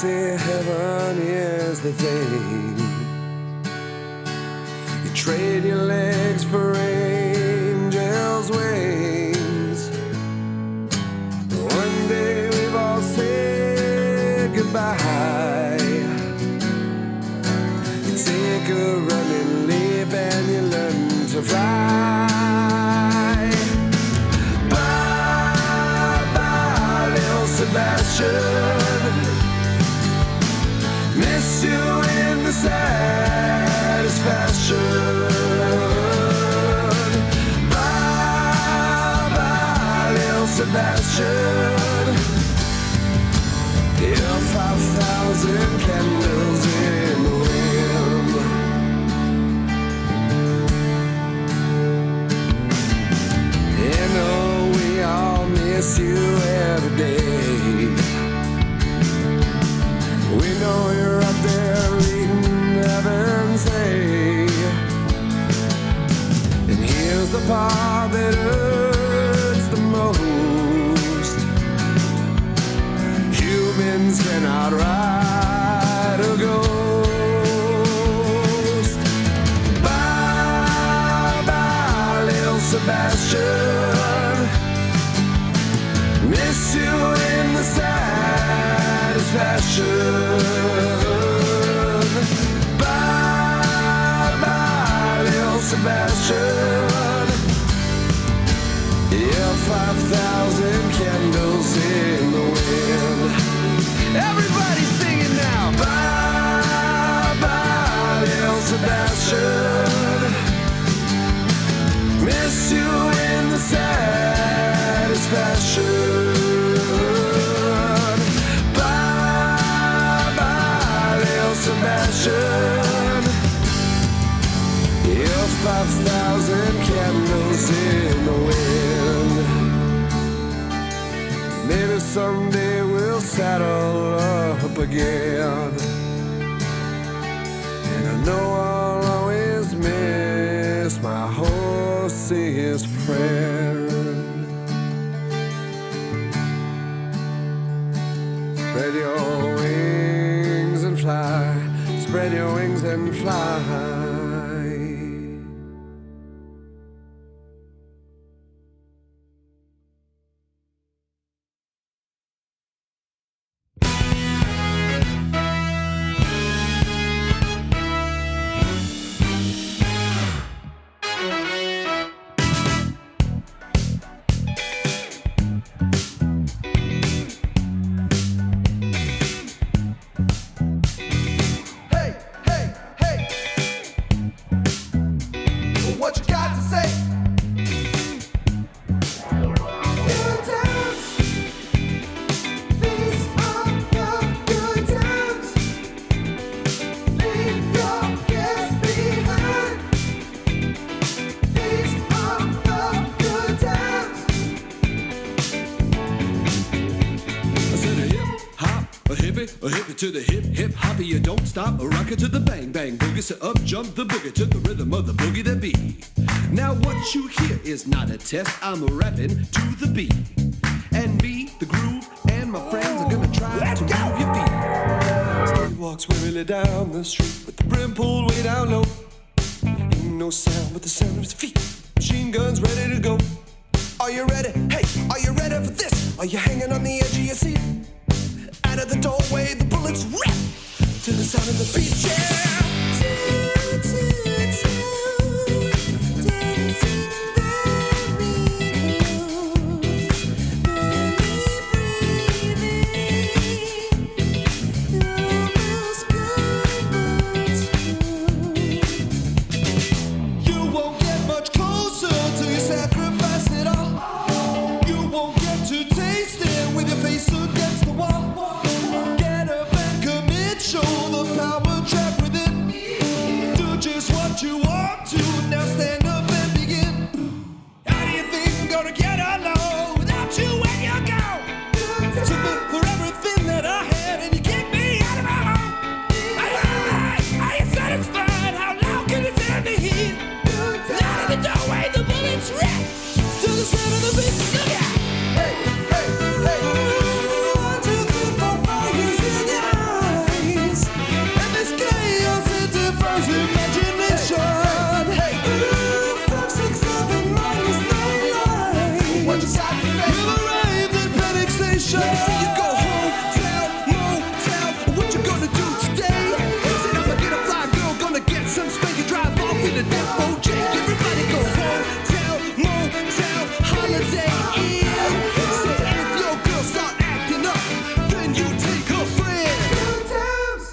say heaven is the thing. You trade your legs for angels' wings. One day we've all said goodbye. You take a running leap and you learn to fly. Bye bye, little Sebastian. Miss you in the satisfaction. Bye bye, little Sebastian. You're 5,000 candles in the wind. You know we all miss you every day. We know you're up there reading heaven's hay. And here's the part that hurts the most. Humans cannot ride a ghost. Bye bye, little Sebastian. Miss you in the satisfaction. Bye bye, little Sebastian. Yeah, 5,000 candles in the wind. Everybody singing now. Bye bye, little Sebastian. Miss you in the satisfaction. Sebastian, you're 5,000 candles in the wind. Maybe someday we'll saddle up again. And I know I'll always miss my horse's friend. Spread your wings and fly. Spread your wings and fly. A hippie to the hip, hip hoppy, you don't stop. A rocker to the bang, bang boogie. So up jump the boogie to the rhythm of the boogie that beat. Now what you hear is not a test. I'm rapping to the beat. And me, the groove, and my friends are gonna try to move your feet. Steve walks wearily down the street with the brim pulled way down low. Ain't no sound but the sound of his feet. Machine guns ready to go. Are you ready? Hey, are you ready for this? Are you hanging on the edge of your seat? Out of the doorway, the bullets rip to the sound of the beat, yeah. Toot, toot, toot, dancing very close, really breathing, almost good. You won't get much closer till you sacrifice it all. You won't get to taste it with your face against the wall. Show the power trap within. Do just what you want to. Now stand up and begin. How do you think I'm gonna get along without you when you go? Took me for everything that I had and you kicked me out of my home. Are you satisfied? How long can you stand the heat? Out of the doorway, the bullets rip to the sound of the beat. Yeah. Hey, hey, hey. 1, 2, 3, 4, 5 years in the to the Death Row Jack. Everybody go hotel, motel, holiday inn. Say if your girl start acting up, then you take her friend. Good times.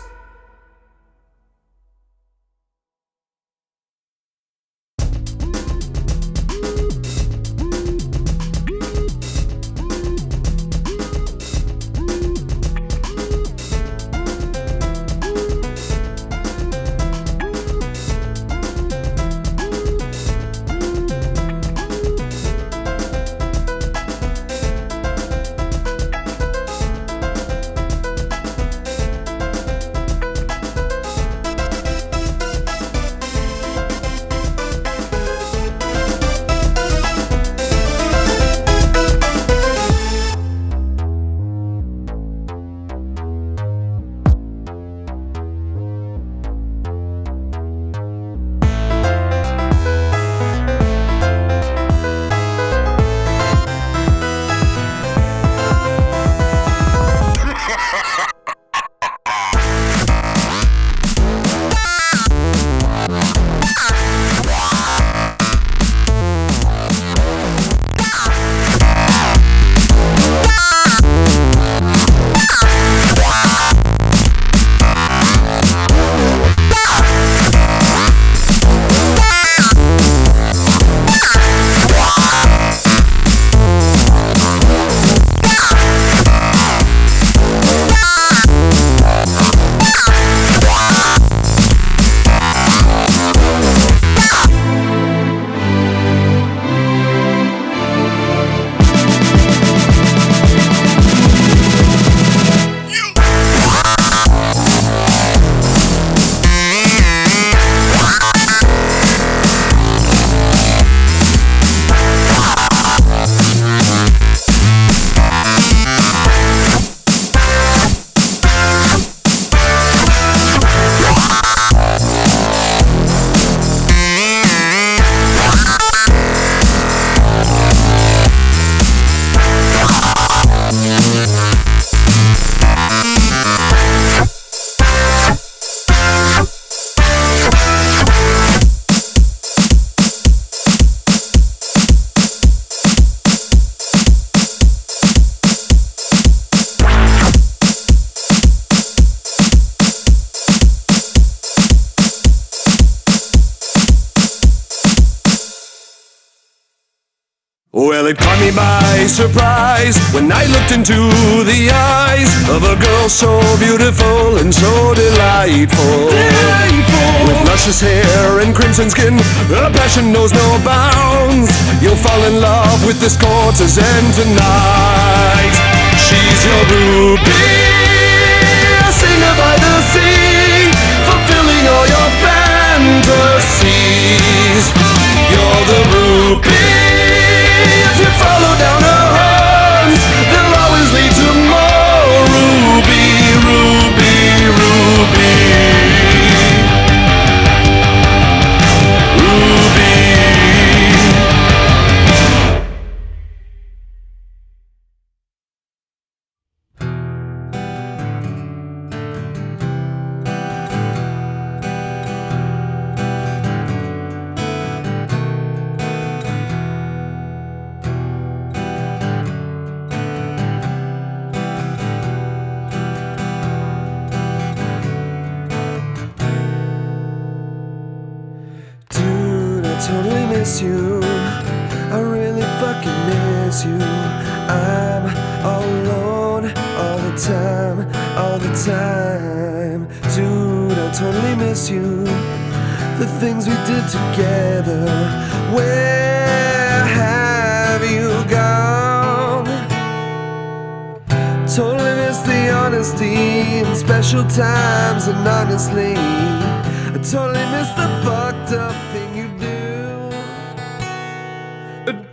Well, it caught me by surprise when I looked into the eyes of a girl so beautiful and so delightful. With luscious hair and crimson skin, her passion knows no bounds. You'll fall in love with this courtesan tonight. She's your ruby, a singer by the sea, fulfilling all your fantasies. You're the ruby. If you follow down her hands, they'll always lead to more. Ruby, ruby, ruby. Ruby. Totally miss you. I really fucking miss you. I'm all alone all the time, all the time. Dude, I totally miss you. The things we did together. Where have you gone? Totally miss the honesty and special times, and honestly, I totally miss the fucked up thing you do.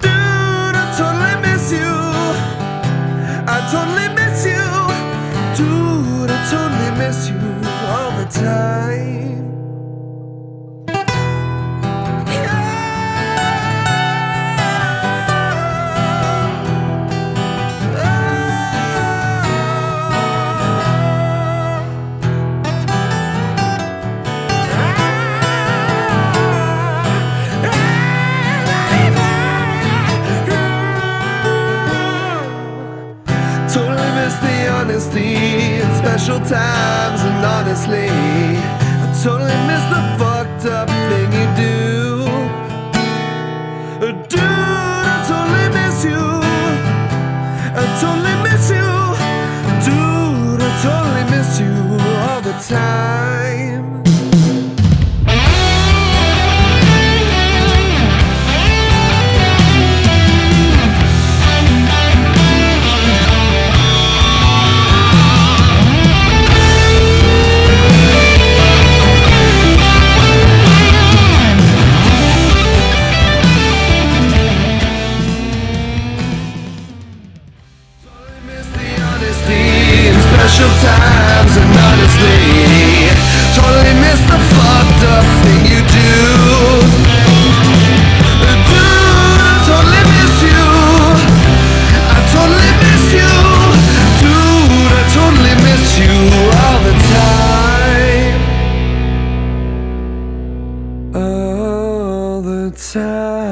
Dude, I totally miss you. I totally miss you. Dude, I totally miss you all the time. times, and honestly, I totally miss the fucked up thing you do. Dude, I totally miss you. I totally miss you. Dude, I totally miss you all the time. Special times, and honestly, totally miss the fucked up thing you do. Dude, I totally miss you. I totally miss you. Dude, I totally miss you all the time. All the time.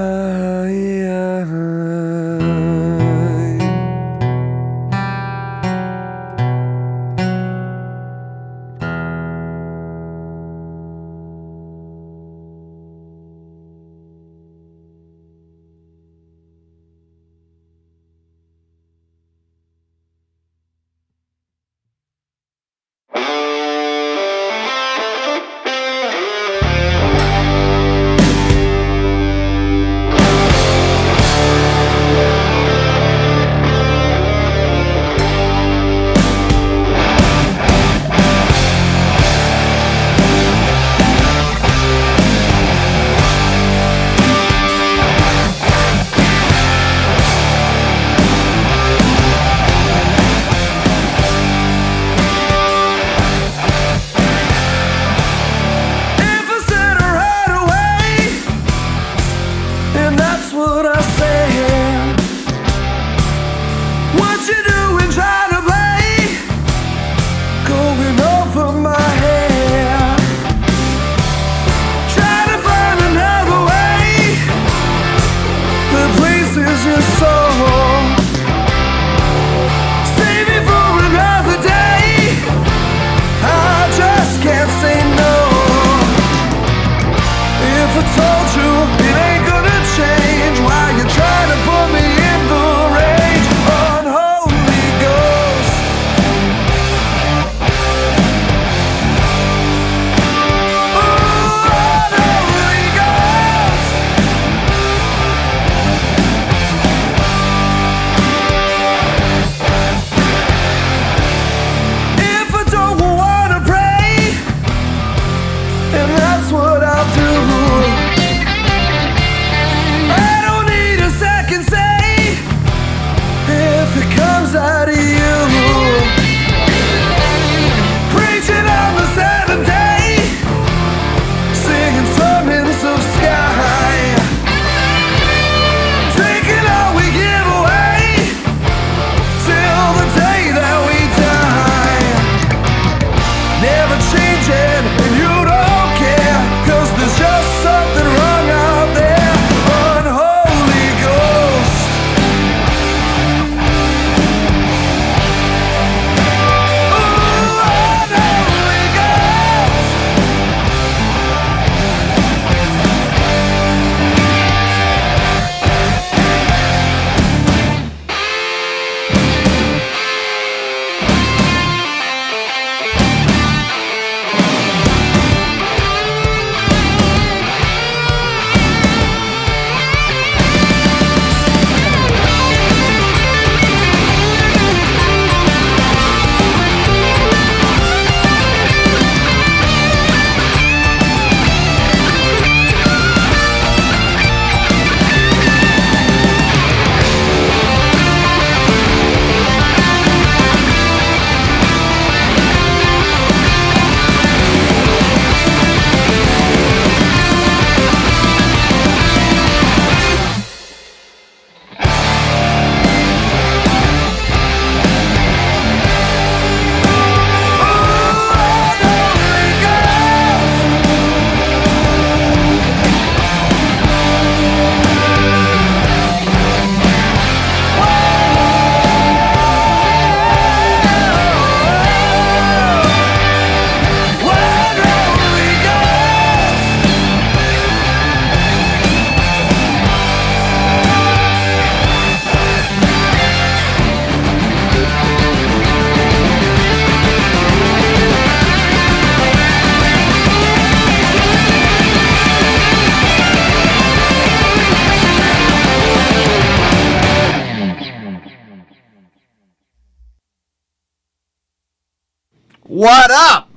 What up?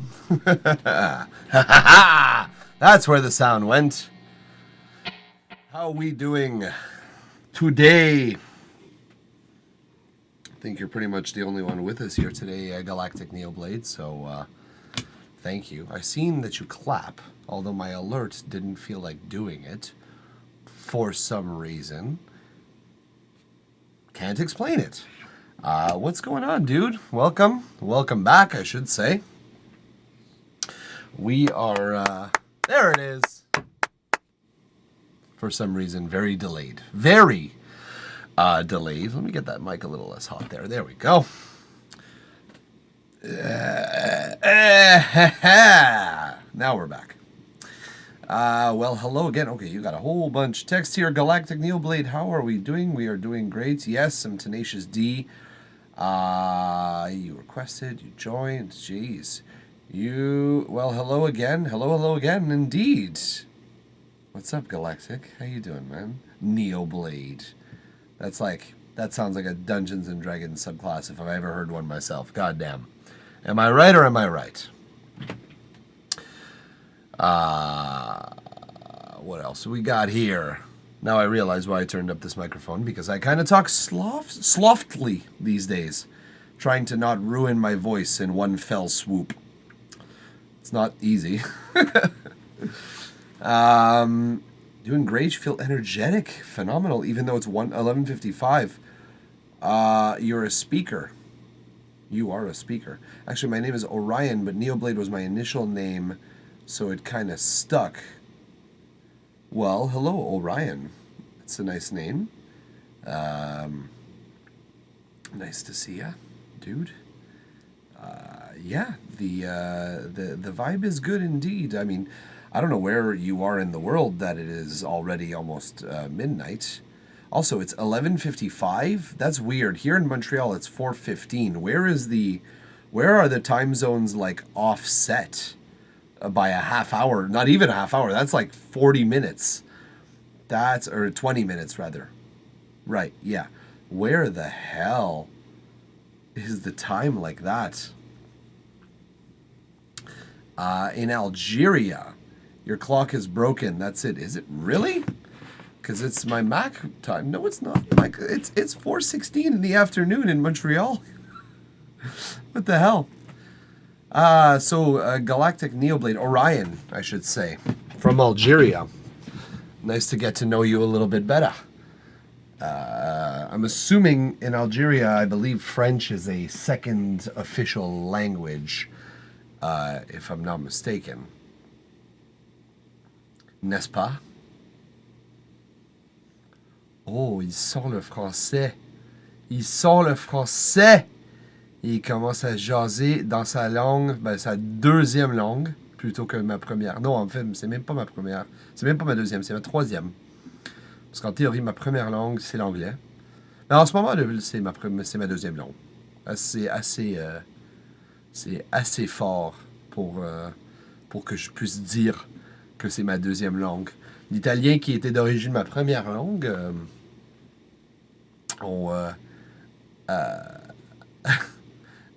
That's where the sound went. How are we doing today? I think you're pretty much the only one with us here today, Galactic Neoblade, so thank you. I've seen that you clap, although my alert didn't feel like doing it for some reason. Can't explain it. What's going on, dude? Welcome. Welcome back, I should say. We are, there it is. For some reason, very delayed. Very delayed. Let me get that mic a little less hot there. There we go. Now we're back. Well, hello again. Okay, you got a whole bunch of text here. Galactic Neoblade, how are we doing? We are doing great. Yes, some Tenacious D. You requested, you joined. Jeez. Well, hello again. Hello again, indeed. What's up, Galactic? How you doing, man? Neoblade. That sounds like a Dungeons and Dragons subclass if I've ever heard one myself. Goddamn. Am I right or am I right? What else do we got here? Now I realize why I turned up this microphone, because I kind of talk softly these days, trying to not ruin my voice in one fell swoop. It's not easy. Doing great. You feel energetic, phenomenal, even though it's 11:55. You're a speaker. You are a speaker. Actually, my name is Orion, but Neoblade was my initial name, so it kind of stuck. Well, hello, Orion. It's a nice name. Nice to see ya, dude. Yeah, the vibe is good indeed. I mean, I don't know where you are in the world that it is already almost midnight. Also, it's 11:55. That's weird. Here in Montreal, it's 4:15. Where are the time zones like offset by a half hour? Not even a half hour. That's like 40 minutes. Or 20 minutes rather. Right, yeah. Where the hell is the time like that? In Algeria, your clock is broken. That's it. Is it really? Because it's my Mac time. No, it's not. Like it's 4:16 in the afternoon in Montreal. What the hell? So Galactic Neoblade, Orion, I should say, from Algeria. Nice to get to know you a little bit better. I'm assuming in Algeria, I believe French is a second official language, if I'm not mistaken. N'est-ce pas? Oh, il sort le français. Il sort le français. Il commence à jaser dans sa langue, sa deuxième langue, plutôt que ma première. Non, en fait, c'est même pas ma première. C'est même pas ma deuxième, c'est ma troisième. Parce qu'en théorie, ma première langue, c'est l'anglais. Mais en ce moment, c'est ma deuxième langue. C'est assez fort pour que je puisse dire que c'est ma deuxième langue. L'italien, qui était d'origine ma première langue,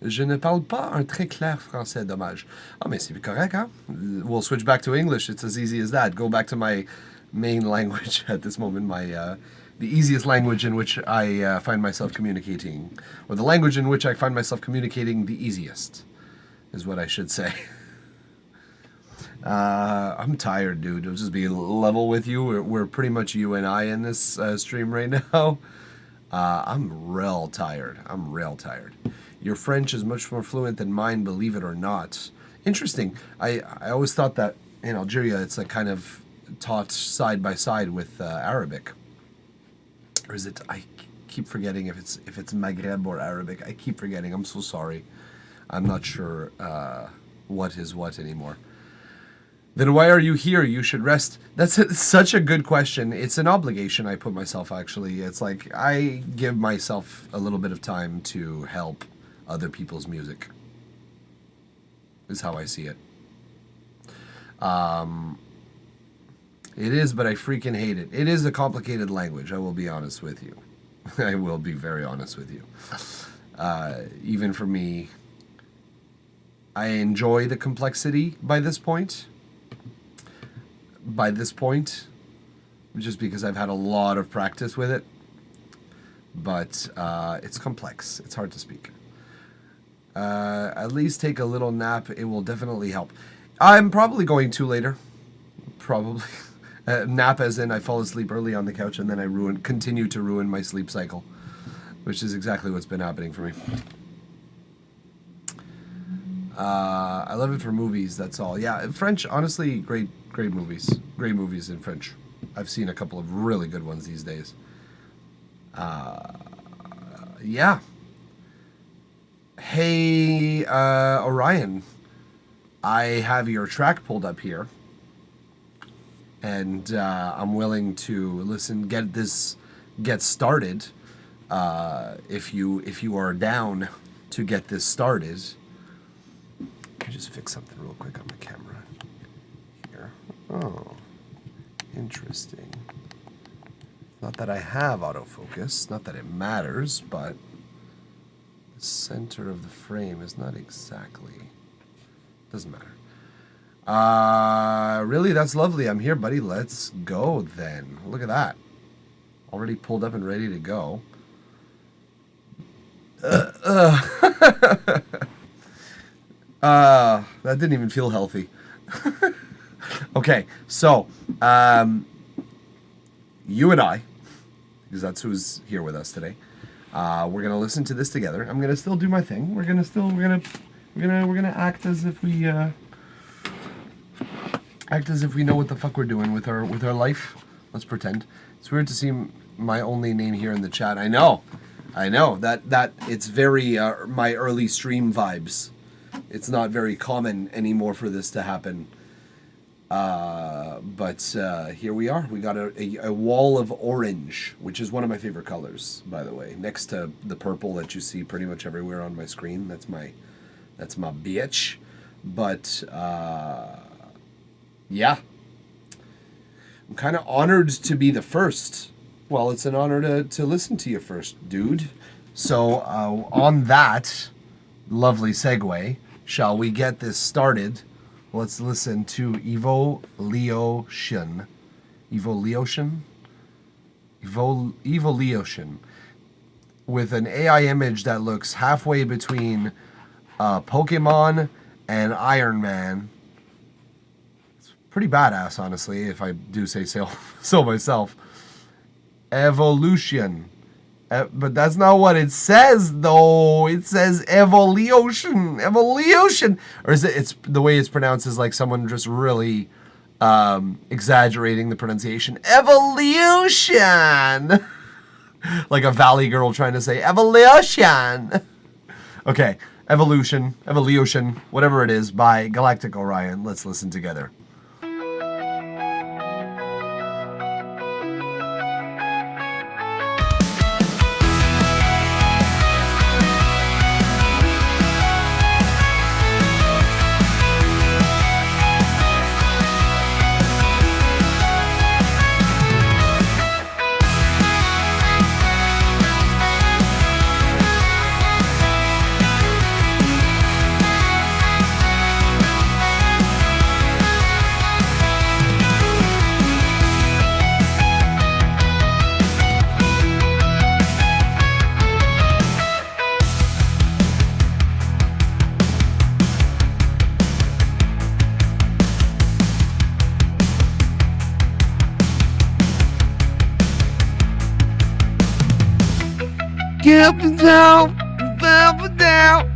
je ne parle pas un très clair français, dommage. Ah, mais c'est correct, hein? We'll switch back to English. It's as easy as that. Go back to my main language at this moment, the easiest language in which I find myself communicating, or the language in which I find myself communicating the easiest, is what I should say. I'm tired, dude. I'll just be level with you. We're pretty much you and I in this stream right now. I'm real tired. Your French is much more fluent than mine, believe it or not. Interesting. I always thought that in Algeria it's like kind of taught side by side with Arabic. Or is it? I keep forgetting if it's Maghreb or Arabic. I keep forgetting. I'm so sorry. I'm not sure what is what anymore. Then why are you here? You should rest. That's such a good question. It's an obligation I put myself, actually. It's like I give myself a little bit of time to help other people's music, is how I see it. It is, but I freaking hate it. It is a complicated language, I will be honest with you. I will be very honest with you. Even for me, I enjoy the complexity by this point. Just because I've had a lot of practice with it. But it's complex. It's hard to speak. At least take a little nap. It will definitely help. I'm probably going to later. Probably. Nap as in I fall asleep early on the couch and then I continue to ruin my sleep cycle. Which is exactly what's been happening for me. I love it for movies, that's all. Yeah, French, honestly, great movies. Great movies in French. I've seen a couple of really good ones these days. Yeah. Hey, Orion, I have your track pulled up here. And I'm willing to listen, get started. If you are down to get this started. Let me just fix something real quick on the camera here. Oh, interesting. Not that I have autofocus, not that it matters, but the center of the frame is not exactly, doesn't matter. Really, that's lovely. I'm here, buddy. Let's go then. Look at that. Already pulled up and ready to go. That didn't even feel healthy. Okay, so, you and I, because that's who's here with us today, we're gonna listen to this together. I'm gonna still do my thing. We're gonna act as if we know what the fuck we're doing with our life. Let's pretend. It's weird to see my only name here in the chat. I know that it's very my early stream vibes. It's not very common anymore for this to happen. But here we are. We got a wall of orange, which is one of my favorite colors, by the way. Next to the purple that you see pretty much everywhere on my screen. That's my bitch. But yeah. I'm kind of honored to be the first. Well, it's an honor to listen to you first, dude. So on that lovely segue, shall we get this started? Let's listen to Evolution with an AI image that looks halfway between Pokemon and Iron Man. It's pretty badass, honestly, if I do say so myself. Evolution. But that's not what it says, though. It says evolution. Or is it's the way it's pronounced is like someone just really exaggerating the pronunciation. Evolution. Like a valley girl trying to say evolution. Okay, evolution, whatever it is, by Galactic Orion. Let's listen together. Up and down, up and down,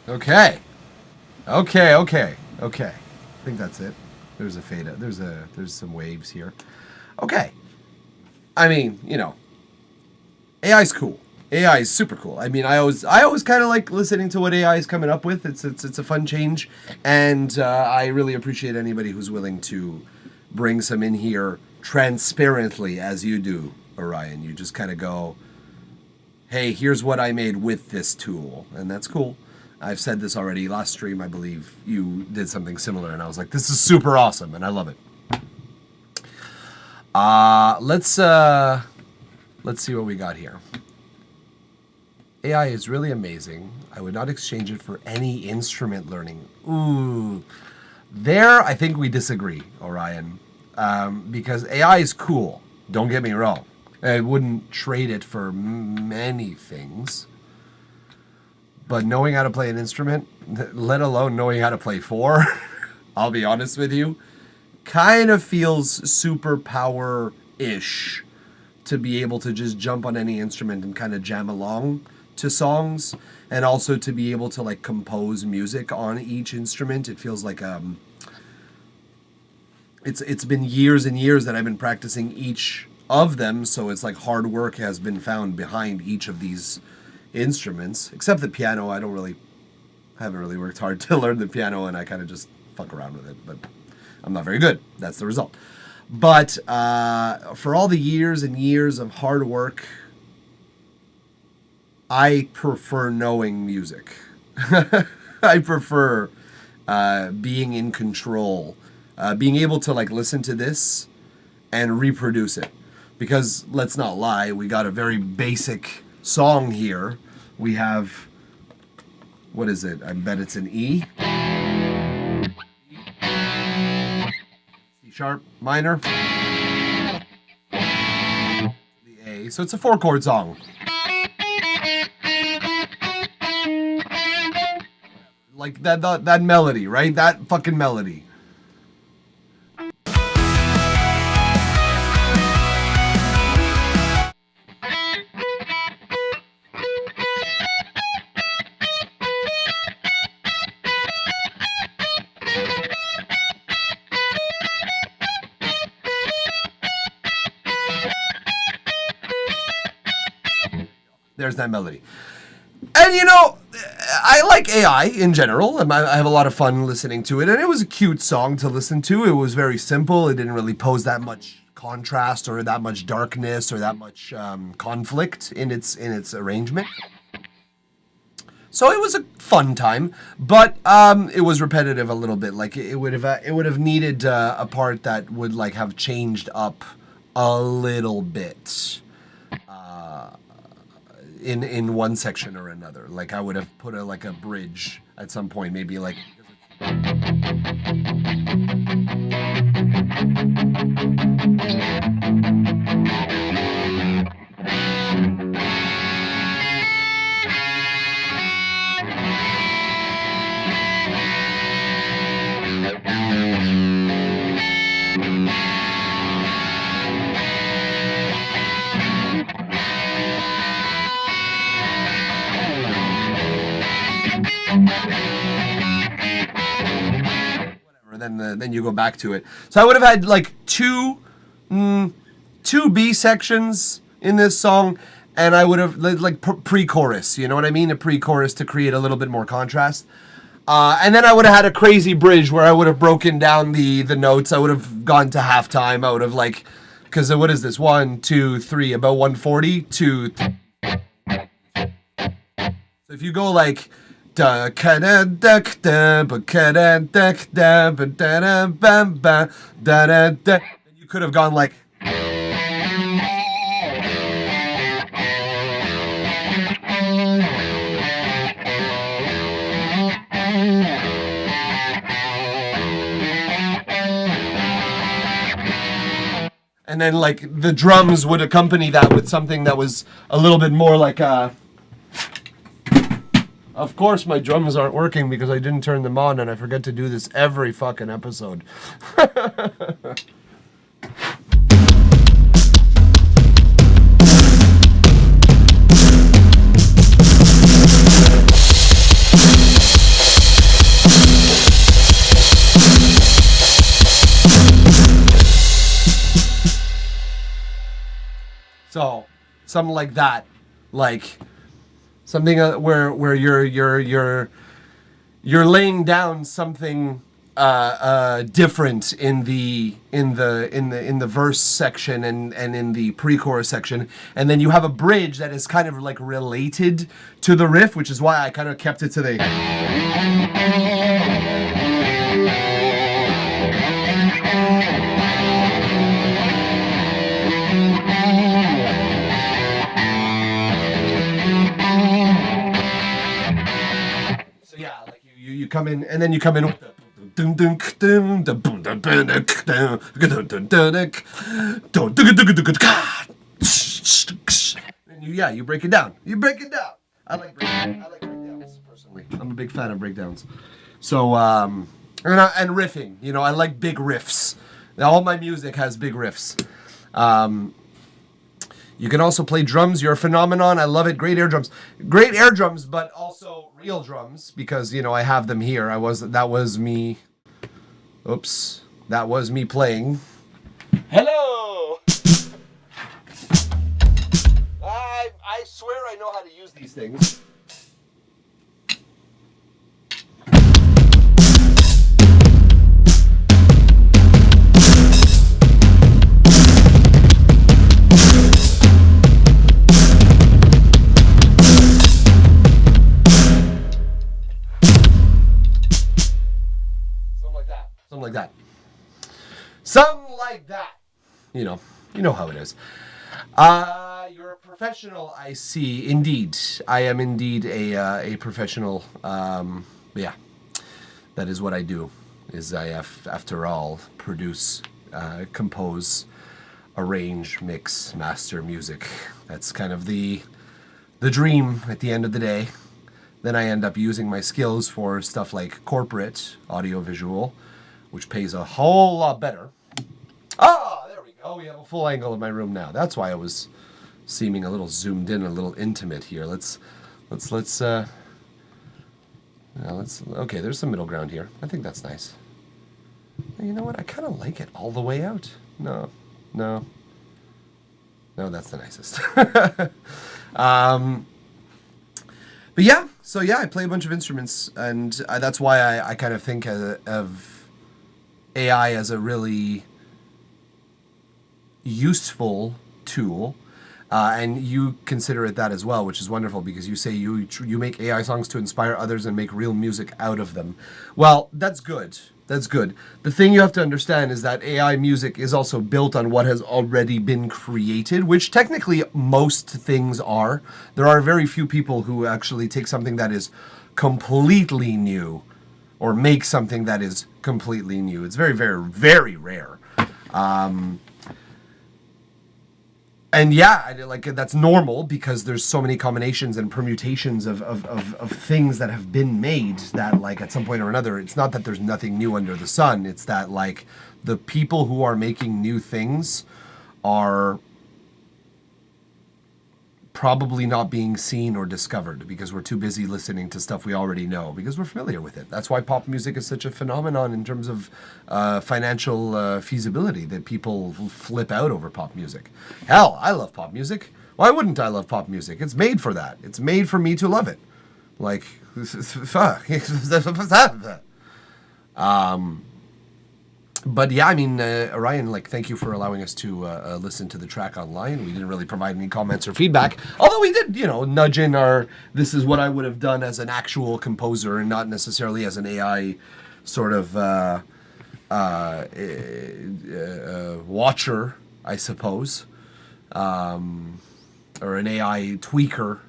Okay. Okay. I think that's it. There's a fade. There's some waves here. Okay. I mean, AI's cool. AI is super cool. I mean, I always kind of like listening to what AI is coming up with. It's a fun change, and I really appreciate anybody who's willing to bring some in here transparently, as you do, Orion. You just kind of go, hey, here's what I made with this tool, and that's cool. I've said this already. Last stream, I believe, you did something similar, and I was like, this is super awesome, and I love it. Let's see what we got here. AI is really amazing. I would not exchange it for any instrument learning. Ooh. There, I think we disagree, Orion. Because AI is cool. Don't get me wrong. I wouldn't trade it for many things. But knowing how to play an instrument, let alone knowing how to play four, I'll be honest with you, kind of feels superpower-ish to be able to just jump on any instrument and kind of jam along to songs, and also to be able to like compose music on each instrument. It feels like it's been years and years that I've been practicing each of them, so it's like hard work has been found behind each of these instruments, except the piano. I haven't really worked hard to learn the piano, and I kind of just fuck around with it, but I'm not very good. That's the result. But for all the years and years of hard work, I prefer knowing music. I prefer being in control, being able to like listen to this and reproduce it. Because let's not lie, we got a very basic song here. We have, what is it? I bet it's an E. C sharp minor. The A. So it's a 4-chord song. Like that melody, right? That fucking melody. There's that melody. And I like AI in general. I have a lot of fun listening to it, and it was a cute song to listen to. It was very simple. It didn't really pose that much contrast or that much darkness or that much conflict in its arrangement. So it was a fun time, but it was repetitive a little bit. Like it would have needed a part that would like have changed up a little bit. In one section or another. Like I would have put a bridge at some point, maybe like then you go back to it. So I would have had like two B sections in this song, and I would have like pre-chorus, you know what I mean? A pre-chorus to create a little bit more contrast. And then I would have had a crazy bridge where I would have broken down the notes. I would have gone to halftime. I would have like, because what is this? 1, 2, 3, about 140 to. So if you go like. You could have gone like. And then like the drums would accompany that with something that was a little bit more like a. Of course my drums aren't working because I didn't turn them on, and I forget to do this every fucking episode. So something like that, like something where you're laying down something different in the verse section and in the pre-chorus section, and then you have a bridge that is kind of like related to the riff, which is why I kind of kept it to the. So yeah, like you come in and then you come in with the. And you break it down. You break it down. I like breakdowns personally. I'm a big fan of breakdowns. So and riffing. You know, I like big riffs. All my music has big riffs. You can also play drums. You're a phenomenon. I love it. Great air drums. Great air drums, but also real drums because, you know, I have them here. That was me. Oops. That was me playing. Hello. I swear I know how to use these things. Something like that. You know how it is. You're a professional, I see. Indeed, I am indeed a professional. Yeah, that is what I do. Is I have, after all, produce, compose, arrange, mix, master music. That's kind of the dream at the end of the day. Then I end up using my skills for stuff like corporate audiovisual, which pays a whole lot better. Ah, there we go. We have a full angle of my room now. That's why I was seeming a little zoomed in, a little intimate here. Let's okay, there's some middle ground here. I think that's nice. You know what? I kind of like it all the way out. No, that's the nicest. But yeah, so yeah, I play a bunch of instruments, and that's why I kind of think of AI as a really useful tool, and you consider it that as well, which is wonderful because you say you make AI songs to inspire others and make real music out of them. Well, that's good. That's good. The thing you have to understand is that AI music is also built on what has already been created, which technically most things are. There are very few people who actually take something that is completely new or make something that is completely new. It's very, very, very rare. And yeah, like that's normal because there's so many combinations and permutations of things that have been made that, like, at some point or another, it's not that there's nothing new under the sun. It's that, like, the people who are making new things are probably not being seen or discovered because we're too busy listening to stuff we already know because we're familiar with it. That's why pop music is such a phenomenon in terms of financial feasibility, that people flip out over pop music. Hell, I love pop music. Why wouldn't I love pop music? It's made for that. It's made for me to love it. Like, fuck. But yeah, I mean, Orion, like, thank you for allowing us to listen to the track online. We didn't really provide any comments or feedback, although we did, nudge in this is what I would have done as an actual composer and not necessarily as an AI sort of watcher, I suppose, or an AI tweaker.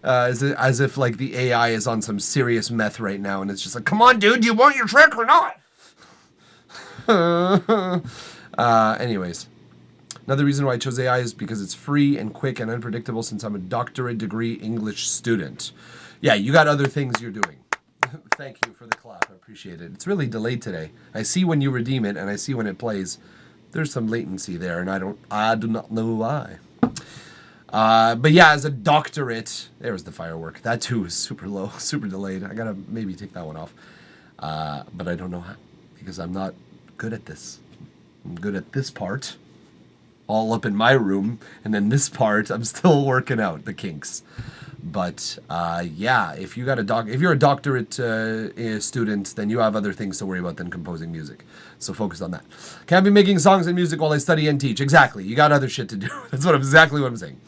As if like the AI is on some serious meth right now, and it's just like, come on, dude, do you want your trick or not? Anyways, another reason why I chose AI is because it's free and quick and unpredictable since I'm a doctorate degree English student. Yeah, you got other things you're doing. Thank you for the clap. I appreciate it. It's really delayed today. I see when you redeem it and I see when it plays. There's some latency there, and I do not know why. But yeah, as a doctorate, there's the firework. That too is super low, super delayed. I gotta maybe take that one off. But I don't know how, because I'm not good at this. I'm good at this part. all up in my room, and then this part I'm still working out the kinks. But yeah, if you're a doctorate student, then you have other things to worry about than composing music. So focus on that. Can't be making songs and music while I study and teach. Exactly. You got other shit to do. That's exactly what I'm saying.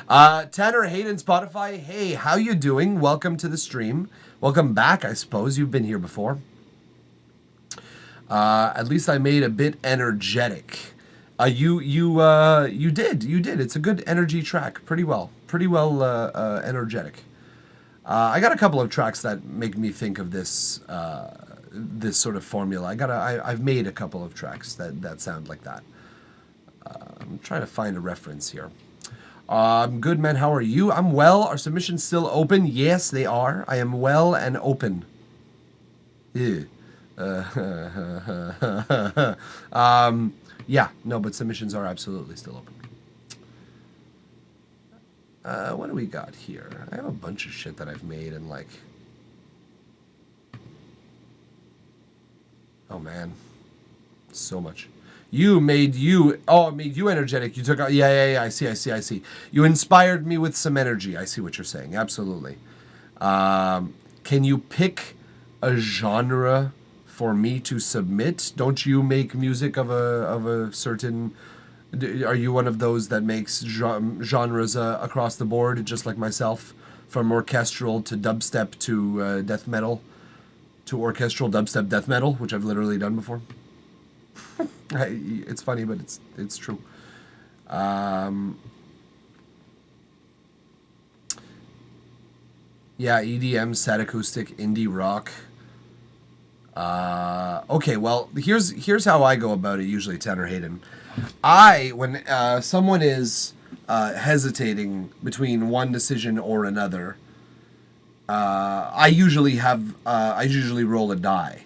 Tanner Hayden, Spotify. Hey, how you doing? Welcome to the stream. Welcome back, I suppose. You've been here before. At least I made a bit energetic. You did. It's a good energy track. Pretty well energetic. I got a couple of tracks that make me think of this this sort of formula. I've made a couple of tracks that sound like that. I'm trying to find a reference here. Good, man. How are you? I'm well. Are submissions still open? Yes, they are. I am well and open. Yeah. Yeah, no, but submissions are absolutely still open. What do we got here? I have a bunch of shit that I've made and like... Oh, man. So much. It made you energetic. You took out... Yeah, I see. You inspired me with some energy. I see what you're saying. Absolutely. Can you pick a genre for me to submit? Don't you make music of a certain... Are you one of those that makes genres across the board, just like myself? From orchestral to dubstep to death metal to orchestral dubstep death metal, which I've literally done before. It's funny, but it's true. Yeah, EDM, sad acoustic, indie rock. Okay, well, here's how I go about it usually, Tanner Hayden. When someone is hesitating between one decision or another, I usually roll a die.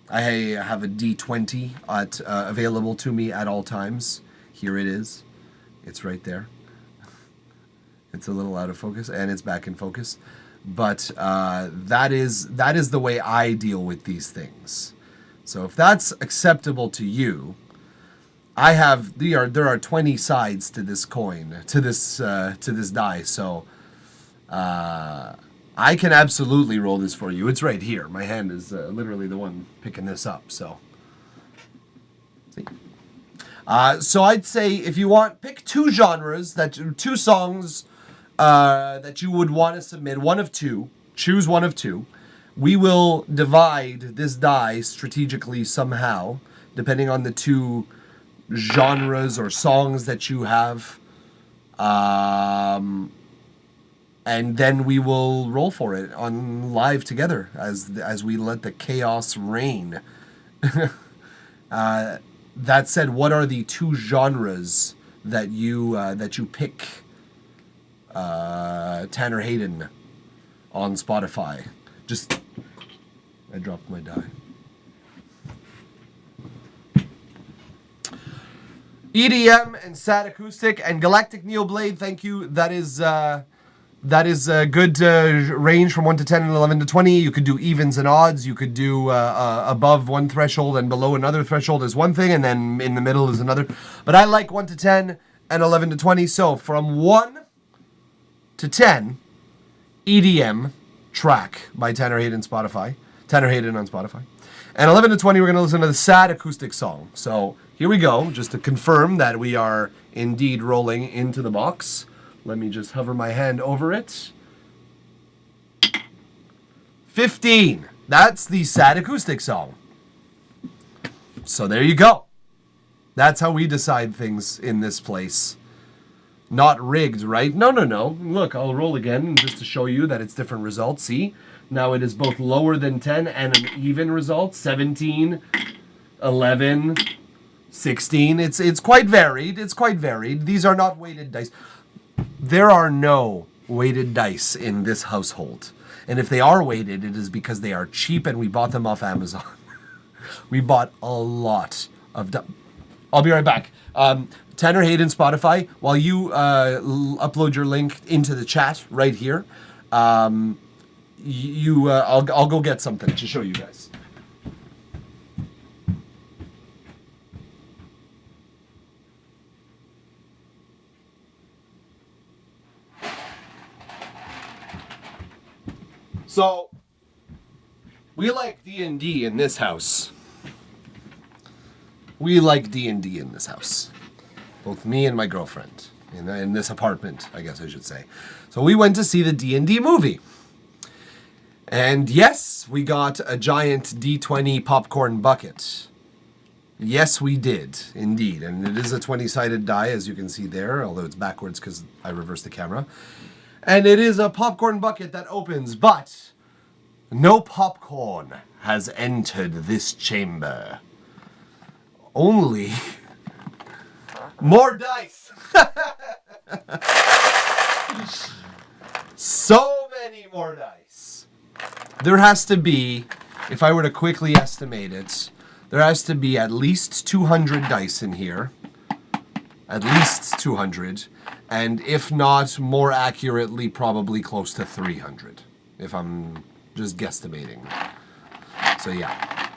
I have a D20 available to me at all times. Here it is. It's right there. It's a little out of focus, and it's back in focus. But that is the way I deal with these things. So if that's acceptable to you, there are 20 sides to this coin, to this die. So I can absolutely roll this for you. It's right here. My hand is literally the one picking this up. So, see. So I'd say if you want, pick two songs that you would want to submit. One of two. Choose one of two. We will divide this die strategically somehow, depending on the two genres or songs that you have. And then we will roll for it on live together as we let the chaos reign. That said, what are the two genres that you pick, Tanner Hayden, on Spotify? I dropped my die. EDM and sad acoustic and Galactic Neoblade. Thank you. That is a good range from 1 to 10 and 11 to 20. You could do evens and odds. You could do above one threshold and below another threshold is one thing, and then in the middle is another. But I like 1 to 10 and 11 to 20. So from 1 to 10, EDM track by Tanner Hayden on Spotify. And 11 to 20, we're going to listen to the sad acoustic song. So here we go, just to confirm that we are indeed rolling into the box. Let me just hover my hand over it. 15. That's the sad acoustic song. So there you go. That's how we decide things in this place. Not rigged, right? No. Look, I'll roll again just to show you that it's different results. See? Now it is both lower than 10 and an even result. 17, 11, 16. It's quite varied. These are not weighted dice. There are no weighted dice in this household. And if they are weighted, it is because they are cheap and we bought them off Amazon. We bought a lot of... I'll be right back. Tanner Hayden, Spotify, while you upload your link into the chat right here, I'll go get something to show you guys. So, we like D&D in this house. We like D&D in this house. Both me and my girlfriend. In this apartment, I guess I should say. So we went to see the D&D movie. And yes, we got a giant D20 popcorn bucket. Yes, we did, indeed. And it is a 20-sided die, as you can see there, although it's backwards because I reversed the camera. And it is a popcorn bucket that opens, but no popcorn has entered this chamber. Only more dice. So many more dice. There has to be, if I were to quickly estimate it, there has to be at least 200 dice in here. At least 200. And if not, more accurately, probably close to 300. If I'm just guesstimating. So yeah.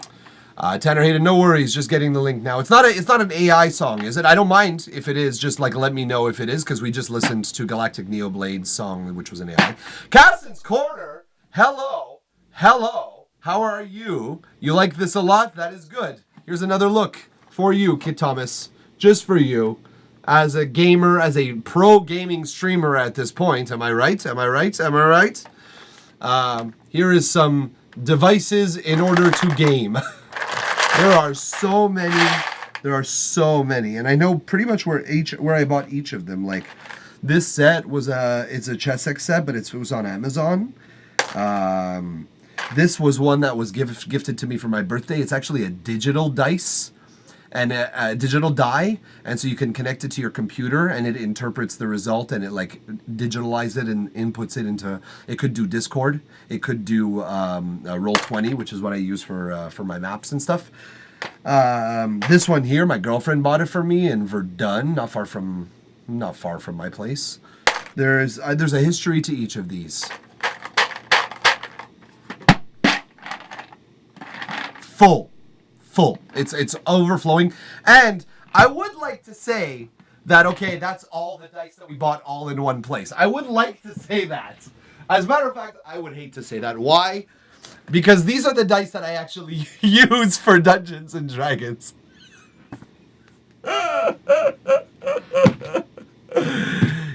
Tanner Hayden, no worries, just getting the link now. It's not an AI song, is it? I don't mind if it is, just like let me know if it is, because we just listened to Galactic Neoblade's song, which was an AI. Caston's Corner, hello, how are you? You like this a lot? That is good. Here's another look for you, Kit Thomas, just for you, as a gamer, as a pro gaming streamer at this point. Am I right? Here is some devices in order to game. There are so many, and I know pretty much where I bought each of them. Like, this set was it's a Chessex set, but it was on Amazon. This was one that was gifted to me for my birthday. It's actually a digital dice and a digital die, and so you can connect it to your computer, and it interprets the result, and it like digitalizes it and inputs it into. It could do Discord. It could do Roll20, which is what I use for my maps and stuff. This one here, my girlfriend bought it for me in Verdun, not far from my place. There's a history to each of these. Full. It's overflowing. And I would like to say that, okay, that's all the dice that we bought all in one place. I would like to say that. As a matter of fact, I would hate to say that. Why? Because these are the dice that I actually use for Dungeons and Dragons.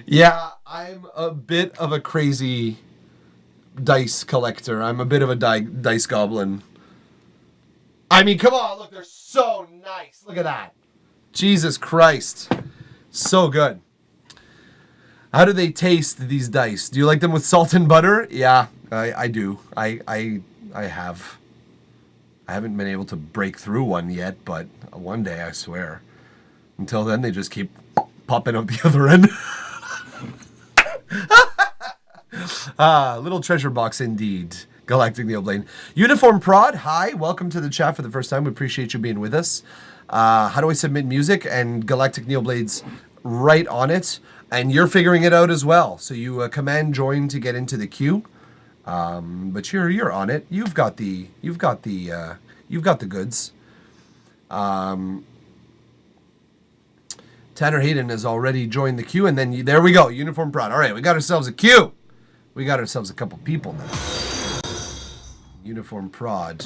Yeah, I'm a bit of a crazy dice collector. I'm a bit of a dice goblin. I mean, come on, look, they're so nice. Look at that. Jesus Christ. So good. How do they taste, these dice? Do you like them with salt and butter? Yeah, I do. I have. I haven't been able to break through one yet, but one day, I swear. Until then, they just keep popping up the other end. Little treasure box indeed. Galactic Neoblade. Uniform Prod, hi. Welcome to the chat for the first time. We appreciate you being with us. How do I submit music? And Galactic Neoblade's right on it. And you're figuring it out as well. So you command join to get into the queue. But you're on it. You've got the goods. Tanner Hayden has already joined the queue, and then there we go. Uniform Prod. All right, we got ourselves a queue. We got ourselves a couple people now. Uniform Prod.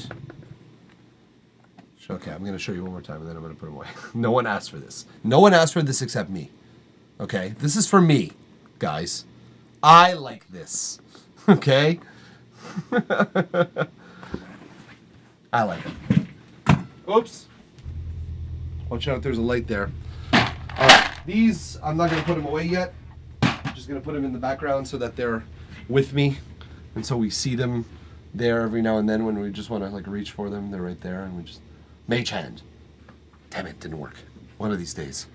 Okay, I'm going to show you one more time, and then I'm going to put them away. No one asked for this. No one asked for this except me. Okay? This is for me, guys. I like this. Okay? I like it. Oops. Watch out, there's a light there. Alright, these, I'm not going to put them away yet. I'm just going to put them in the background so that they're with me. And so we see them there every now and then when we just want to like reach for them. They're right there, and we just... Mage Hand. Damn it, didn't work. One of these days.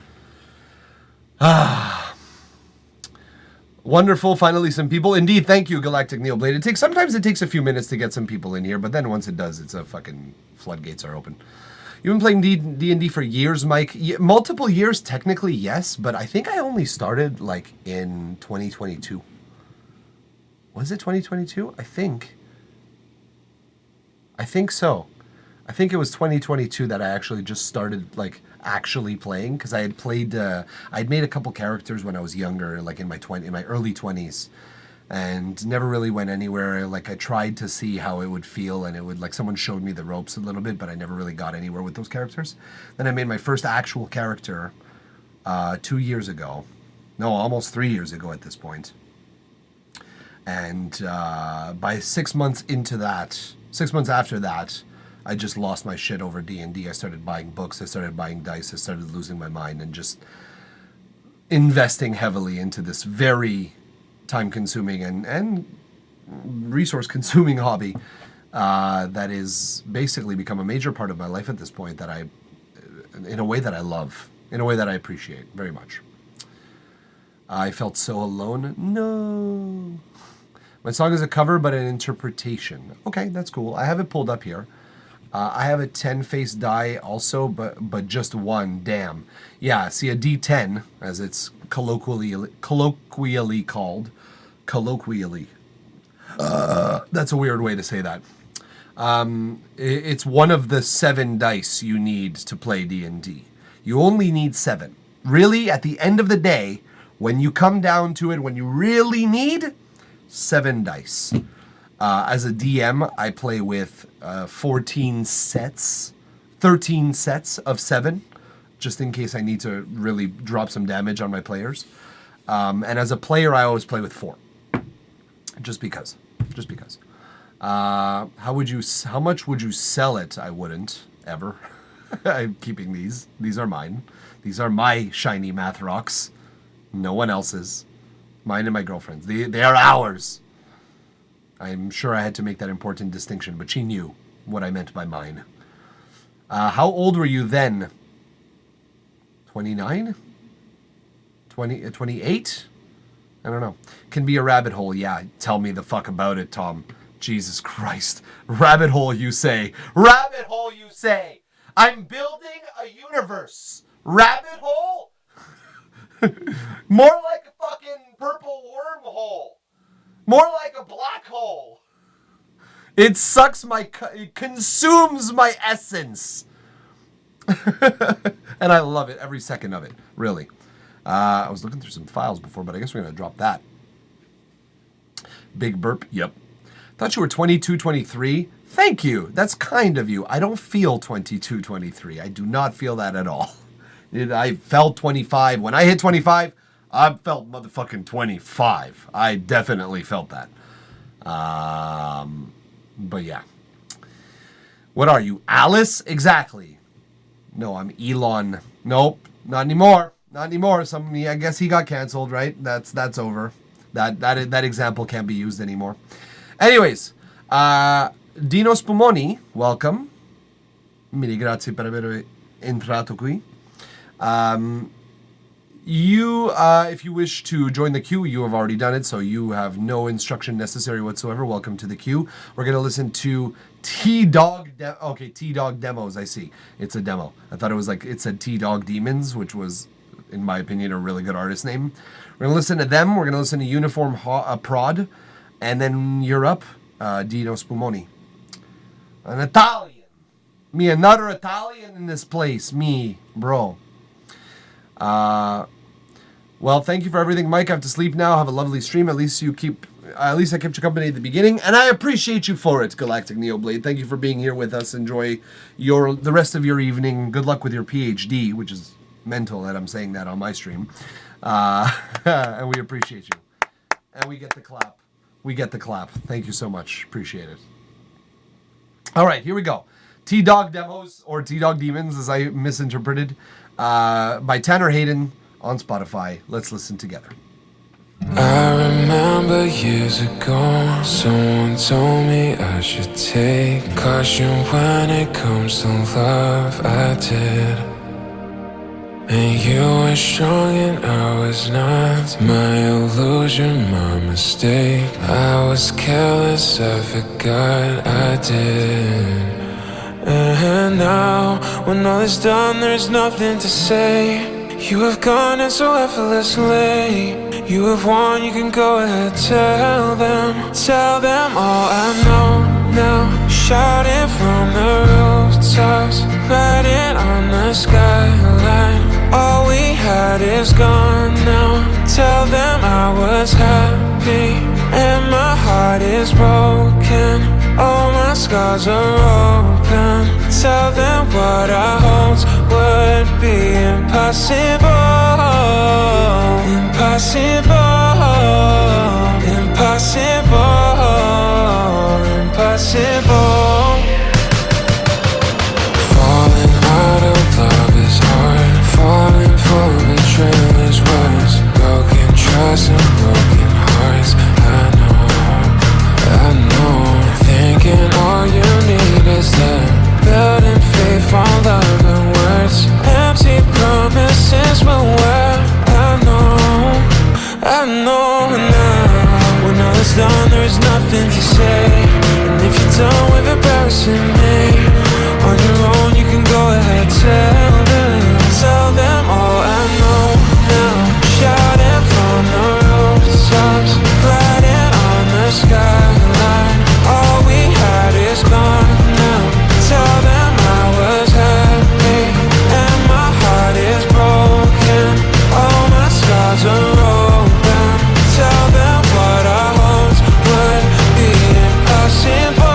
Wonderful, finally some people. Indeed, thank you, Galactic Neoblade. Sometimes it takes a few minutes to get some people in here, but then once it does, it's a fucking floodgates are open. You've been playing D&D for years, Mike? Multiple years, technically, yes, but I think I only started like in 2022. Was it 2022? I think so. I think it was 2022 that I actually just started like actually playing, because I'd made a couple characters when I was younger, like in my early 20s, and never really went anywhere. Like, I tried to see how it would feel, and it would, like, someone showed me the ropes a little bit, but I never really got anywhere with those characters. Then I made my first actual character 2 years ago. No, almost 3 years ago at this point. And by 6 months into that, 6 months after that, I just lost my shit over D&D. I started buying books, I started buying dice, I started losing my mind, and just investing heavily into this very time-consuming and resource-consuming hobby that is basically become a major part of my life at this point, that I, in a way that I love, in a way that I appreciate very much. I felt so alone. No. My song is a cover, but an interpretation. Okay, that's cool. I have it pulled up here. I have a 10-face die also, but just one. Damn. Yeah, see, a D10, as it's colloquially called. Colloquially. That's a weird way to say that. It's one of the 7 dice you need to play D&D. You only need 7. Really, at the end of the day, when you come down to it, when you really need 7 dice. As a DM, I play with 13 sets of 7, just in case I need to really drop some damage on my players. And as a player, I always play with 4, just because. How much would you sell it? I wouldn't ever. I'm keeping these. These are mine. These are my shiny math rocks. No one else's. Mine and my girlfriend's. They are ours. I'm sure I had to make that important distinction, but she knew what I meant by mine. How old were you then? 29? 28? I don't know. Can be a rabbit hole. Yeah, tell me the fuck about it, Tom. Jesus Christ. Rabbit hole, you say. Rabbit hole, you say. I'm building a universe. Rabbit hole? More like a fucking purple wormhole. More like a black hole. It sucks it consumes my essence. And I love it, every second of it, really. I was looking through some files before, but I guess we're going to drop that. Big burp, yep. Thought you were 22, 23. Thank you, that's kind of you. I don't feel 22, 23. I do not feel that at all. I felt 25. When I hit 25, I felt motherfucking 25. I definitely felt that. But yeah. What are you, Alice? Exactly. No, I'm Elon. Nope, not anymore. Not anymore. I guess he got canceled, right? That's over. That example can't be used anymore. Anyways, Dino Spumoni, welcome. Mille grazie per aver entrato qui. If you wish to join the queue, you have already done it, so you have no instruction necessary whatsoever. Welcome to the queue. We're going to listen to T-Dog Demos, I see. It's a demo. I thought it said T-Dog Demons, which was, in my opinion, a really good artist name. We're going to listen to them. We're going to listen to Uniform Prod, and then you're up, Dino Spumoni. An Italian. Me, another Italian in this place. Me, bro. Well, thank you for everything, Mike. I have to sleep now. Have a lovely stream. At least I kept you company at the beginning, and I appreciate you for it, Galactic Neoblade. Thank you for being here with us. Enjoy the rest of your evening. Good luck with your PhD, which is mental that I'm saying that on my stream. And we appreciate you. And we get the clap. Thank you so much. Appreciate it. All right, here we go. T-Dog Demos, or T-Dog Demons, as I misinterpreted, by Tanner Hayden on Spotify. Let's listen together. I remember years ago, someone told me I should take caution when it comes to love. I did. And you were strong and I was not. My illusion, my mistake. I was careless, I forgot I did. And now, when all is done, there's nothing to say. You have gone and so effortlessly. You have won, you can go ahead, tell them all I know now. Shout it from the rooftops, write it on the skyline. All we had is gone now. Tell them I was happy is broken, all my scars are open. Tell them what I hoped would be impossible. Impossible, impossible, impossible. Falling out of love is hard. Falling for betrayal is worse. Broken trust and broken hearts. I know. Thinking all you need is love. Building faith on love and words. Empty promises will wear. I know now. When all is done, there is nothing to say. And if you're done with embarrassing me, on your own you can go ahead. Tell them all I know now. Shouting from the rooftops, riding on the skyline. All we had is gone now. Tell them I was happy and my heart is broken. All my scars are open. Tell them what I hoped would be impossible.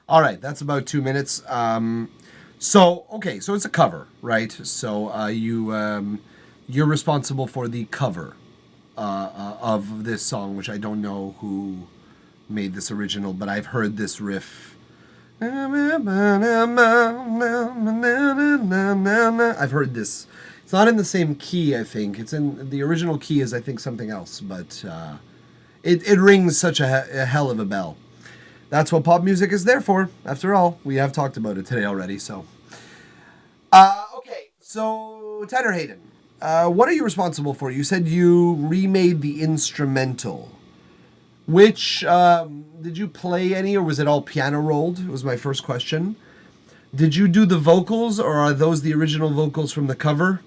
All right, that's about 2 minutes. So it's a cover, right? So you're responsible for the cover of this song, which I don't know who made this original, but I've heard this riff. I've heard this. It's not in the same key, I think. It's in the original key is, I think, something else, but it rings such a hell of a bell. That's what pop music is there for. After all, we have talked about it today already. So, so Tanner Hayden, what are you responsible for? You said you remade the instrumental. Which did you play any, or was it all piano rolled? Was my first question. Did you do the vocals, or are those the original vocals from the cover?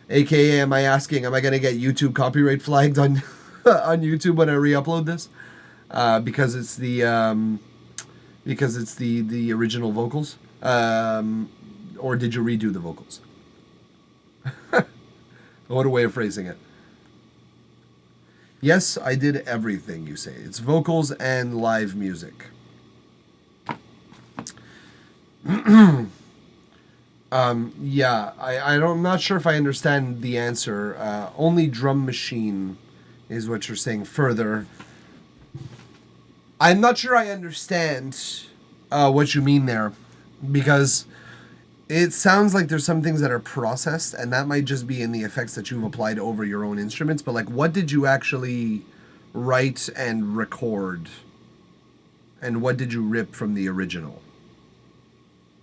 AKA, am I going to get YouTube copyright flagged on on YouTube when I re-upload this? Because it's the original vocals, or did you redo the vocals? What a way of phrasing it. Yes, I did everything, you say. It's vocals and live music. Yeah, I'm not sure if I understand the answer. Only drum machine is what you're saying further. I'm not sure I understand what you mean there, because it sounds like there's some things that are processed, and that might just be in the effects that you've applied over your own instruments, but like, what did you actually write and record? And what did you rip from the original?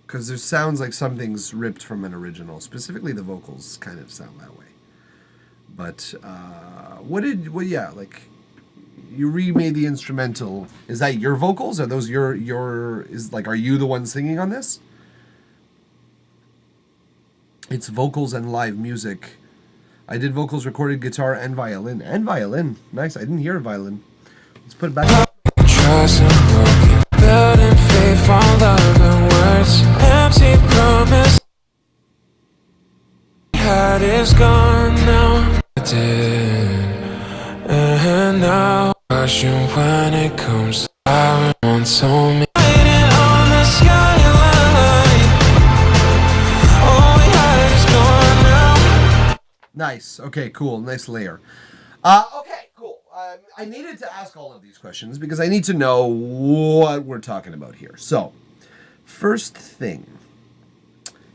Because there sounds like something's ripped from an original. Specifically, the vocals kind of sound that way. But you remade the instrumental. Is that your vocals? Are those are you the one singing on this? It's vocals and live music. I did vocals, recorded guitar, and violin. And violin. Nice. I didn't hear a violin. Let's put it back. Trust and broken, building faith on love and words. Empty promise. Heart is gone now. I did, and now caution when it comes to I want so me. Waiting on the skyline. All we had is gone now. Nice. Okay, cool. Nice layer. Okay, cool. I needed to ask all of these questions because I need to know what we're talking about here. So, first thing,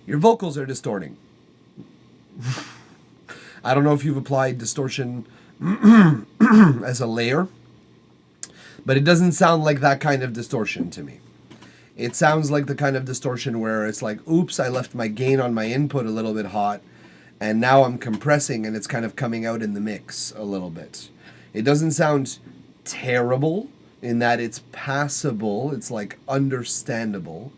your vocals are distorting. I don't know if you've applied distortion as a layer, but it doesn't sound like that kind of distortion to me. It sounds like the kind of distortion where it's like, oops, I left my gain on my input a little bit hot, and now I'm compressing and it's kind of coming out in the mix a little bit. It doesn't sound terrible in that it's passable, it's like understandable.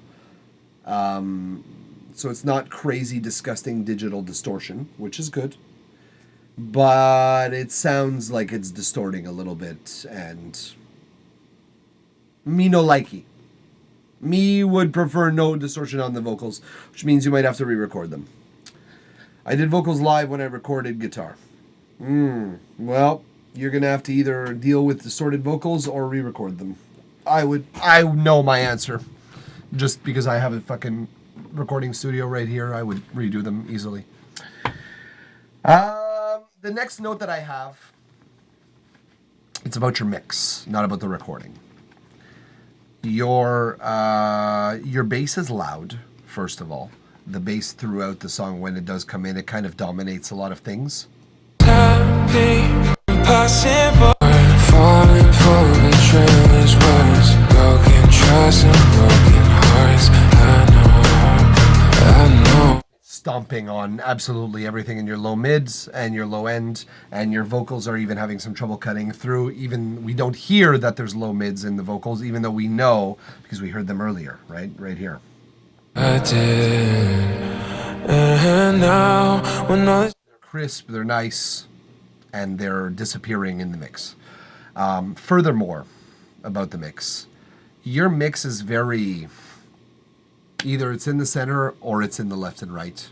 So it's not crazy, disgusting digital distortion, which is good. But it sounds like it's distorting a little bit, and me no likey. Me would prefer no distortion on the vocals, which means you might have to re-record them. I did vocals live when I recorded guitar. Well, you're gonna have to either deal with distorted vocals or re-record them. I know my answer. Just because I have a fucking recording studio right here, I would redo them easily. The next note that I have, it's about your mix, not about the recording. Your bass is loud, first of all. The bass throughout the song, when it does come in, it kind of dominates a lot of things. Impossible. Falling for betrayal's words, broken trust and broken hearts. I know. Stomping on absolutely everything in your low mids and your low end, and your vocals are even having some trouble cutting through. Even we don't hear that there's low mids in the vocals, even though we know because we heard them earlier, right here. I did, and now when all They're crisp, they're nice, and they're disappearing in the mix. Furthermore, about the mix, your mix is very, either it's in the center or it's in the left and right.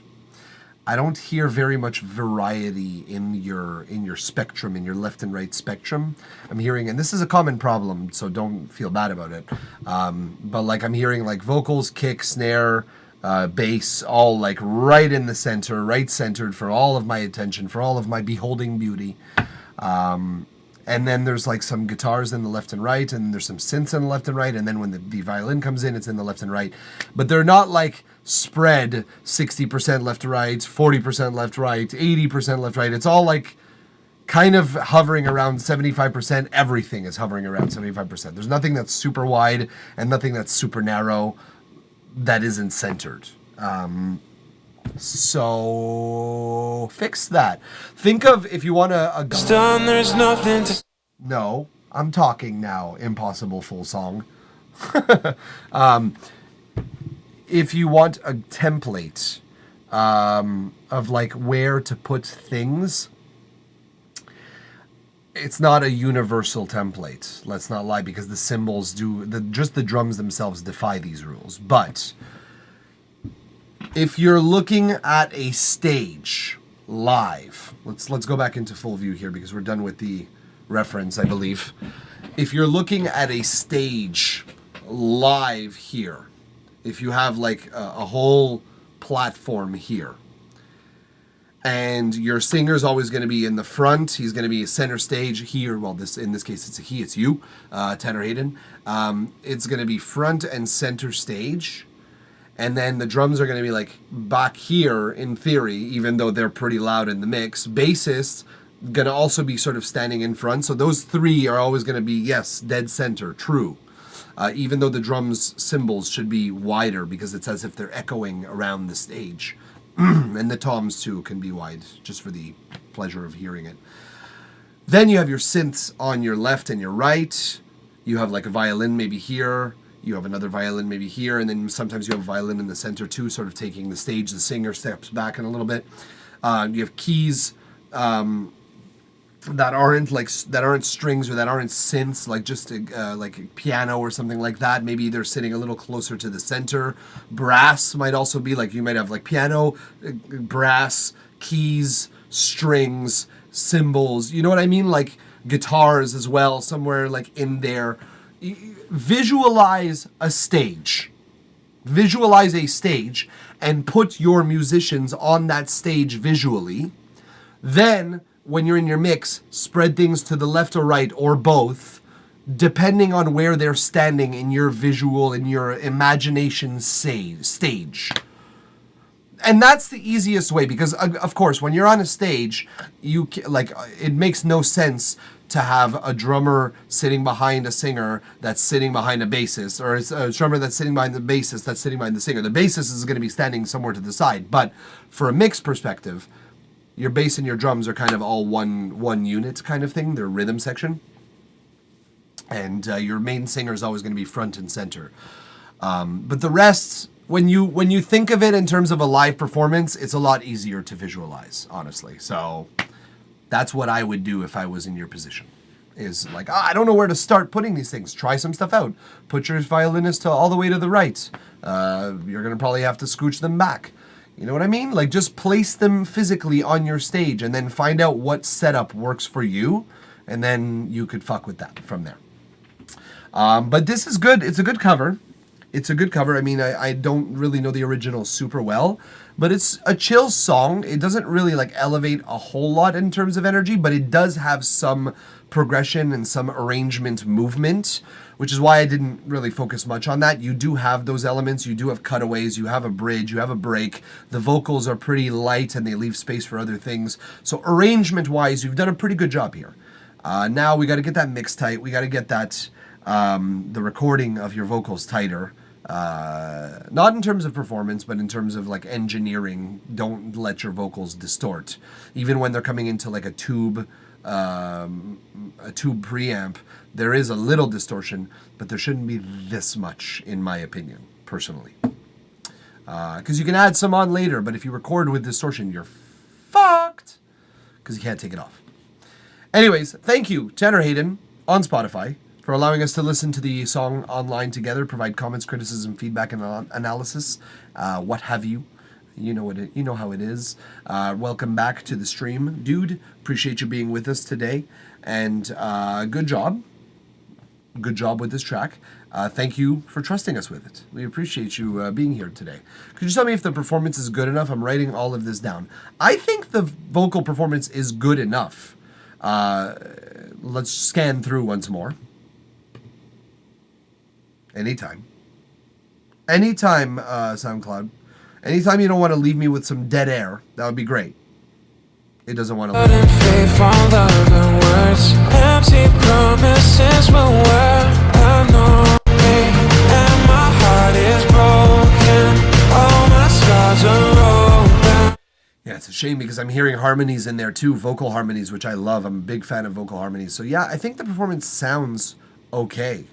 I don't hear very much variety in your spectrum, in your left and right spectrum. I'm hearing, and this is a common problem, so don't feel bad about it. But like I'm hearing like vocals, kick, snare, bass, all like right in the center, right centered for all of my attention, for all of my beholding beauty. And then there's like some guitars in the left and right, and there's some synths in the left and right, and then when the violin comes in, it's in the left and right. But they're not like spread 60% left to right, 40% left right, 80% left right. It's all like kind of hovering around 75%. Everything is hovering around 75%. There's nothing that's super wide and nothing that's super narrow that isn't centered. So fix that. Think of if you want a done, there's nothing to. No, I'm talking now. Impossible full song. If you want a template of like where to put things, it's not a universal template. Let's not lie, because the cymbals just the drums themselves defy these rules. But if you're looking at a stage live, let's go back into full view here because we're done with the reference, I believe. If you're looking at a stage live here, if you have like a whole platform here, and your singer's always going to be in the front, he's going to be center stage here. Well, in this case, it's a he, it's you, Tanner Hayden. It's going to be front and center stage. And then the drums are going to be like back here in theory, even though they're pretty loud in the mix. Bassist going to also be sort of standing in front. So those three are always going to be, yes, dead center, true. Even though the drums cymbals should be wider because it's as if they're echoing around the stage. And the toms too can be wide just for the pleasure of hearing it. Then you have your synths on your left and your right. You have like a violin maybe here. You have another violin maybe here, and then sometimes you have a violin in the center too, sort of taking the stage. The singer steps back in a little bit. You have keys that aren't strings or that aren't synths, like just like a piano or something like that. Maybe they're sitting a little closer to the center. Brass might also be like, you might have like piano, brass, keys, strings, cymbals. You know what I mean? Like guitars as well, somewhere like in there. Visualize a stage. Visualize a stage and put your musicians on that stage visually. Then, when you're in your mix, spread things to the left or right or both, depending on where they're standing in your visual, in your imagination stage. And that's the easiest way because, of course, when you're on a stage, it makes no sense to have a drummer sitting behind a singer that's sitting behind a bassist, or a drummer that's sitting behind the bassist that's sitting behind the singer. The bassist is going to be standing somewhere to the side. But for a mix perspective, your bass and your drums are kind of all one unit kind of thing. They're rhythm section. And your main singer is always going to be front and center. But the rest, when you think of it in terms of a live performance, it's a lot easier to visualize, honestly. So that's what I would do if I was in your position. Is like, I don't know where to start putting these things. Try some stuff out. Put your violinist all the way to the right. You're going to probably have to scooch them back. You know what I mean? Like, just place them physically on your stage and then find out what setup works for you and then you could fuck with that from there. But this is good. It's a good cover. It's a good cover. I mean, I don't really know the original super well, but it's a chill song. It doesn't really like elevate a whole lot in terms of energy, but it does have some progression and some arrangement movement, which is why I didn't really focus much on that. You do have those elements. You do have cutaways. You have a bridge. You have a break. The vocals are pretty light and they leave space for other things. So arrangement-wise, you've done a pretty good job here. Now we got to get that mix tight. We got to get that the recording of your vocals tighter. Not in terms of performance, but in terms of like engineering. Don't let your vocals distort, even when they're coming into like a tube preamp. There is a little distortion, but there shouldn't be this much, in my opinion, personally. Because you can add some on later, but if you record with distortion, you're fucked because you can't take it off. Anyways, thank you, Tanner Hayden on Spotify, for allowing us to listen to the song online together, provide comments, criticism, feedback, and analysis, what have you. You know how it is. Welcome back to the stream, dude. Appreciate you being with us today, and good job with this track. Thank you for trusting us with it. We appreciate you being here today. Could you tell me if the performance is good enough? I'm writing all of this down. I think the vocal performance is good enough. Let's scan through once more. Anytime, SoundCloud. Anytime you don't want to leave me with some dead air, that would be great. It doesn't want to leave. Empty promises were where I know me, and my heart is broken. All my scars are open. Yeah, it's a shame because I'm hearing harmonies in there too, vocal harmonies, which I love. I'm a big fan of vocal harmonies. So yeah, I think the performance sounds okay.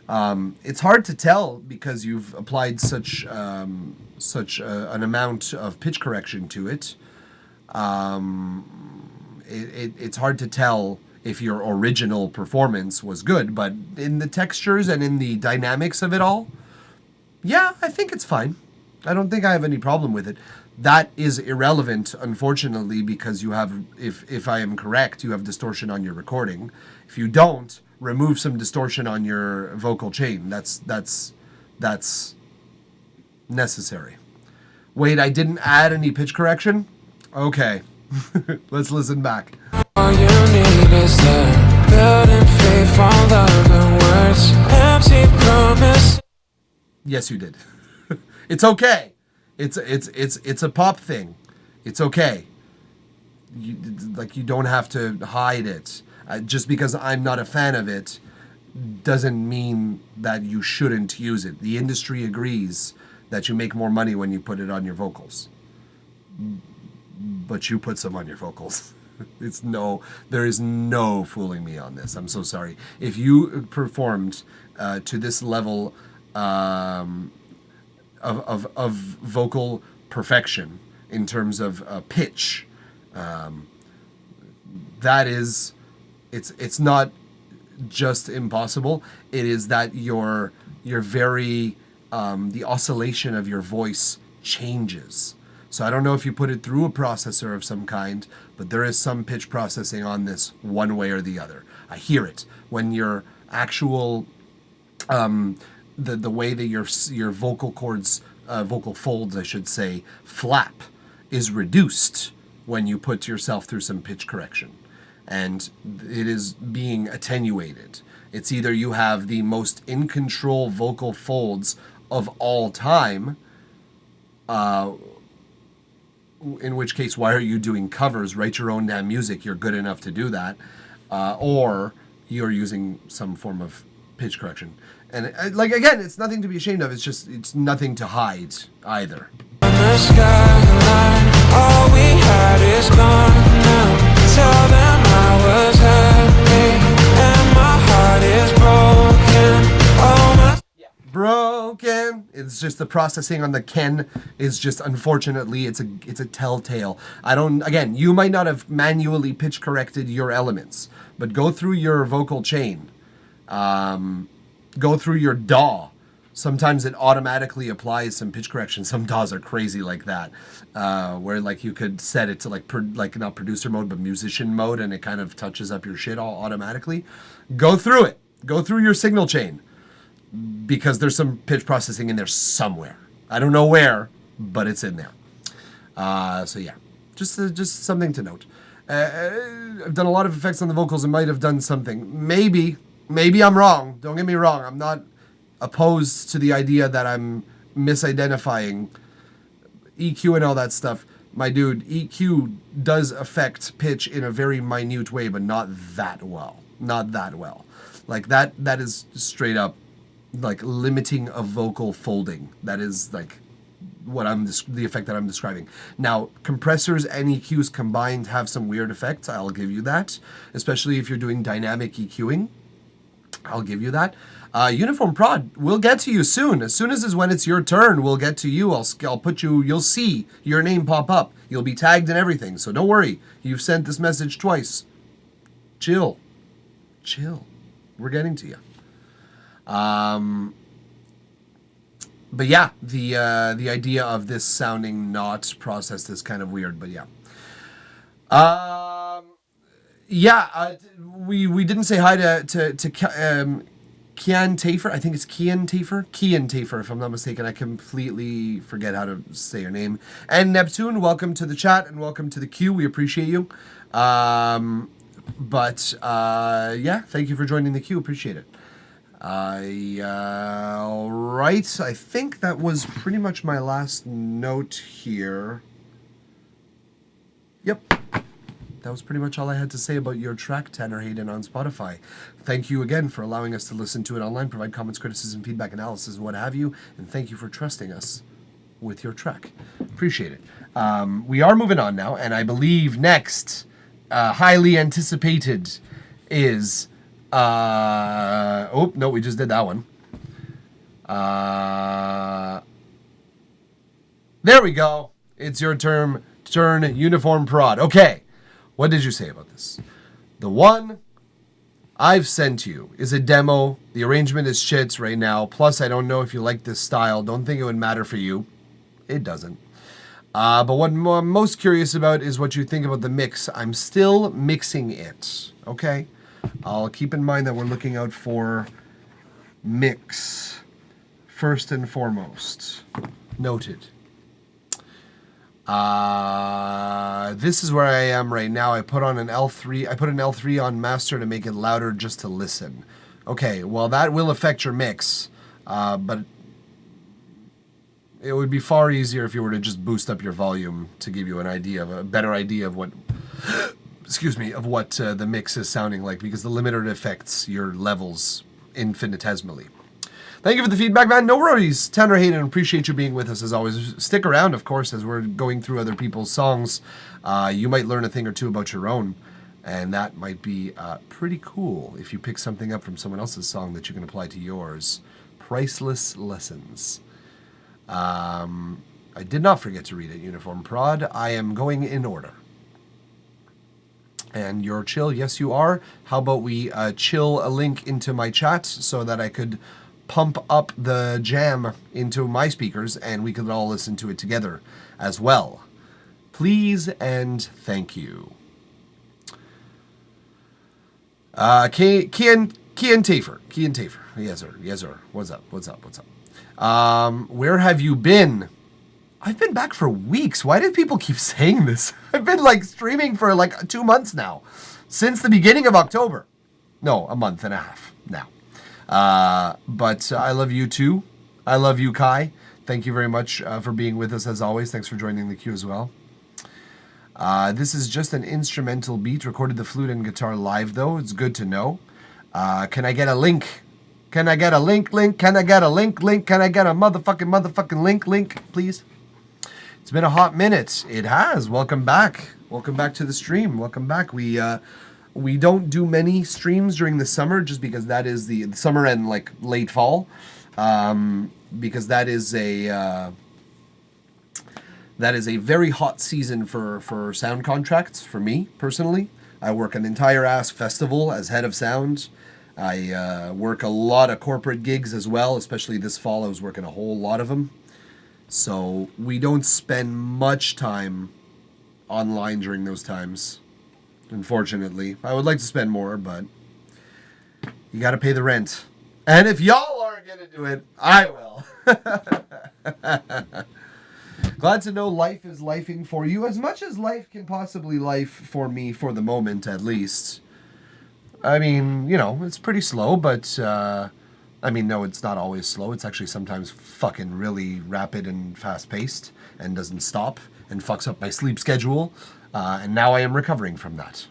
It's hard to tell because you've applied such an amount of pitch correction to it. It's hard to tell if your original performance was good, but in the textures and in the dynamics of it all, yeah, I think it's fine. I don't think I have any problem with it. That is irrelevant, unfortunately, because you have, if I am correct, you have distortion on your recording. If you don't, remove some distortion on your vocal chain. That's necessary. Wait, I didn't add any pitch correction? Okay. Let's listen back. All you need is the building faith on love and words. Empty promise. Yes, you did. It's okay. It's a pop thing. It's okay. You don't have to hide it. Just because I'm not a fan of it doesn't mean that you shouldn't use it. The industry agrees that you make more money when you put it on your vocals. But you put some on your vocals. There is no fooling me on this. I'm so sorry. If you performed to this level of vocal perfection in terms of pitch, that is... It's not just impossible. It is that you're very the oscillation of your voice changes. So I don't know if you put it through a processor of some kind, but there is some pitch processing on this one way or the other. I hear it when your actual the way that your vocal cords, vocal folds, I should say, flap is reduced when you put yourself through some pitch correction. And it is being attenuated. It's either you have the most in control vocal folds of all time, in which case, why are you doing covers? Write your own damn music. You're good enough to do that. Or you're using some form of pitch correction. And again, it's nothing to be ashamed of. It's nothing to hide either. On the skyline, all we had is gone now. Tell them I was happy and my heart is broken. Broken. It's just the processing on the Ken is just, unfortunately, it's a telltale. Again, you might not have manually pitch corrected your elements, but go through your vocal chain. Go through your DAW. Sometimes it automatically applies some pitch correction. Some DAWs are crazy like that, where like you could set it to like not producer mode but musician mode, and it kind of touches up your shit all automatically. Go through it. Go through your signal chain, because there's some pitch processing in there somewhere. I don't know where, but it's in there. So yeah, just something to note. I've done a lot of effects on the vocals and might have done something. Maybe I'm wrong. Don't get me wrong. I'm not opposed to the idea that I'm misidentifying EQ and all that stuff. My dude, EQ does affect pitch in a very minute way, but not that well. Not that well. Like that is straight up like limiting a vocal folding. That is like what the effect that I'm describing. Now, compressors and EQs combined have some weird effects. I'll give you that, especially if you're doing dynamic EQing. I'll give you that. Uniform Prod, we'll get to you soon. As soon as when it's your turn, we'll get to you. I'll put you, you'll see your name pop up. You'll be tagged and everything, so don't worry. You've sent this message twice. Chill. We're getting to you. But yeah, the idea of this sounding not processed is kind of weird, but yeah. We didn't say hi to Kian Tafer. I think it's Kian Tafer, if I'm not mistaken. I completely forget how to say your name. And Neptune, welcome to the chat and welcome to the queue. We appreciate you. Yeah, thank you for joining the queue. Appreciate it. All right. I think that was pretty much my last note here. Yep. That was pretty much all I had to say about your track, Tanner Hayden, on Spotify. Thank you again for allowing us to listen to it online, provide comments, criticism, feedback, analysis, what have you, and thank you for trusting us with your track. Appreciate it. We are moving on now, and I believe next, highly anticipated, is... we just did that one. There we go. It's your turn, Uniform Prod. Okay. What did you say about this? The one I've sent you is a demo. The arrangement is shits right now. Plus, I don't know if you like this style. Don't think it would matter for you. It doesn't. But what I'm most curious about is what you think about the mix. I'm still mixing it. Okay? I'll keep in mind that we're looking out for mix first and foremost. Noted. This is where I am right now. I put an L3 on master to make it louder just to listen. Okay, well that will affect your mix, but it would be far easier if you were to just boost up your volume to give you a better idea of what the mix is sounding like, because the limiter affects your levels infinitesimally. Thank you for the feedback, man. No worries. Tanner Hayden, appreciate you being with us as always. Stick around, of course, as we're going through other people's songs. You might learn a thing or two about your own, and that might be pretty cool if you pick something up from someone else's song that you can apply to yours. Priceless lessons. I did not forget to read it, Uniform Prod. I am going in order. And you're chill? Yes, you are. How about we chill a link into my chat so that I could pump up the jam into my speakers and we could all listen to it together as well. Please and thank you. Kian Tafer. Yes, sir. What's up? Where have you been? I've been back for weeks. Why did people keep saying this? I've been streaming for 2 months now. Since the beginning of October. No, a month and a half now. But I love you too. I love you, Kai. Thank you very much for being with us as always. Thanks for joining the queue as well. This is just an instrumental beat. Recorded the flute and guitar live though. It's good to know. Can I get a link? Can I get a link? Can I get a link? Can I get a motherfucking link, please? It's been a hot minute. It has. Welcome back. Welcome back to the stream. Welcome back. We don't do many streams during the summer just because that is the summer and late fall. Because that is a very hot season for sound contracts for me personally. I work an entire ass festival as head of sound. I work a lot of corporate gigs as well, especially this fall. I was working a whole lot of them. So we don't spend much time online during those times, unfortunately. I would like to spend more, but you got to pay the rent. And if y'all aren't going to do it, I will. Glad to know life is lifing for you as much as life can possibly life for me for the moment, at least. I mean, it's pretty slow, but no, it's not always slow. It's actually sometimes fucking really rapid and fast-paced and doesn't stop and fucks up my sleep schedule. And now I am recovering from that.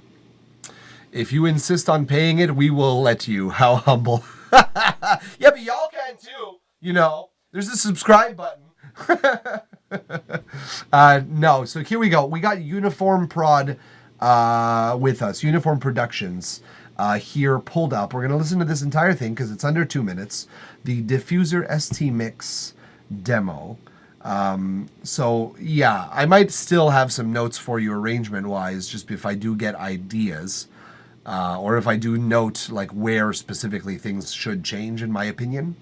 If you insist on paying it, we will let you. How humble. Yeah, but y'all can too. There's a subscribe button. No, so here we go. We got Uniform Prod with us. Uniform Productions. Here pulled up. We're going to listen to this entire thing because it's under 2 minutes. The Diffuser ST Mix demo. So yeah, I might still have some notes for you arrangement wise, just if I do get ideas, or if I do note like where specifically things should change in my opinion,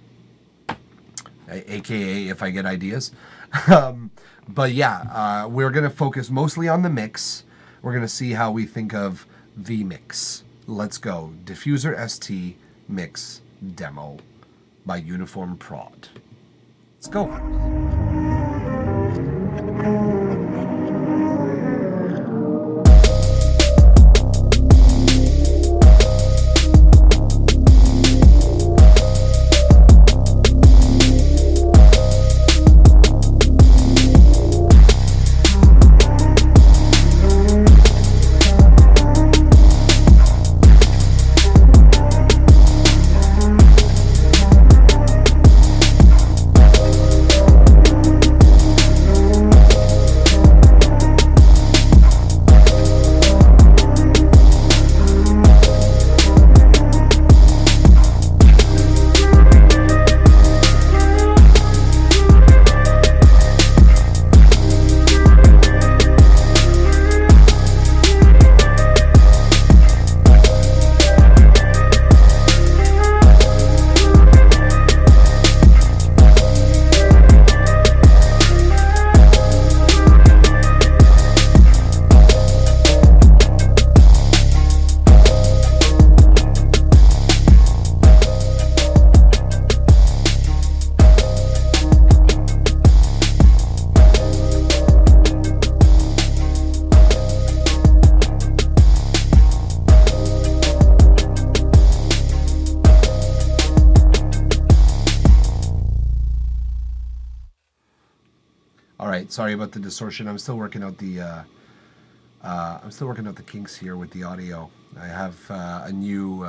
aka if I get ideas. But yeah, we're going to focus mostly on the mix. We're going to see how we think of the mix. Let's go. Diffuser ST Mix Demo by Uniform Prod. Let's go. Sorry about the distortion. I'm still working out the kinks here with the audio. I have a new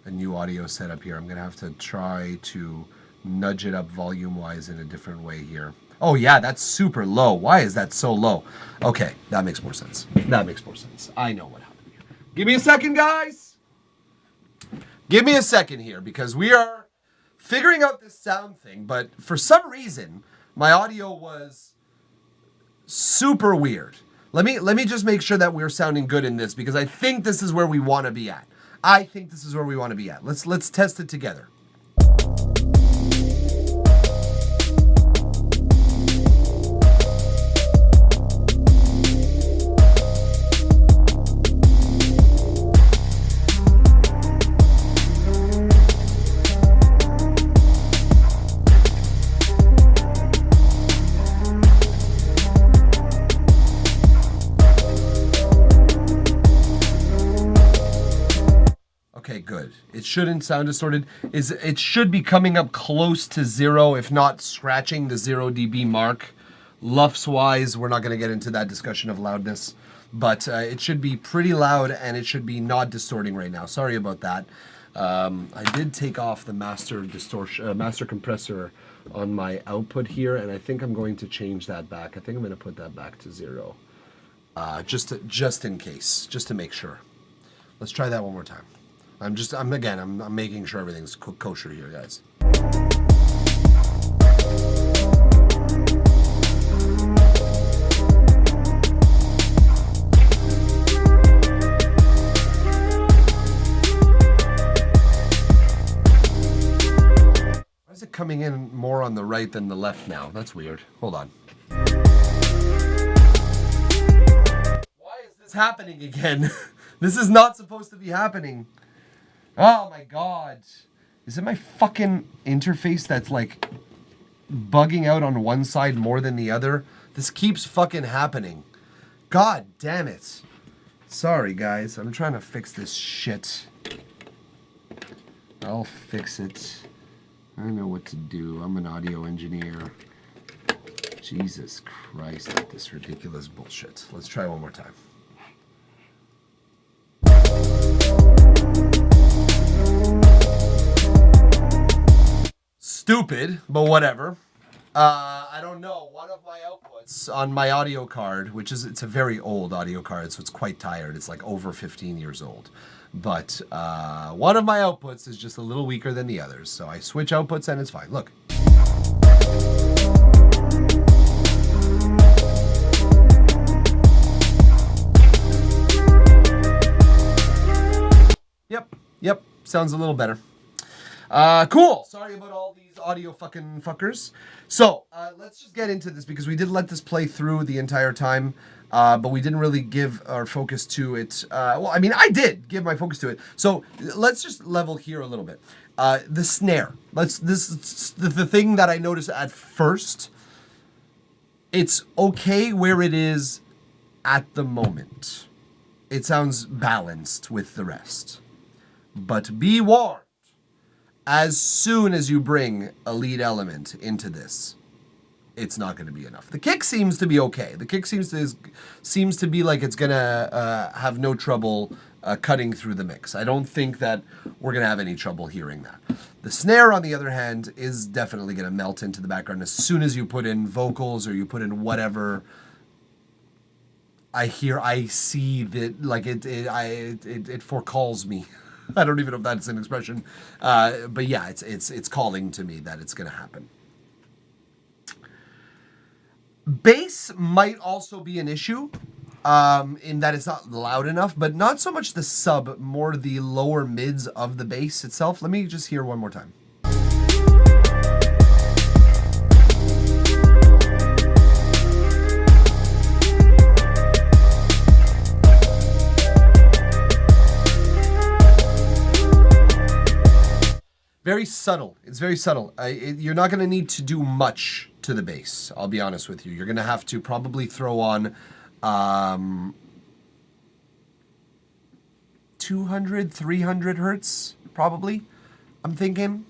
audio setup here. I'm gonna have to try to nudge it up volume wise in a different way here. Oh yeah, that's super low. Why is that so low? Okay, that makes more sense. I know what happened here. Give me a second, guys. Give me a second here because we are figuring out this sound thing, but for some reason my audio was super weird. Let me just make sure that we're sounding good in this because I think this is where we want to be at. Let's test it together. Good. It shouldn't sound distorted. It should be coming up close to 0, if not scratching the 0 dB mark. LUFS wise, we're not going to get into that discussion of loudness, but it should be pretty loud and it should be not distorting right now. Sorry about that. I did take off the master compressor on my output here, and I think I'm going to change that back. I think I'm going to put that back to 0, just in case, just to make sure. Let's try that one more time. I'm making sure everything's kosher here, guys. is it coming in more on the right than the left now? That's weird. Hold on. Why is this happening again? This is not supposed to be happening. Oh my god. Is it my fucking interface that's like bugging out on one side more than the other? This keeps fucking happening. God damn it. Sorry guys, I'm trying to fix this shit. I'll fix it. I know what to do. I'm an audio engineer. Jesus Christ, this ridiculous bullshit. Let's try one more time. Stupid, but whatever. I don't know. One of my outputs on my audio card, it's a very old audio card, so it's quite tired. It's like over 15 years old. But one of my outputs is just a little weaker than the others. So I switch outputs and it's fine. Look. Yep. Sounds a little better. Cool. Sorry about all these audio fucking fuckers. So, let's just get into this because we did let this play through the entire time, but we didn't really give our focus to it. Well, I mean, I did give my focus to it. So, let's just level here a little bit. The snare. This is the thing that I noticed at first. It's okay where it is at the moment. It sounds balanced with the rest. But be warned, as soon as you bring a lead element into this, it's not going to be enough. The kick seems to be okay. The kick seems to be like it's going to have no trouble cutting through the mix. I don't think that we're going to have any trouble hearing that. The snare, on the other hand, is definitely going to melt into the background as soon as you put in vocals or you put in whatever. I see that, like it forecalls me. I don't even know if that's an expression, but yeah, it's calling to me that it's going to happen. Bass might also be an issue, in that it's not loud enough, but not so much the sub, more the lower mids of the bass itself. Let me just hear one more time. Very subtle. It's very subtle. You're not going to need to do much to the bass, I'll be honest with you. You're going to have to probably throw on 200, 300 hertz, probably. I'm thinking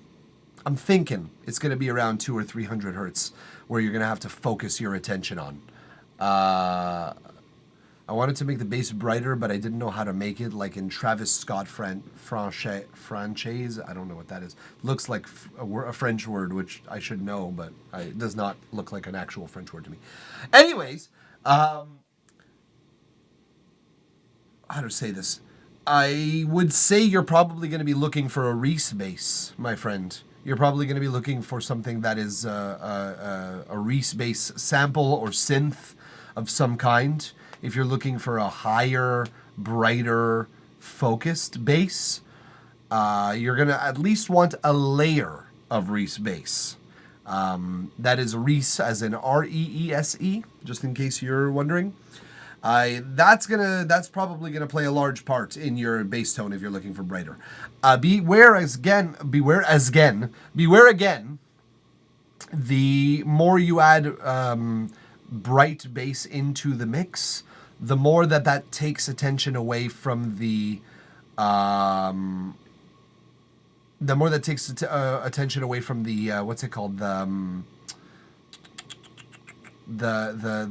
it's going to be around 200 or 300 hertz where you're going to have to focus your attention on. I wanted to make the bass brighter, but I didn't know how to make it, like in Travis Scott franchise. I don't know what that is. Looks like a French word, which I should know, but it does not look like an actual French word to me. Anyways, how to say this? I would say you're probably going to be looking for a Reese bass, my friend. You're probably going to be looking for something that is a Reese bass sample or synth of some kind. If you're looking for a higher, brighter, focused bass, you're going to at least want a layer of Reese bass. That is Reese as in R-E-E-S-E, just in case you're wondering. That's probably gonna play a large part in your bass tone if you're looking for brighter. Beware again. The more you add bright bass into the mix, the more that takes attention away from the attention away from the what's it called, the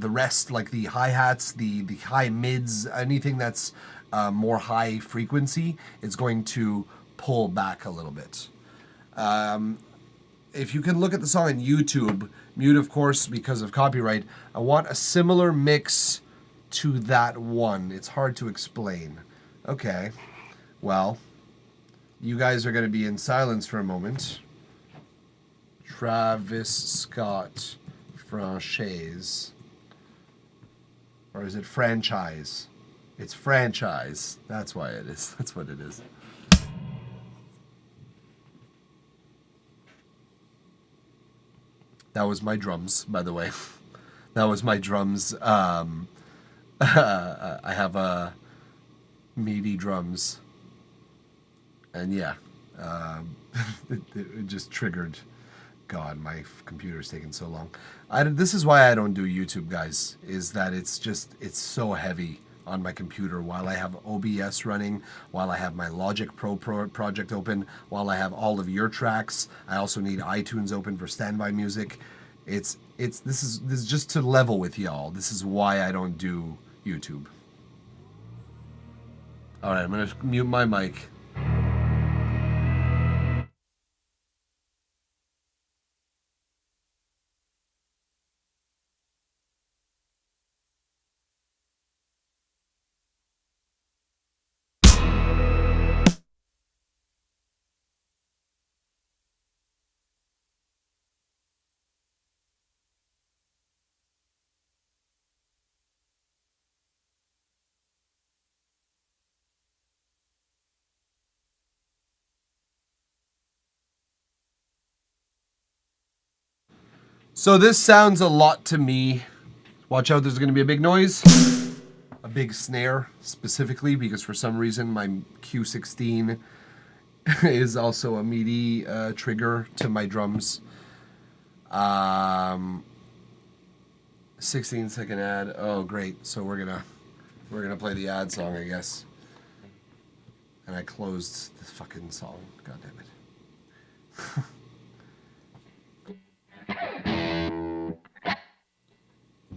rest, like the hi-hats, the high mids, anything that's more high frequency, it's going to pull back a little bit. If you can look at the song on YouTube, mute of course because of copyright, I want a similar mix to that one. It's hard to explain. Okay, well, you guys are going to be in silence for a moment. Travis Scott franchise. Or is it franchise? It's franchise. That's why it is. That's what it is. That was my drums, by the way. That was my drums. I have MIDI drums. And yeah, it just triggered. God, my computer's taking so long. This is why I don't do YouTube, guys, is that it's so heavy on my computer while I have OBS running, while I have my Logic Pro project open, while I have all of your tracks. I also need iTunes open for standby music. This is just to level with y'all. This is why I don't do YouTube. All right, I'm going to mute my mic. So this sounds a lot to me. Watch out, there's going to be a big noise. A big snare, specifically, because for some reason my Q16 is also a MIDI trigger to my drums. 16-second ad. Oh, great. So we're gonna play the ad song, I guess. And I closed the fucking song. God damn it.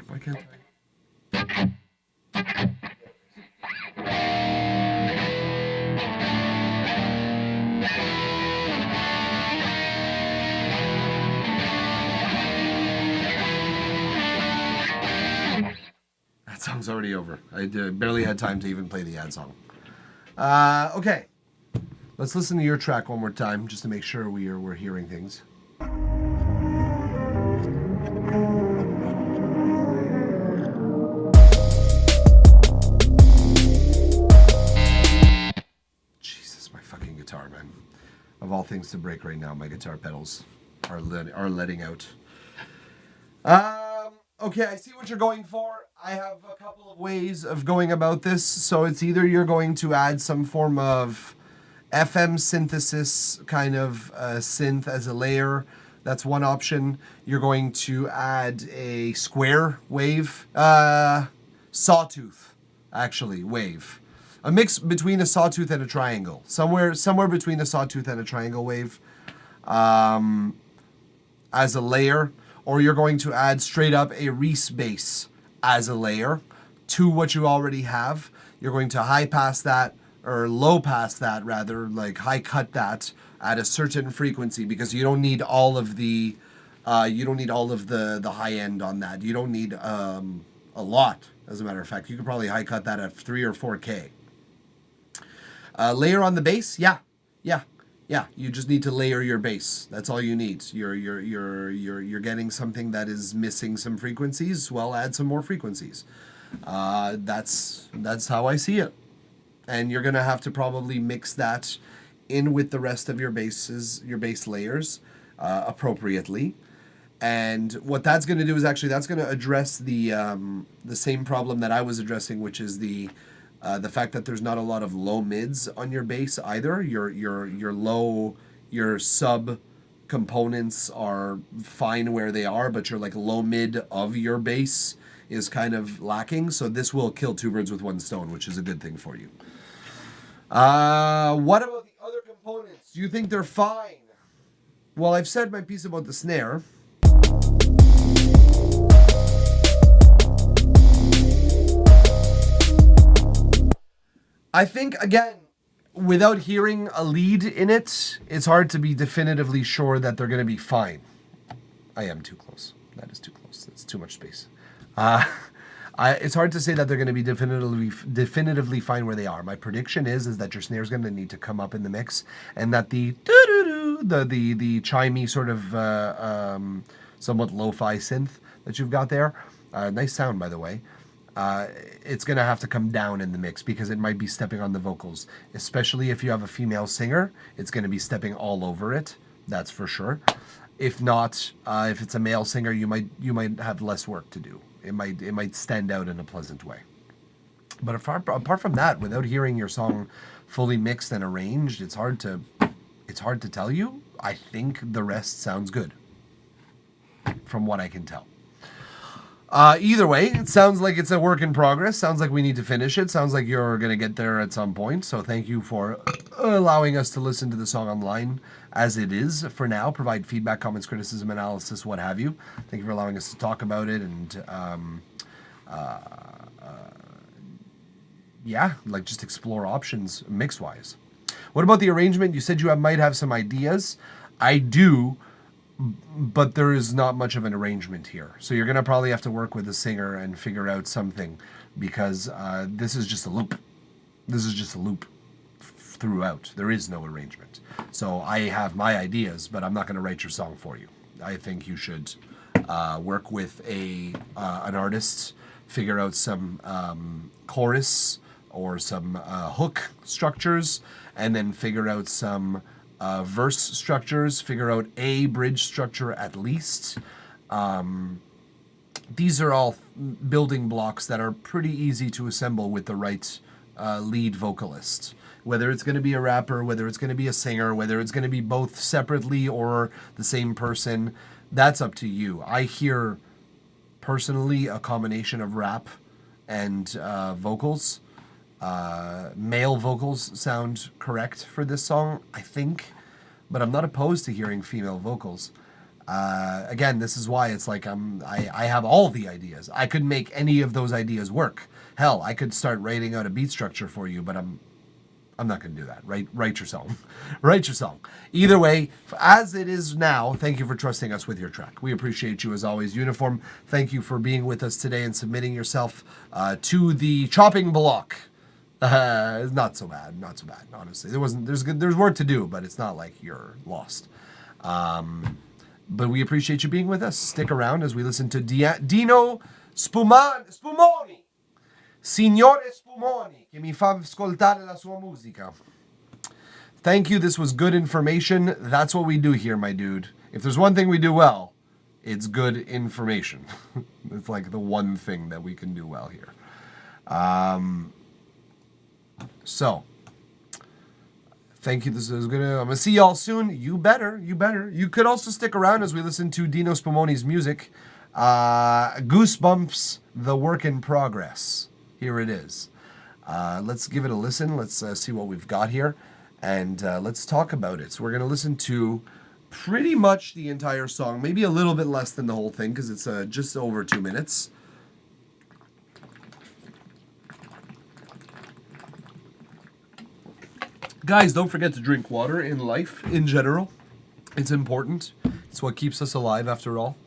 Why can't I? That song's already over. I barely had time to even play the ad song. Okay. Let's listen to your track one more time, just to make sure we're hearing things. Jesus, my fucking guitar, man. Of all things to break right now, my guitar pedals are letting out. Okay, I see what you're going for. I have a couple of ways of going about this. So it's either you're going to add some form of FM synthesis kind of synth as a layer. That's one option. You're going to add a square wave, sawtooth, actually, wave. A mix between a sawtooth and a triangle. Somewhere between a sawtooth and a triangle wave as a layer. Or you're going to add straight up a Reese bass as a layer to what you already have. You're going to high pass that, or low pass that rather, like high cut that at a certain frequency, because you don't need all of the high end on that. You don't need a lot, as a matter of fact. You could probably high cut that at 3 or 4K. Layer on the bass, yeah. You just need to layer your bass. That's all you need. You're getting something that is missing some frequencies. Well, add some more frequencies. That's how I see it. And you're gonna have to probably mix that in with the rest of your bass layers appropriately. And what that's gonna do is actually that's gonna address the same problem that I was addressing, which is the fact that there's not a lot of low mids on your bass either. Your sub components are fine where they are, but your like low mid of your bass is kind of lacking. So this will kill two birds with one stone, which is a good thing for you. What about the other components? Do you think they're fine? Well, I've said my piece about the snare. I think, again, without hearing a lead in it, it's hard to be definitively sure that they're going to be fine. I am too close. That is too close. That's too much space. It's hard to say that they're going to be definitively fine where they are. My prediction is that your snare is going to need to come up in the mix, and that the chimey sort of somewhat lo-fi synth that you've got there, nice sound, by the way, it's going to have to come down in the mix because it might be stepping on the vocals. Especially if you have a female singer, it's going to be stepping all over it. That's for sure. If not, if it's a male singer, you might have less work to do. It might stand out in a pleasant way. But apart from that, without hearing your song fully mixed and arranged, it's hard to tell you. I think the rest sounds good, from what I can tell. Either way, it sounds like it's a work in progress. Sounds like we need to finish it. Sounds like you're going to get there at some point. So thank you for allowing us to listen to the song online as it is for now. Provide feedback, comments, criticism, analysis, what have you. Thank you for allowing us to talk about it and just explore options mix-wise. What about the arrangement? You said you might have some ideas. I do, but there is not much of an arrangement here. So you're going to probably have to work with the singer and figure out something, because this is just a loop. This is just a loop throughout. There is no arrangement. So I have my ideas, but I'm not going to write your song for you. I think you should work with an artist, figure out some chorus or some hook structures, and then figure out some verse structures, figure out a bridge structure at least. These are all building blocks that are pretty easy to assemble with the right lead vocalist. Whether it's going to be a rapper, whether it's going to be a singer, whether it's going to be both separately or the same person, that's up to you. I hear, personally, a combination of rap and vocals. Male vocals sound correct for this song, I think, but I'm not opposed to hearing female vocals. Again, this is why it's like I have all the ideas. I could make any of those ideas work. Hell, I could start writing out a beat structure for you, but I'm not going to do that. Write your song. Write your song. Either way, as it is now, thank you for trusting us with your track. We appreciate you as always. Uniform, thank you for being with us today and submitting yourself to the chopping block. It's not so bad, honestly. There's work to do, but it's not like you're lost. But we appreciate you being with us. Stick around as we listen to Dino Spumoni. Signore Spumoni, che mi fa ascoltare la sua musica. Thank you, this was good information. That's what we do here, my dude. If there's one thing we do well, it's good information. It's like the one thing that we can do well here. So, thank you. This is good. I'm gonna see y'all soon. You better. You could also stick around as we listen to Dino Spumoni's music. Goosebumps, the work in progress. Here it is. Let's give it a listen. Let's see what we've got here, and let's talk about it. So we're gonna listen to pretty much the entire song, maybe a little bit less than the whole thing, because it's just over 2 minutes. Guys, don't forget to drink water in life, in general. It's important. It's what keeps us alive, after all.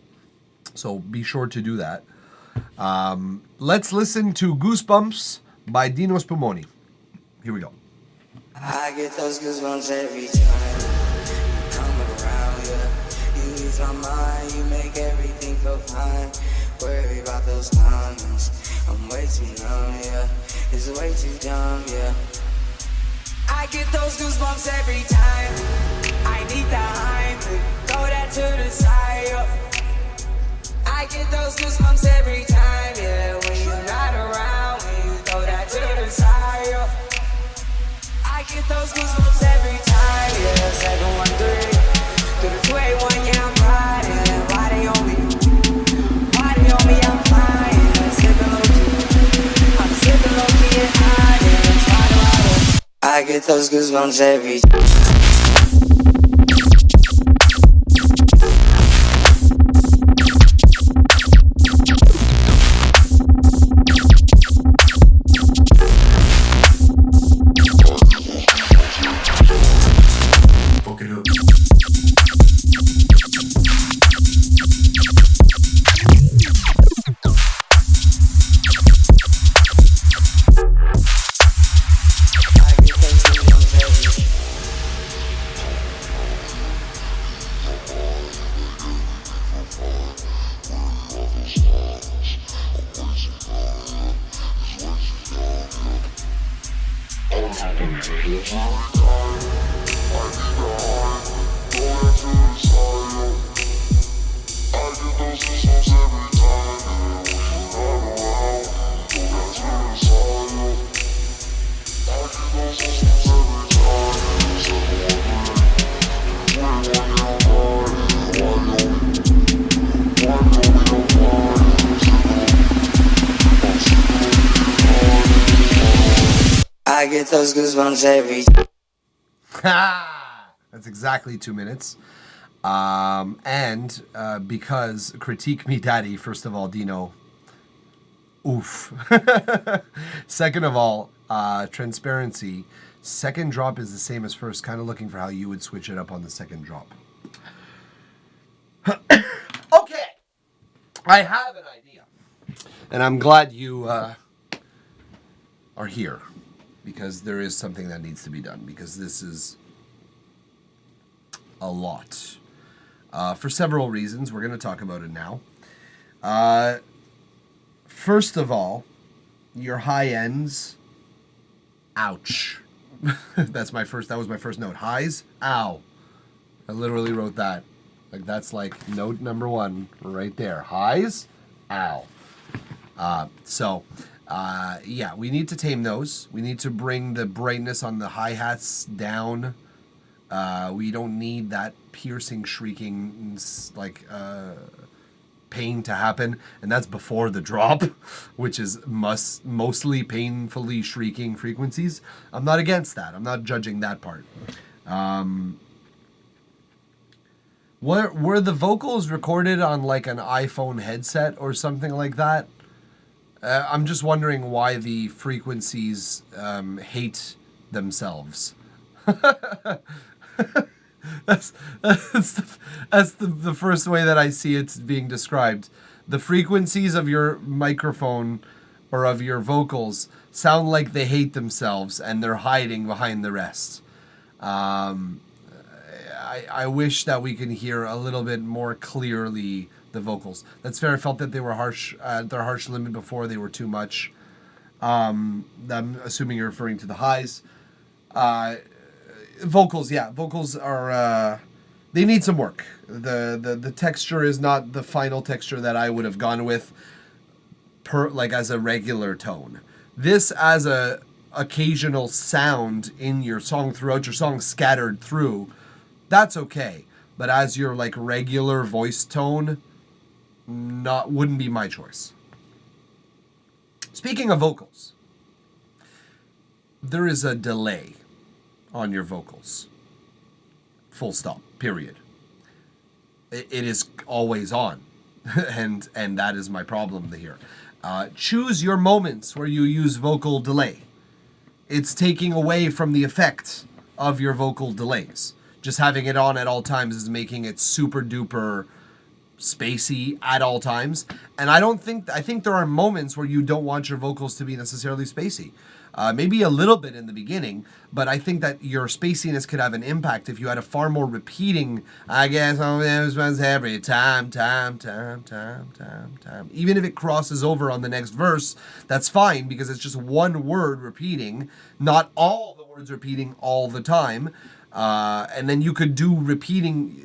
So be sure to do that. Let's listen to Goosebumps by Dino Spumoni. Here we go. I get those goosebumps every time you come around, yeah. You ease my mind, you make everything feel fine. Worry about those comments, I'm way too numb, yeah. It's way too dumb, yeah. I get those goosebumps every time I need the Heimlich, throw that to the side, yeah. I get those goosebumps every time, yeah. When you're not around, when you throw that to the side, yeah. I get those goosebumps every time, yeah. 713 through the 281, yeah, I'm riding. Why they on me? I'm flying. Sipping low key, I'm sipping low key and hiding. I get those goosebumps every time. I get those goosebumps every That's exactly 2 minutes. And because Critique Me Daddy, first of all, Dino, oof. Second of all, transparency. Second drop is the same as first, kind of looking for how you would switch it up on the second drop. Okay. I have an idea. And I'm glad you are here, because there is something that needs to be done, because this is a lot. For several reasons. We're going to talk about it now. First of all, your high ends. Ouch. That was my first note. Highs. Ow. I literally wrote that. Like, that's like note number 1 right there. Highs. Ow. Yeah, we need to tame those. We need to bring the brightness on the hi-hats down. We don't need that piercing, shrieking, pain to happen. And that's before the drop, which is mostly painfully shrieking frequencies. I'm not against that. I'm not judging that part. Were the vocals recorded on like an iPhone headset or something like that? I'm just wondering why the frequencies hate themselves. That's the first way that I see it being described. The frequencies of your microphone or of your vocals sound like they hate themselves and they're hiding behind the rest. I wish that we could hear a little bit more clearly the vocals. That's fair. I felt that they were harsh at their harsh limit before. They were too much. I'm assuming you're referring to the highs. Vocals, yeah. Vocals are, they need some work. The texture is not the final texture that I would have gone with as a regular tone. This as a occasional sound in your song throughout your song scattered through, that's okay. But as your like regular voice tone, wouldn't be my choice. Speaking of vocals, there is a delay on your vocals. Full stop. Period. It is always on, and that is my problem here. Choose your moments where you use vocal delay. It's taking away from the effect of your vocal delays. Just having it on at all times is making it super duper spacey at all times. And I think there are moments where you don't want your vocals to be necessarily spacey. Maybe a little bit in the beginning, but I think that your spaciness could have an impact if you had a far more repeating, I guess, every time. Even if it crosses over on the next verse, that's fine, because it's just one word repeating, not all the words repeating all the time. And then you could do repeating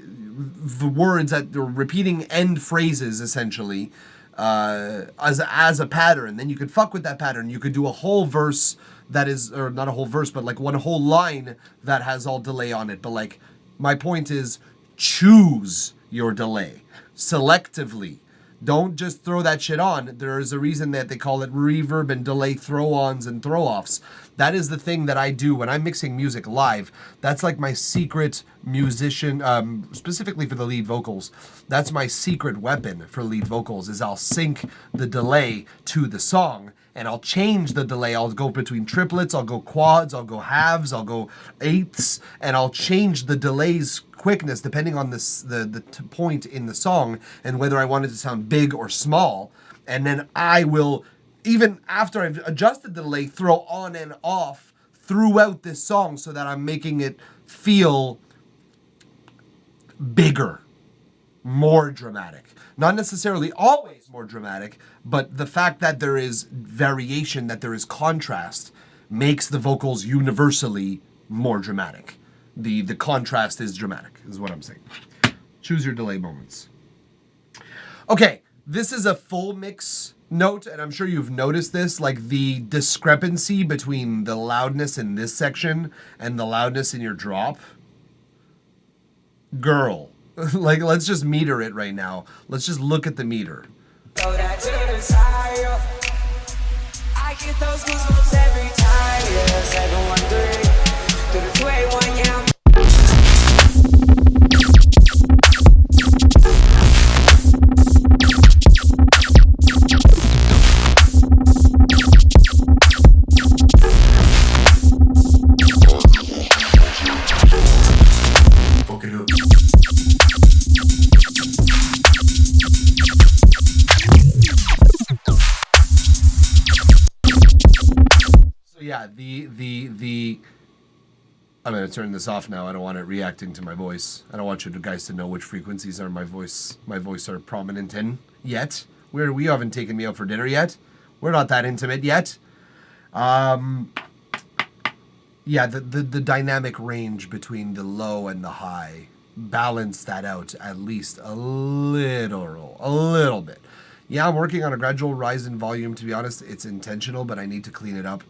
the words that they're repeating end phrases, essentially, as a pattern. Then you could fuck with that pattern. You could do a whole verse that is, or not a whole verse, but like one whole line that has all delay on it. But like, my point is, choose your delay selectively. Don't just throw that shit on. There is a reason that they call it reverb and delay throw-ons and throw-offs. That is the thing that I do when I'm mixing music live. That's like my secret musician, specifically for the lead vocals. That's my secret weapon for lead vocals, is I'll sync the delay to the song, and I'll change the delay. I'll go between triplets, I'll go quads, I'll go halves, I'll go eighths, and I'll change the delay's quickness depending on the point in the song and whether I want it to sound big or small. And then I will, even after I've adjusted the delay, throw on and off throughout this song so that I'm making it feel bigger, more dramatic. Not necessarily always more dramatic, but the fact that there is variation, that there is contrast, makes the vocals universally more dramatic. The contrast is dramatic, is what I'm saying. Choose your delay moments. Okay, this is a full mix note, and I'm sure you've noticed this, like the discrepancy between the loudness in this section and the loudness in your drop. Girl, like, let's just meter it right now. Let's just look at the meter. Throw that to the side, I I get those goosebumps every time, yeah. 713 through the 281, yeah. Fuck it up. Yeah, the I'm gonna turn this off now. I don't want it reacting to my voice. I don't want you guys to know which frequencies are my voice are prominent in yet. We haven't taken me out for dinner yet. We're not that intimate yet. Yeah, the dynamic range between the low and the high, balance that out at least a little bit. Yeah, I'm working on a gradual rise in volume. To be honest, it's intentional, but I need to clean it up.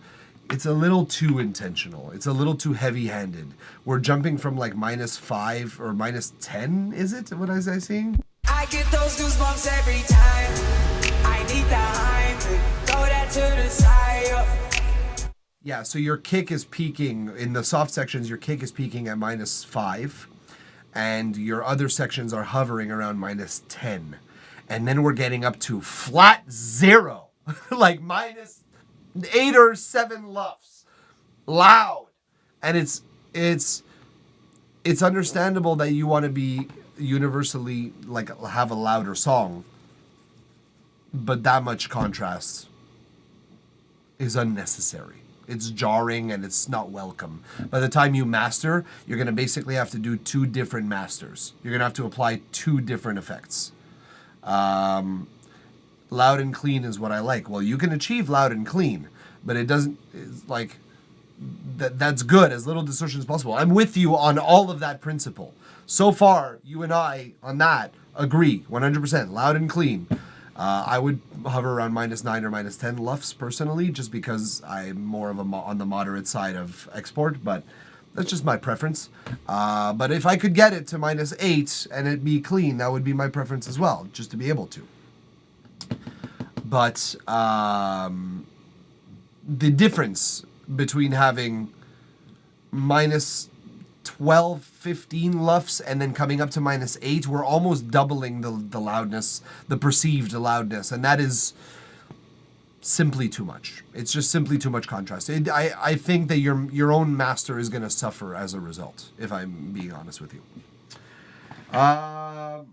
It's a little too intentional. It's a little too heavy-handed. We're jumping from like -5 or -10, is it? What was I saying? I get those goosebumps every time. I need the Heimlich, throw that to the side. Yeah, so your kick is peaking, in the soft sections, your kick is peaking at -5, and your other sections are hovering around -10. And then we're getting up to flat 0, like -8 or 7 luffs, loud. And it's understandable that you want to be universally, like, have a louder song, but that much contrast is unnecessary. It's jarring and it's not welcome. By the time you master, you're going to basically have to do 2 different masters. You're going to have to apply 2 different effects. Loud and clean is what I like. Well, you can achieve loud and clean, but it doesn't, it's like, that's good, as little distortion as possible. I'm with you on all of that principle. So far, you and I on that agree 100%, loud and clean. I would hover around -9 or -10 luffs personally, just because I'm more of on the moderate side of export, but that's just my preference. But if I could get it to -8 and it be clean, that would be my preference as well, just to be able to. But the difference between having -12, 15 luffs and then coming up to -8, we're almost doubling the loudness, the perceived loudness, and that is simply too much. It's just simply too much contrast. I think that your own master is going to suffer as a result, if I'm being honest with you. I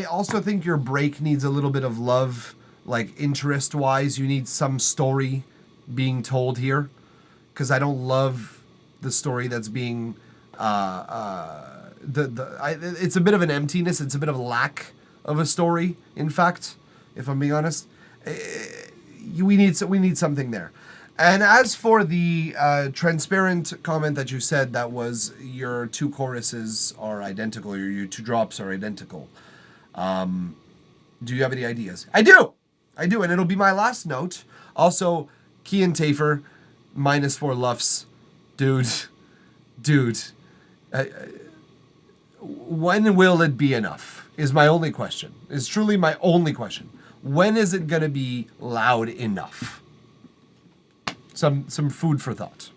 also think your break needs a little bit of love, like interest-wise. You need some story being told here, because I don't love the story that's being it's a bit of an emptiness. It's a bit of a lack of a story. In fact, if I'm being honest, we need something there. And as for the transparent comment that you said, that was your 2 choruses are identical, or your 2 drops are identical. Do you have any ideas? I do, and it'll be my last note. Also, Kian Tafer, -4 luffs, dude. When will it be enough? Is my only question. Is truly my only question. When is it gonna be loud enough? Some food for thought.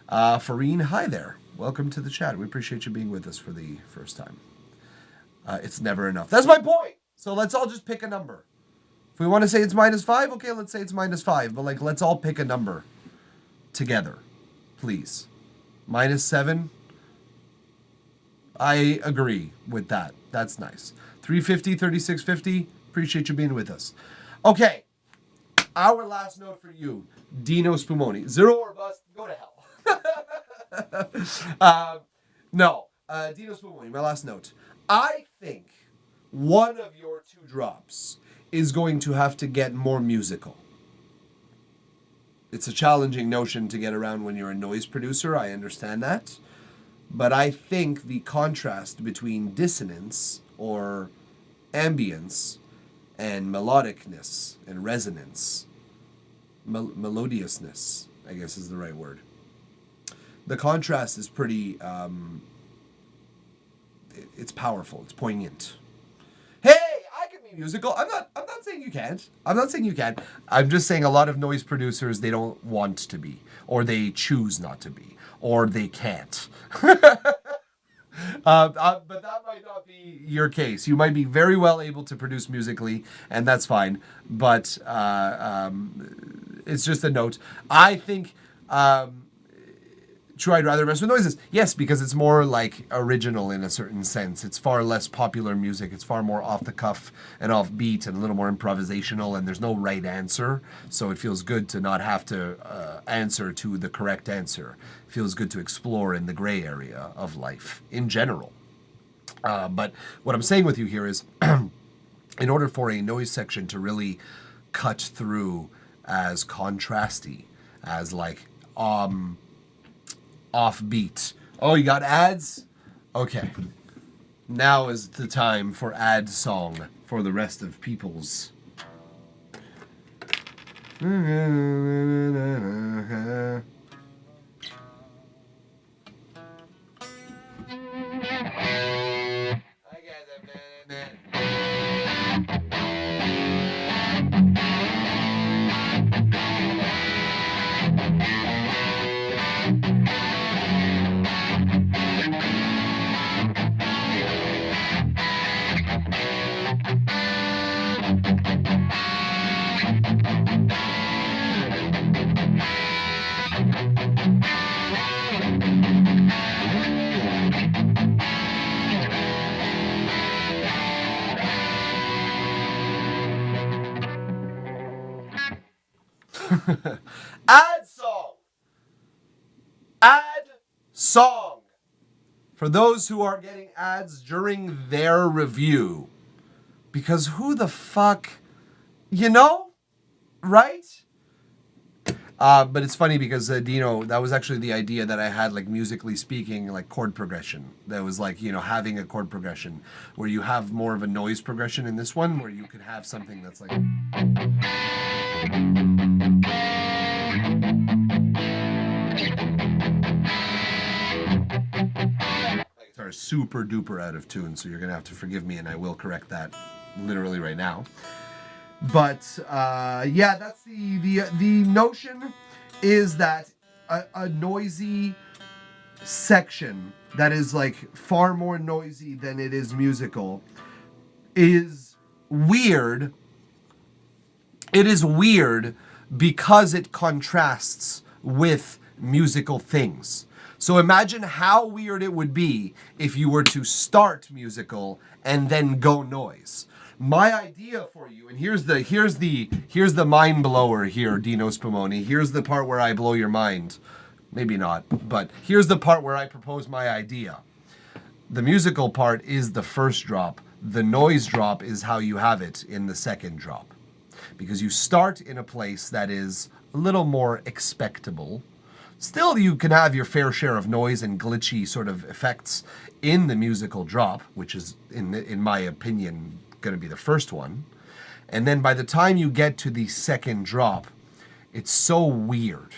Farine, hi there. Welcome to the chat. We appreciate you being with us for the first time. It's never enough. That's my point. So let's all just pick a number. If we want to say it's -5, okay, let's say it's -5. But like, let's all pick a number together, please. -7. I agree with that. That's nice. 350, 3650. Appreciate you being with us. Okay. Our last note for you, Dino Spumoni. 0 or bust, go to hell. No. Dino Spumoni, my last note. I think one of your 2 drops is going to have to get more musical. It's a challenging notion to get around when you're a noise producer. I understand that. But I think the contrast between dissonance or ambience and melodicness and resonance, melodiousness, I guess is the right word. The contrast is pretty, it's powerful. It's poignant. Hey, I can be musical. I'm not not saying you can't. I'm not saying you can't. I'm just saying a lot of noise producers, they don't want to be, or they choose not to be, or they can't. But that might not be your case. You might be very well able to produce musically, and that's fine. But it's just a note. I think sure, I'd rather mess with noises. Yes, because it's more like original in a certain sense. It's far less popular music. It's far more off the cuff and off beat and a little more improvisational, and there's no right answer. So it feels good to not have to answer to the correct answer. It feels good to explore in the gray area of life in general. But what I'm saying with you here is in order for a noise section to really cut through as contrasty, as like offbeat. Oh, you got ads? Okay. Now is the time for ad song for the rest of people's. Ad song. Ad song. For those who are getting ads during their review. Because who the fuck, right? But it's funny because Dino, that was actually the idea that I had, like musically speaking, like chord progression. That was like, having a chord progression where you have more of a noise progression in this one, where you could have something that's like. Are super duper out of tune, so you're gonna have to forgive me, and I will correct that literally right now. But yeah, that's the notion is that a noisy section that is like far more noisy than it is musical is weird. It is weird because it contrasts with musical things. So imagine how weird it would be if you were to start musical and then go noise. My idea for you, and here's the mind blower here, Dino Spumoni. Here's the part where I blow your mind. Maybe not, but here's the part where I propose my idea. The musical part is the first drop. The noise drop is how you have it in the second drop. Because you start in a place that is a little more expectable. Still, you can have your fair share of noise and glitchy sort of effects in the musical drop, which is, in my opinion, going to be the first one. And then by the time you get to the second drop, it's so weird.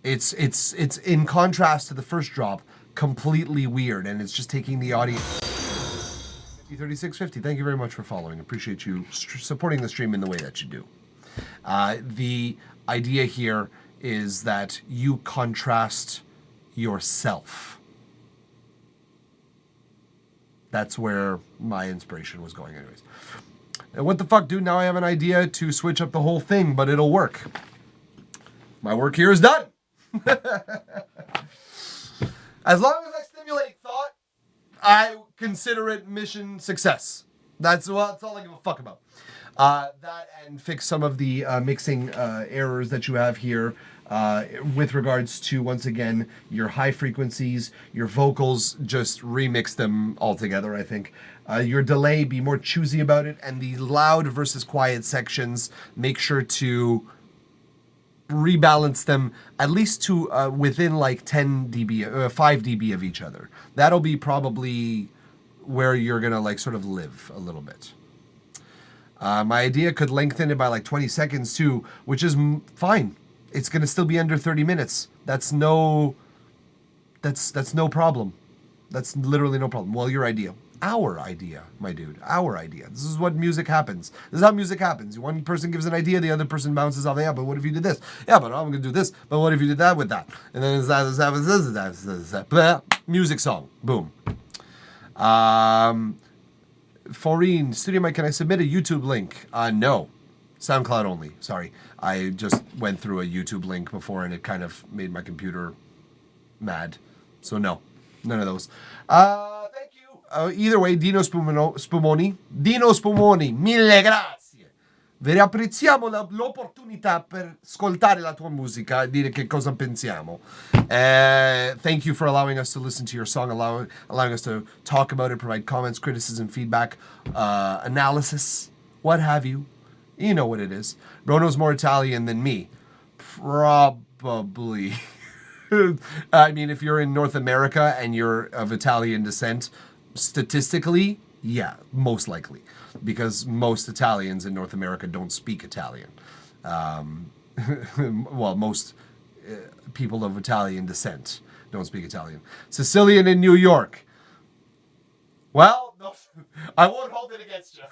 It's in contrast to the first drop, completely weird, and it's just taking the audience. 3650, thank you very much for following. Appreciate you supporting the stream in the way that you do. The idea here is that you contrast yourself. That's where my inspiration was going anyways. And what the fuck, dude? Now I have an idea to switch up the whole thing, but it'll work. My work here is done. As long as I stimulate thought, I consider it mission success. That's all I give a fuck about. That and fix some of the mixing errors that you have here with regards to, once again, your high frequencies, your vocals, just remix them all together, I think. Your delay, be more choosy about it, and the loud versus quiet sections, make sure to rebalance them at least to within like 10 dB, 5 dB of each other. That'll be probably where you're gonna like sort of live a little bit. My idea could lengthen it by like 20 seconds too, which is fine. It's gonna still be under 30 minutes. That's no problem. That's literally no problem. Well, your idea. our idea, my dude. Our idea. This is what music happens. This is how music happens. One person gives an idea, the other person bounces off. Yeah, but what if you did this? Yeah, but I'm gonna do this. But what if you did that with that? And then it's that. Music song. Boom. Faurine, Studio Mike, can I submit a YouTube link? No. SoundCloud only. Sorry. I just went through a YouTube link before and it kind of made my computer mad. So no. None of those. Thank you. Either way, Dino Spumoni. Dino Spumoni, mille grazie. Vi apprezziamo l'opportunità per ascoltare la tua musica e dire che cosa pensiamo. Thank you for allowing us to listen to your song, allowing us to talk about it, provide comments, criticism, feedback, analysis, what have you. You know what it is. Bruno's more Italian than me. Probably. I mean, if you're in North America and you're of Italian descent, statistically, yeah, most likely. Because most Italians in North America don't speak Italian. Well, most people of Italian descent don't speak Italian. Sicilian in New York. Well, no, I won't hold it against you.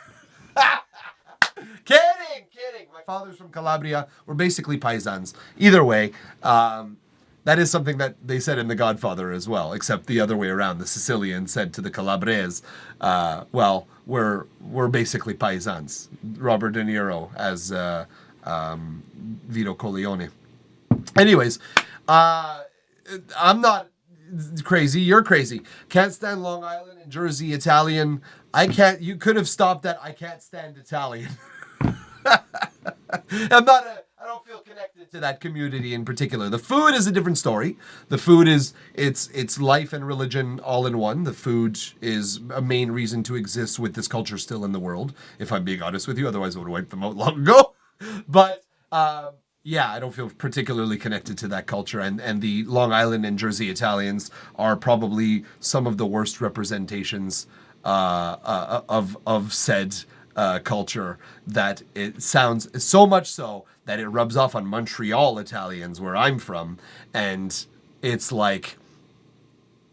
Kidding. My father's from Calabria. We're basically paisans. Either way, that is something that they said in The Godfather as well, except the other way around. The Sicilian said to the Calabres, well, we're basically paisans. Robert De Niro as Vito Corleone. Anyways, I'm not crazy. You're crazy. Can't stand Long Island and Jersey Italian. You could have stopped that. I can't stand Italian. I don't feel connected to that community in particular. The food is a different story. The food it's life and religion all in one. The food is a main reason to exist with this culture still in the world, if I'm being honest with you. Otherwise I would have wiped them out long ago. But yeah, I don't feel particularly connected to that culture. And the Long Island and Jersey Italians are probably some of the worst representations of said culture, that it sounds so much so that it rubs off on Montreal Italians, where I'm from, and it's like,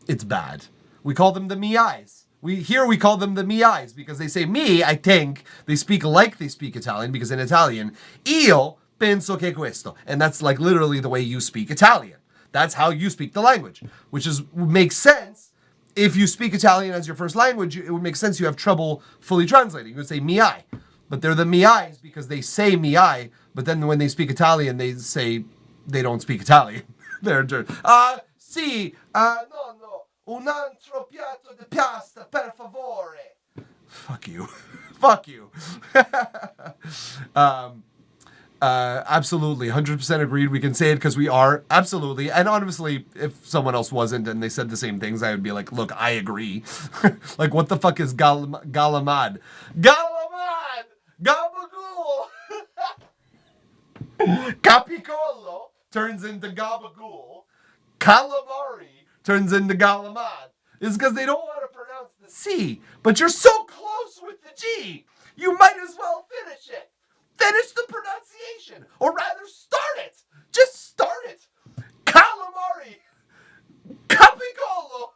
it's bad. We call them the mi-eyes. We call them the mi-eyes because they say me, I think. They speak like they speak Italian, because in Italian, io penso che questo. And that's like literally the way you speak Italian. That's how you speak the language, which makes sense. If you speak Italian as your first language, it would make sense you have trouble fully translating. You would say mi-eye. But they're the mi-eyes because they say mi-eye, but then when they speak Italian, they say they don't speak Italian. They're sì, no, un altro piatto di pasta, per favore. Fuck you. Fuck you. Absolutely, 100% agreed. We can say it because we are, absolutely. And honestly, if someone else wasn't and they said the same things, I would be like, look, I agree. Like, what the fuck is galamad? Galamad! Gabagool! Capicollo turns into gabagool. Calamari turns into galamad. It's because they don't want to pronounce the C. But you're so close with the G, you might as well finish it. Finish the pronunciation, or rather start it. Just start it. Calamari. Capicollo.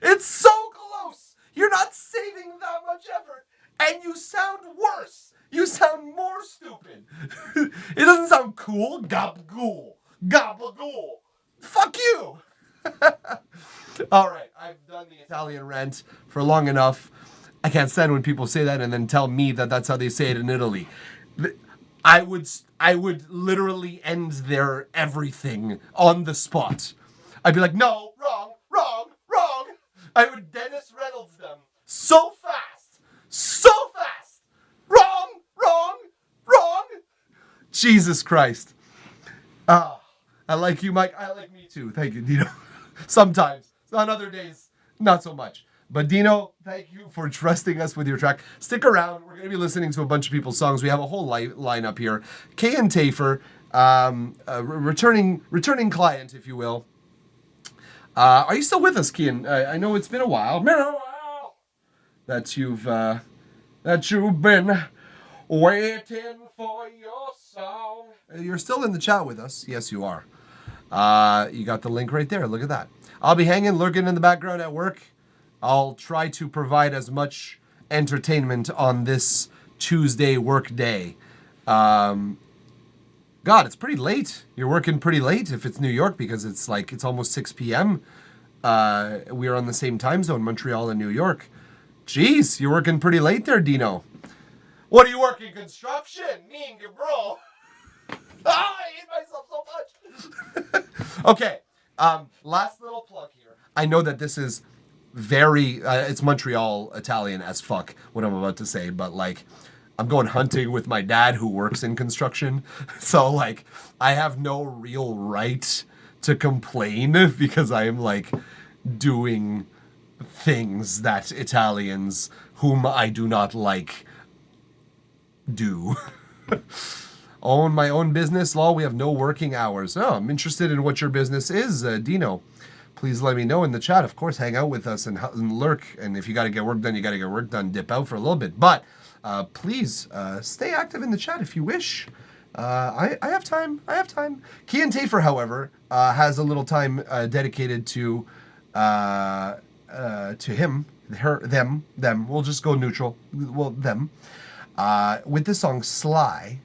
It's so close. You're not saving that much effort, and you sound worse. You sound more stupid. It doesn't sound cool. Gabagool. Gabagool. Fuck you. All right, I've done the Italian rant for long enough. I can't stand when people say that and then tell me that that's how they say it in Italy. I would literally end their everything on the spot. I'd be like, no, wrong. I would Dennis Reynolds them so fast. Wrong. Jesus Christ. I like you, Mike. I like me too. Thank you, Dino. Sometimes. On other days, not so much. But Dino, thank you for trusting us with your track. Stick around. We're going to be listening to a bunch of people's songs. We have a whole lineup here. Kay and Tafer, returning client, if you will. Are you still with us, Kian? I know it's been a while. That you've been waiting for your song. You're still in the chat with us. Yes, you are. You got the link right there. Look at that. I'll be hanging, lurking in the background at work. I'll try to provide as much entertainment on this Tuesday work day. God, it's pretty late. You're working pretty late if it's New York because it's almost 6 p.m. We're on the same time zone, Montreal and New York. Jeez, you're working pretty late there, Dino. What are you working? Construction? Me and your bro. I hate myself so much. Okay. Last little plug here. I know that this is very, it's Montreal Italian as fuck, what I'm about to say, but like, I'm going hunting with my dad who works in construction. So like, I have no real right to complain because I am like doing things that Italians whom I do not like do. Own my own business law. We have no working hours. Oh, I'm interested in what your business is, Dino. Please let me know in the chat. Of course, hang out with us and lurk. And if you got to get work done, you got to get work done. Dip out for a little bit. But please stay active in the chat if you wish. I have time. I have time. Kian Tafer, however, has a little time dedicated to him, her, them. We'll just go neutral. Well, them. With the song Sly.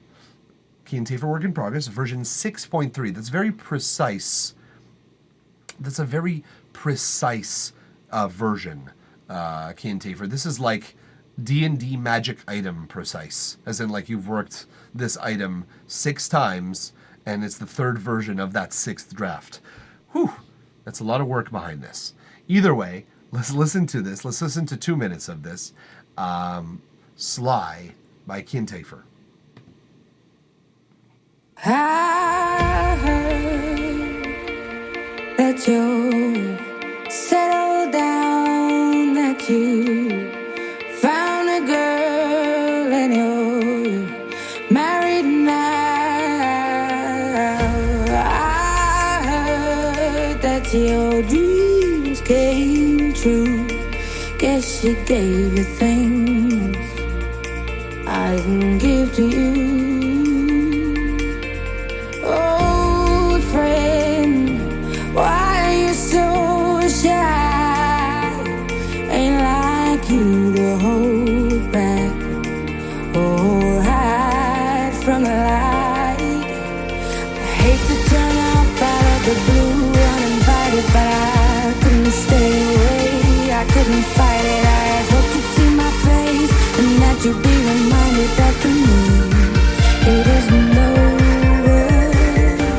Kian Tafer Work in Progress, version 6.3. That's very precise. That's a very precise version, Kian Tafer. This is like D&D magic item precise. As in, like, you've worked this item 6 times, and it's the 3rd version of that 6th draft. Whew, that's a lot of work behind this. Either way, let's listen to this. Let's listen to 2 minutes of this. Sly by Kian Tafer. I heard that you settled down, that you found a girl and you're married now. I heard that your dreams came true. Guess she gave you things I didn't give to you. Old friend, why are you so shy? Ain't like you to hold back or hide from the light. I hate to turn up out of the blue uninvited, but I couldn't stay away. I couldn't fight it. I had hoped you'd see my face and that you'd be reminded that for me it isn't over.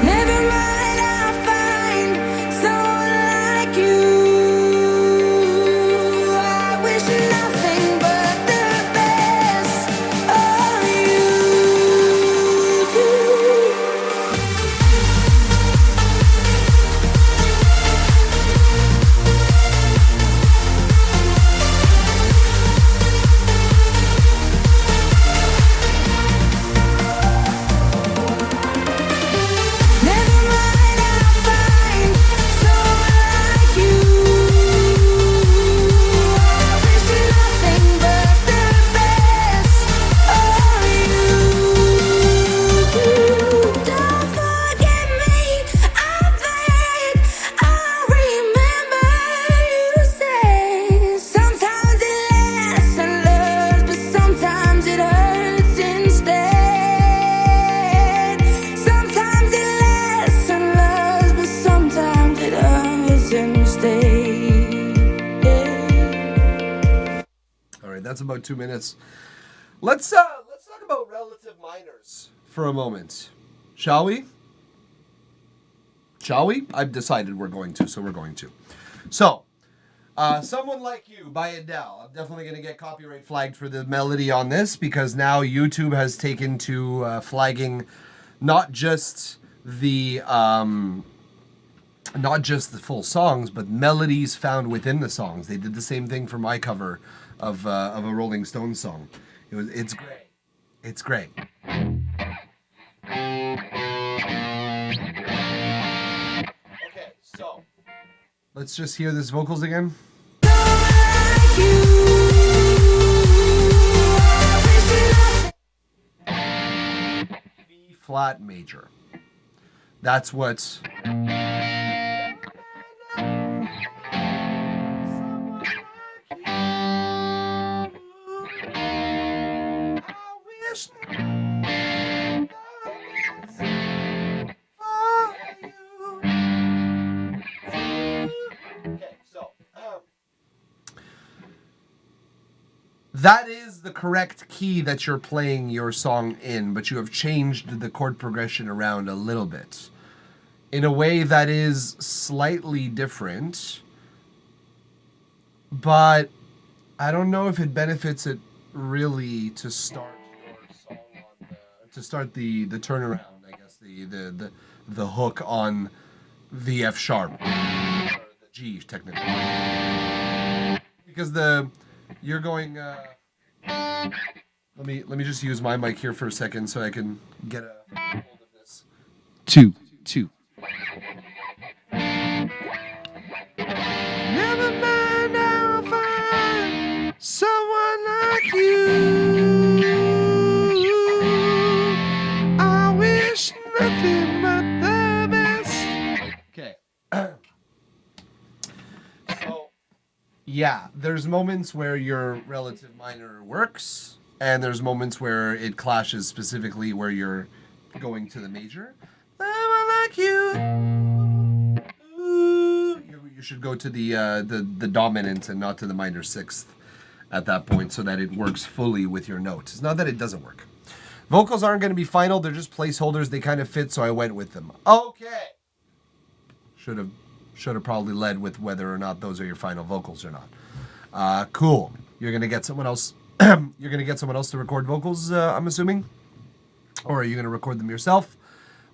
Never mind, I'll find someone like you. I wish nothing but the best of you too. Never mind, I'll find someone like you. I wish nothing but the best of you too. Don't forget me, I beg. I remember you say sometimes it lasts and loves, but sometimes it hurts instead. Sometimes it lasts and loves, but sometimes it hurts instead. All right, that's about 2 minutes. Let's talk about relative minors for a moment, shall we? Shall we? I've decided we're going to, so we're going to. So, Someone Like You by Adele. I'm definitely going to get copyright flagged for the melody on this because now YouTube has taken to flagging not just the full songs, but melodies found within the songs. They did the same thing for my cover of a Rolling Stones song. It's great. It's great. Okay, so let's just hear this vocals again. Like you, I wish B flat major. That's what. wish that is the correct key that you're playing your song in, but you have changed the chord progression around a little bit in a way that is slightly different, but I don't know if it benefits it really to start your song on to start the turnaround, I guess, the hook on the F sharp, or the G technically, because you're going. Let me just use my mic here for a second so I can get a hold of this. 2, 2. Never mind, I'll find someone like you. I wish nothing but the best. Okay. So, yeah, there's moments where your relative minor works, and there's moments where it clashes, specifically where you're going to the major. Someone like you. You should go to the dominant and not to the minor sixth at that point, so that it works fully with your note. It's not that it doesn't work. Vocals aren't going to be final. They're just placeholders. They kind of fit, so I went with them. Okay. Should have probably led with whether or not those are your final vocals or not. Cool. You're going to get someone else. You're going to get someone else to record vocals, I'm assuming? Or are you going to record them yourself?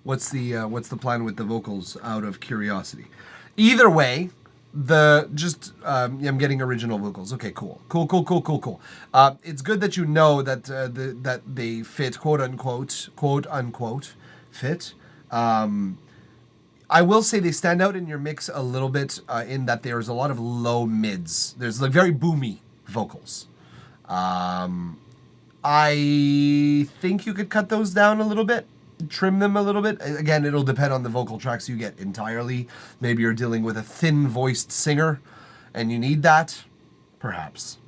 What's the plan with the vocals, out of curiosity? Either way, I'm getting original vocals. Okay, cool. It's good that you know that that they fit, quote unquote fit. I will say they stand out in your mix a little bit in that there's a lot of low mids. There's like very boomy vocals. I think you could cut those down a little bit. Trim them a little bit. Again, it'll depend on the vocal tracks you get entirely. Maybe you're dealing with a thin-voiced singer and you need that. Perhaps.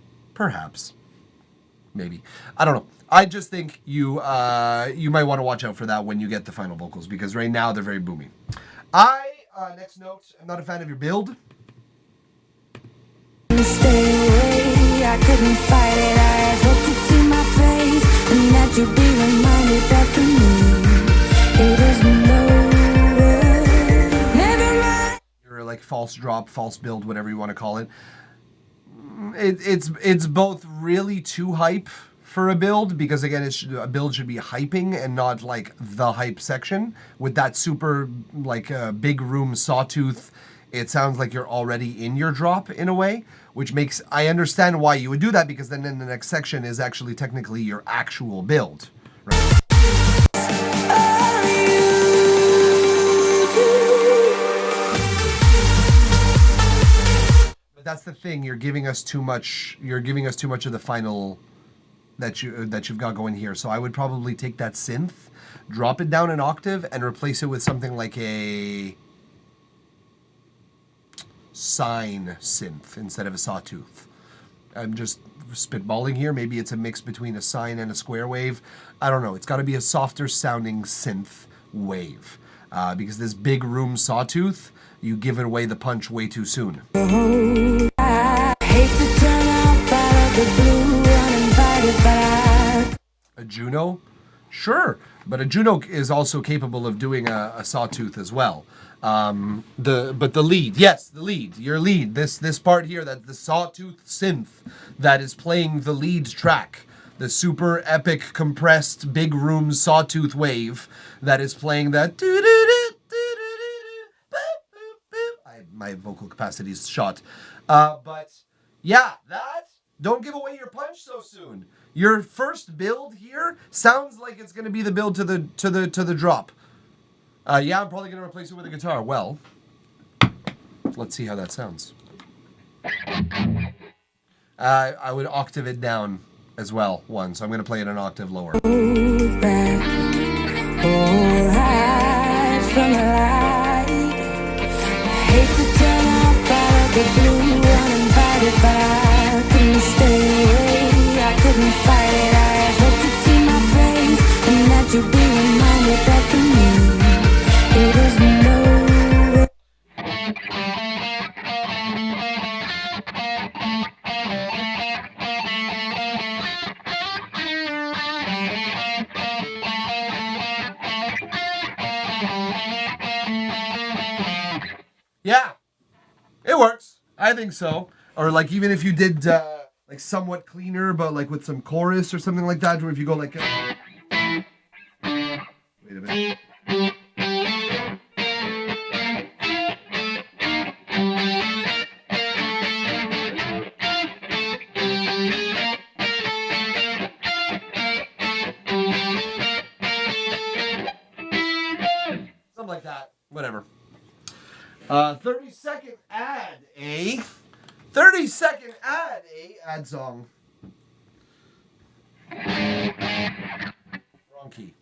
Maybe. I don't know. I just think you might want to watch out for that when you get the final vocals, because right now they're very boomy. Next note, I'm not a fan of your build. Stay away, I couldn't fight it. I had hoped you'd see my face, and that you'd be reminded that for me it is nowhere. Never mind. You're like false drop, false build, whatever you want to call it. It's both really too hype for a build, because again, a build should be hyping and not like the hype section. With that super like big room sawtooth, it sounds like you're already in your drop in a way, which makes, I understand why you would do that, because then in the next section is actually technically your actual build, right? But that's the thing, you're giving us too much of the final that you've got going here. So I would probably take that synth, drop it down an octave, and replace it with something like a sine synth instead of a sawtooth. I'm just spitballing here. Maybe it's a mix between a sine and a square wave. I don't know. It's got to be a softer sounding synth wave, because this big room sawtooth, you give it away the punch way too soon. I hate to turn up out of the blue uninvited, but A Juno? Sure, but a Juno is also capable of doing a sawtooth as well. The lead, yes, the lead, your lead, this part here, that's the sawtooth synth that is playing the lead track, the super epic compressed big room sawtooth wave that is playing that. My vocal capacity is shot, but yeah, that. Don't give away your punch so soon. Your first build here sounds like it's going to be the build to the drop. Yeah, I'm probably going to replace it with a guitar. Well, let's see how that sounds. I would octave it down as well, one. So I'm going to play it an octave lower. back or hide from the light. I hate to turn up out of the blue uninvited, but I couldn't stay away. I couldn't fight it. I hoped you'd see my face. Yeah, it works. I think so. Or like even if you did like somewhat cleaner, but like with some chorus or something like that, where if you go like, wait a minute. Something like that. Whatever. 30-second ad, eh? 30-second ad, eh? Ad song. Wrong key.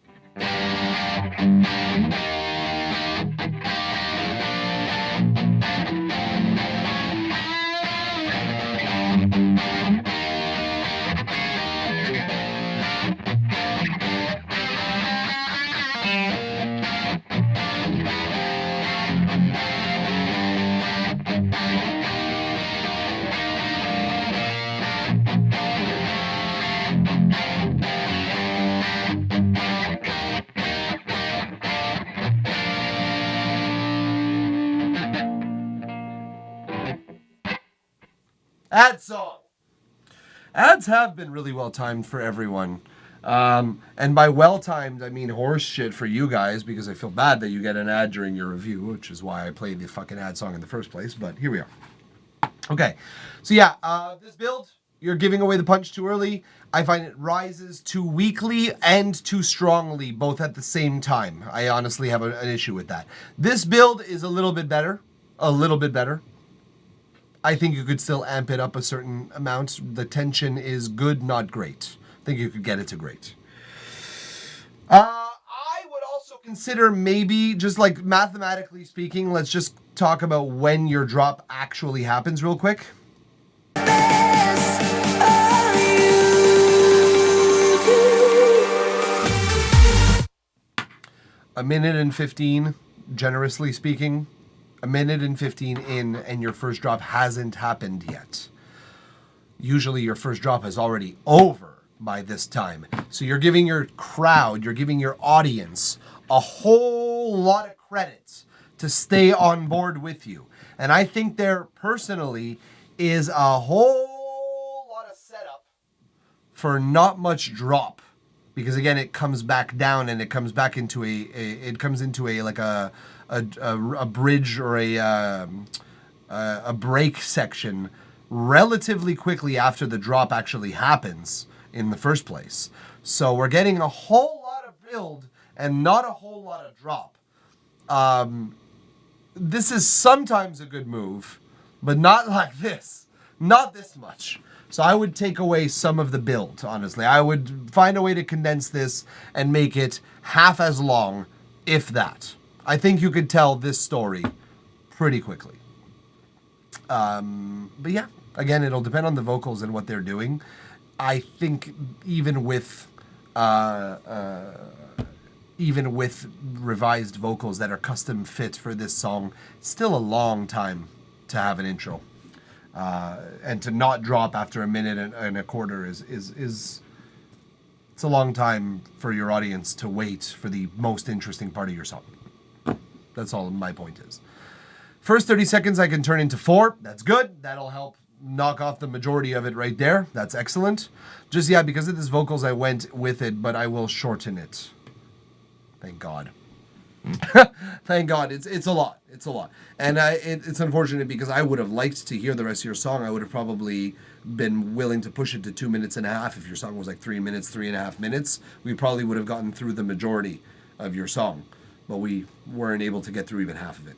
Ad song. Ads have been really well timed for everyone. And by well timed, I mean horse shit for you guys, because I feel bad that you get an ad during your review, which is why I played the fucking ad song in the first place. But here we are. Okay. So yeah, this build, you're giving away the punch too early. I find it rises too weakly and too strongly, both at the same time. I honestly have an issue with that. This build is a little bit better. A little bit better. I think you could still amp it up a certain amount. The tension is good, not great. I think you could get it to great. I would also consider maybe, just like mathematically speaking, let's just talk about when your drop actually happens real quick. A minute and 15, generously speaking. A minute and 15 in, and your first drop hasn't happened yet. Usually your first drop is already over by this time. So you're giving your crowd, you're giving your audience a whole lot of credit to stay on board with you. And I think there personally is a whole lot of setup for not much drop. Because again, it comes back down and it comes back into a bridge or a break section relatively quickly after the drop actually happens in the first place. So we're getting a whole lot of build and not a whole lot of drop. This is sometimes a good move, but not like this. Not this much. So I would take away some of the build, honestly. I would find a way to condense this and make it half as long, if that. I think you could tell this story pretty quickly. But yeah, again, it'll depend on the vocals and what they're doing. I think even with revised vocals that are custom fit for this song, it's still a long time to have an intro. And to not drop after a minute and a quarter is it's a long time for your audience to wait for the most interesting part of your song. That's all my point is. First 30 seconds I can turn into 4. That's good. That'll help knock off the majority of it right there. That's excellent. Just, yeah, because of this vocals, I went with it, but I will shorten it. Thank God. Thank God. It's a lot. It's a lot. And it's unfortunate because I would have liked to hear the rest of your song. I would have probably been willing to push it to 2.5 minutes. If your song was like 3 minutes, 3.5 minutes, we probably would have gotten through the majority of your song. But we weren't able to get through even half of it.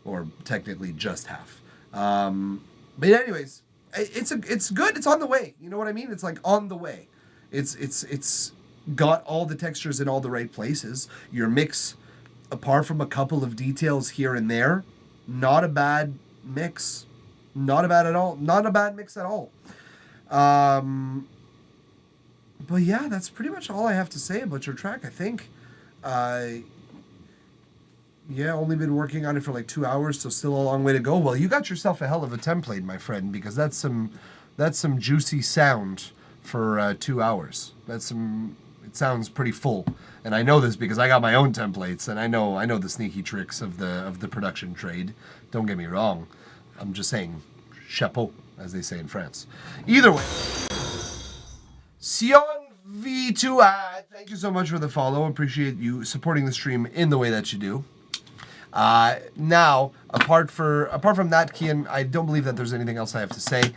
Or technically just half. But anyways, it's good. It's on the way. You know what I mean? It's like on the way. It's got all the textures in all the right places. Your mix, apart from a couple of details here and there, not a bad mix. Not a bad at all. Not a bad mix at all. But yeah, that's pretty much all I have to say about your track, I think. Yeah, only been working on it for like 2 hours, so still a long way to go. Well, you got yourself a hell of a template, my friend, because that's some juicy sound for 2 hours. It's It sounds pretty full, and I know this because I got my own templates, and I know the sneaky tricks of the production trade. Don't get me wrong. I'm just saying, chapeau, as they say in France. Either way, Sion V2 ad. Thank you so much for the follow. Appreciate you supporting the stream in the way that you do. Now, apart from that, Kian, I don't believe that there's anything else I have to say.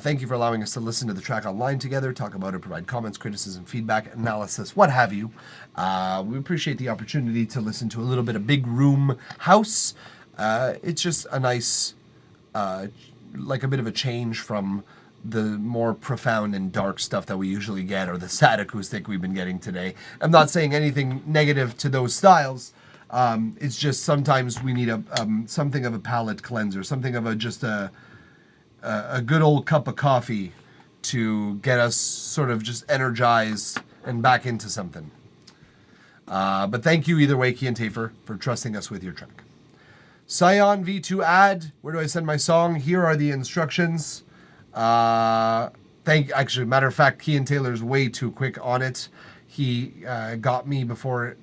Thank you for allowing us to listen to the track online together, talk about it, provide comments, criticism, feedback, analysis, what have you. We appreciate the opportunity to listen to a little bit of Big Room House. It's just a nice, like a bit of a change from the more profound and dark stuff that we usually get, or the sad acoustic we've been getting today. I'm not saying anything negative to those styles. It's just sometimes we need something of a palate cleanser, something of a good old cup of coffee to get us sort of just energized and back into something. But thank you either way, Kian Tafer, for trusting us with your track. Sion V2 ad. Where do I send my song? Here are the instructions. Actually, matter of fact, Kian Taylor's way too quick on it. He got to it before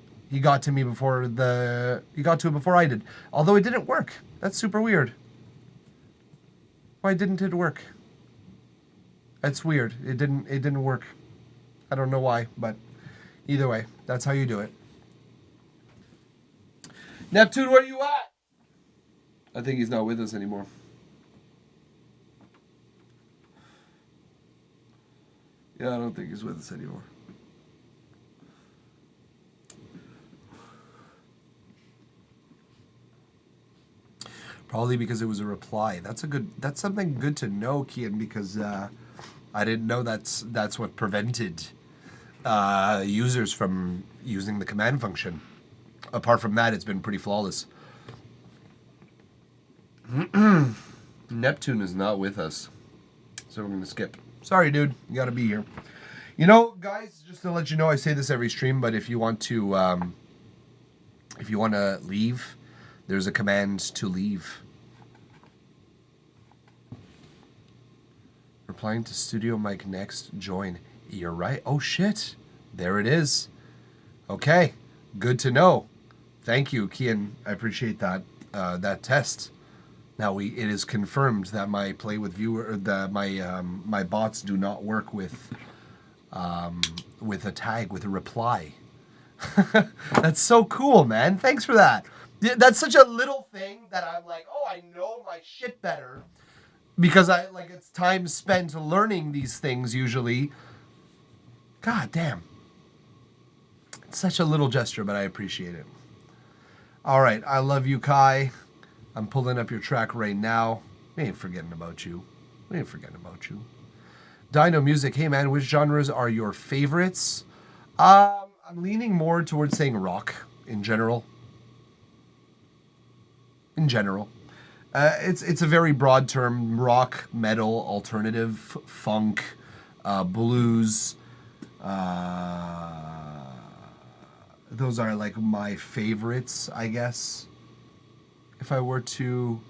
I did. Although it didn't work. That's super weird. Why didn't it work? That's weird. It didn't work. I don't know why, but either way, that's how you do it. Neptune, where you at? I think he's not with us anymore. Yeah, I don't think he's with us anymore. Probably because it was a reply. That's something good to know, Kian, because I didn't know that's what prevented users from using the command function. Apart from that, it's been pretty flawless. Neptune is not with us, so we're gonna skip. Sorry, dude, you gotta be here. You know, guys, just to let you know, I say this every stream, but if you want to leave, there's a command to leave. Replying to Studio Mic next, join. You're right. Oh shit, there it is. Okay, good to know. Thank you, Kian. I appreciate that test. Now it is confirmed that my play with viewer, my bots do not work with a tag, with a reply. That's so cool, man. Thanks for that. That's such a little thing that I'm like, oh, I know my shit better because it's time spent learning these things usually. God damn. It's such a little gesture, but I appreciate it. All right, I love you, Kai. I'm pulling up your track right now. We ain't forgetting about you. Dino Music, hey man, which genres are your favorites? I'm leaning more towards saying rock in general. It's a very broad term: rock, metal, alternative, funk, blues. Those are like my favorites, I guess. If I were to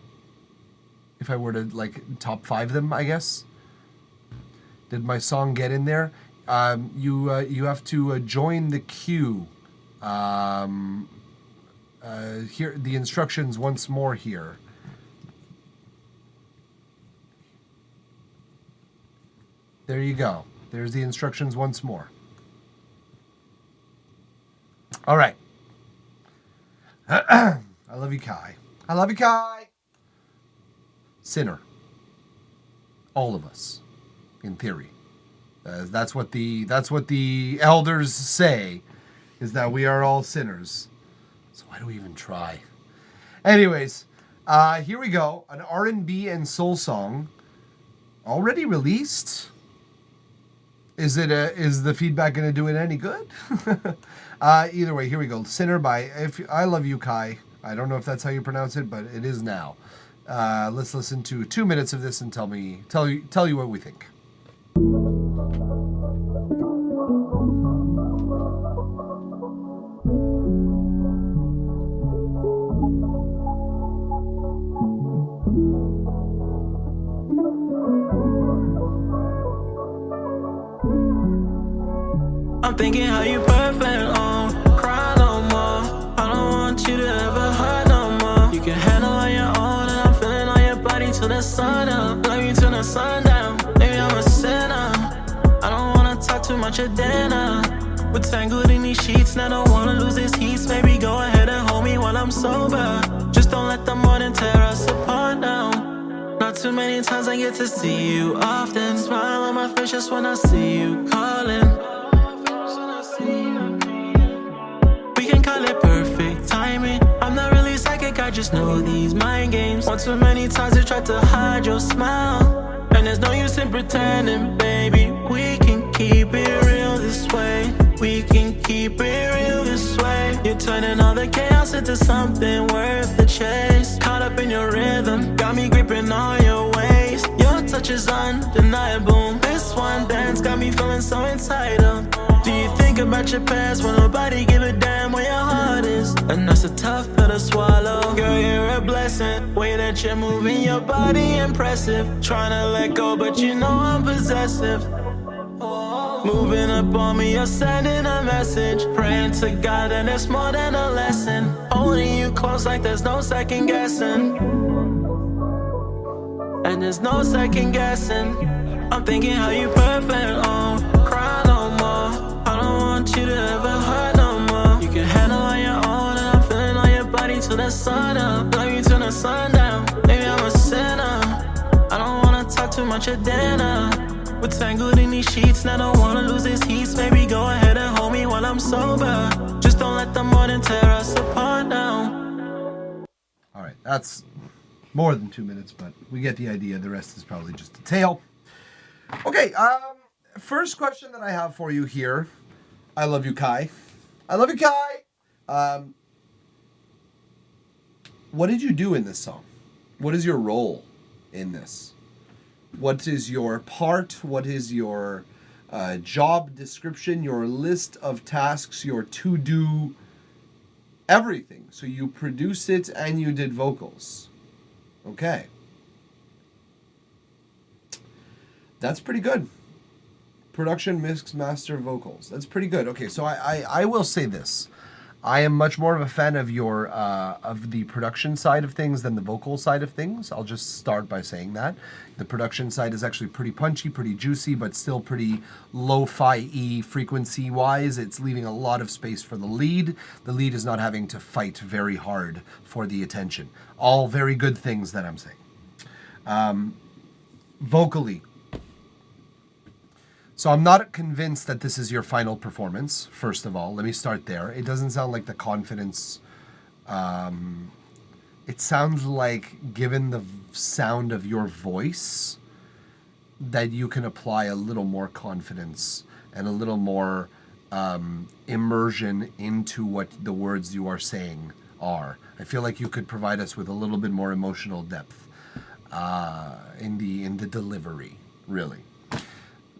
like top 5 them, I guess. Did my song get in there? You have to join the queue. Here the instructions once more here. There you go. There's the instructions once more. All right. I love you, Kai. Sinner. All of us, in theory. That's what the elders say, is that we are all sinners. So why do we even try? Anyways, here we go. An R&B and soul song, already released. Is the feedback going to do it any good? Either way, here we go. Sinner by I Love You, Kai. I don't know if that's how you pronounce it, but it is now. Let's listen to 2 minutes of this and tell you what we think. I'm thinking how you sundown. Maybe I'm a sinner. I don't wanna talk too much at dinner. We're tangled in these sheets, and I don't wanna lose this heat. Maybe go ahead and hold me while I'm sober. Just don't let the morning tear us apart now. Not too many times I get to see you often. Smile on my face just when I see you calling. We can call it perfect timing. I'm not really psychic, I just know these mind games. One too many times you tried to hide your smile, and there's no use in pretending, baby. We can keep it real this way. We can keep it real this way. You're turning all the chaos into something worth the chase. Caught up in your rhythm, got me gripping on your waist. Your touch is undeniable. This one dance got me feeling so entitled. Do you think about your past when nobody give a damn where your heart is? And that's a tough pill to swallow. Girl, you're a blessing. Way that you're moving your body impressive. Trying to let go, but you know I'm possessive. Moving up on me, you're sending a message. Praying to God and it's more than a lesson. Holding you close like there's no second guessing. And there's no second guessing. I'm thinking how you perfect, oh. Cry no more. I don't want you to ever hurt no more. You can handle on your own, and I'm feeling on your body till the sun up. Love you till the sun down. Maybe I'm a sinner. I don't wanna talk too much at dinner. We're tangled in these sheets, and I don't wanna lose this heat. Maybe go ahead and hold me while I'm sober. Just don't let the morning tear us apart now. All right, that's more than 2 minutes, but we get the idea. The rest is probably just a tale. Okay, first question that I have for you here. I love you, Kai. I love you, Kai. What did you do in this song? What is your role in this? What is your part? What is your job description, your list of tasks, your to-do, everything? So you produced it and you did vocals. Okay. That's pretty good. Production, mix, master, vocals. That's pretty good. Okay, so I will say this. I am much more of a fan of your of the production side of things than the vocal side of things. I'll just start by saying that. The production side is actually pretty punchy, pretty juicy, but still pretty lo-fi-y frequency-wise. It's leaving a lot of space for the lead. The lead is not having to fight very hard for the attention. All very good things that I'm saying. Vocally. So I'm not convinced that this is your final performance, first of all. Let me start there. It doesn't sound like the confidence. It sounds like, given the sound of your voice, that you can apply a little more confidence and a little more immersion into what the words you are saying are. I feel like you could provide us with a little bit more emotional depth in the delivery, really.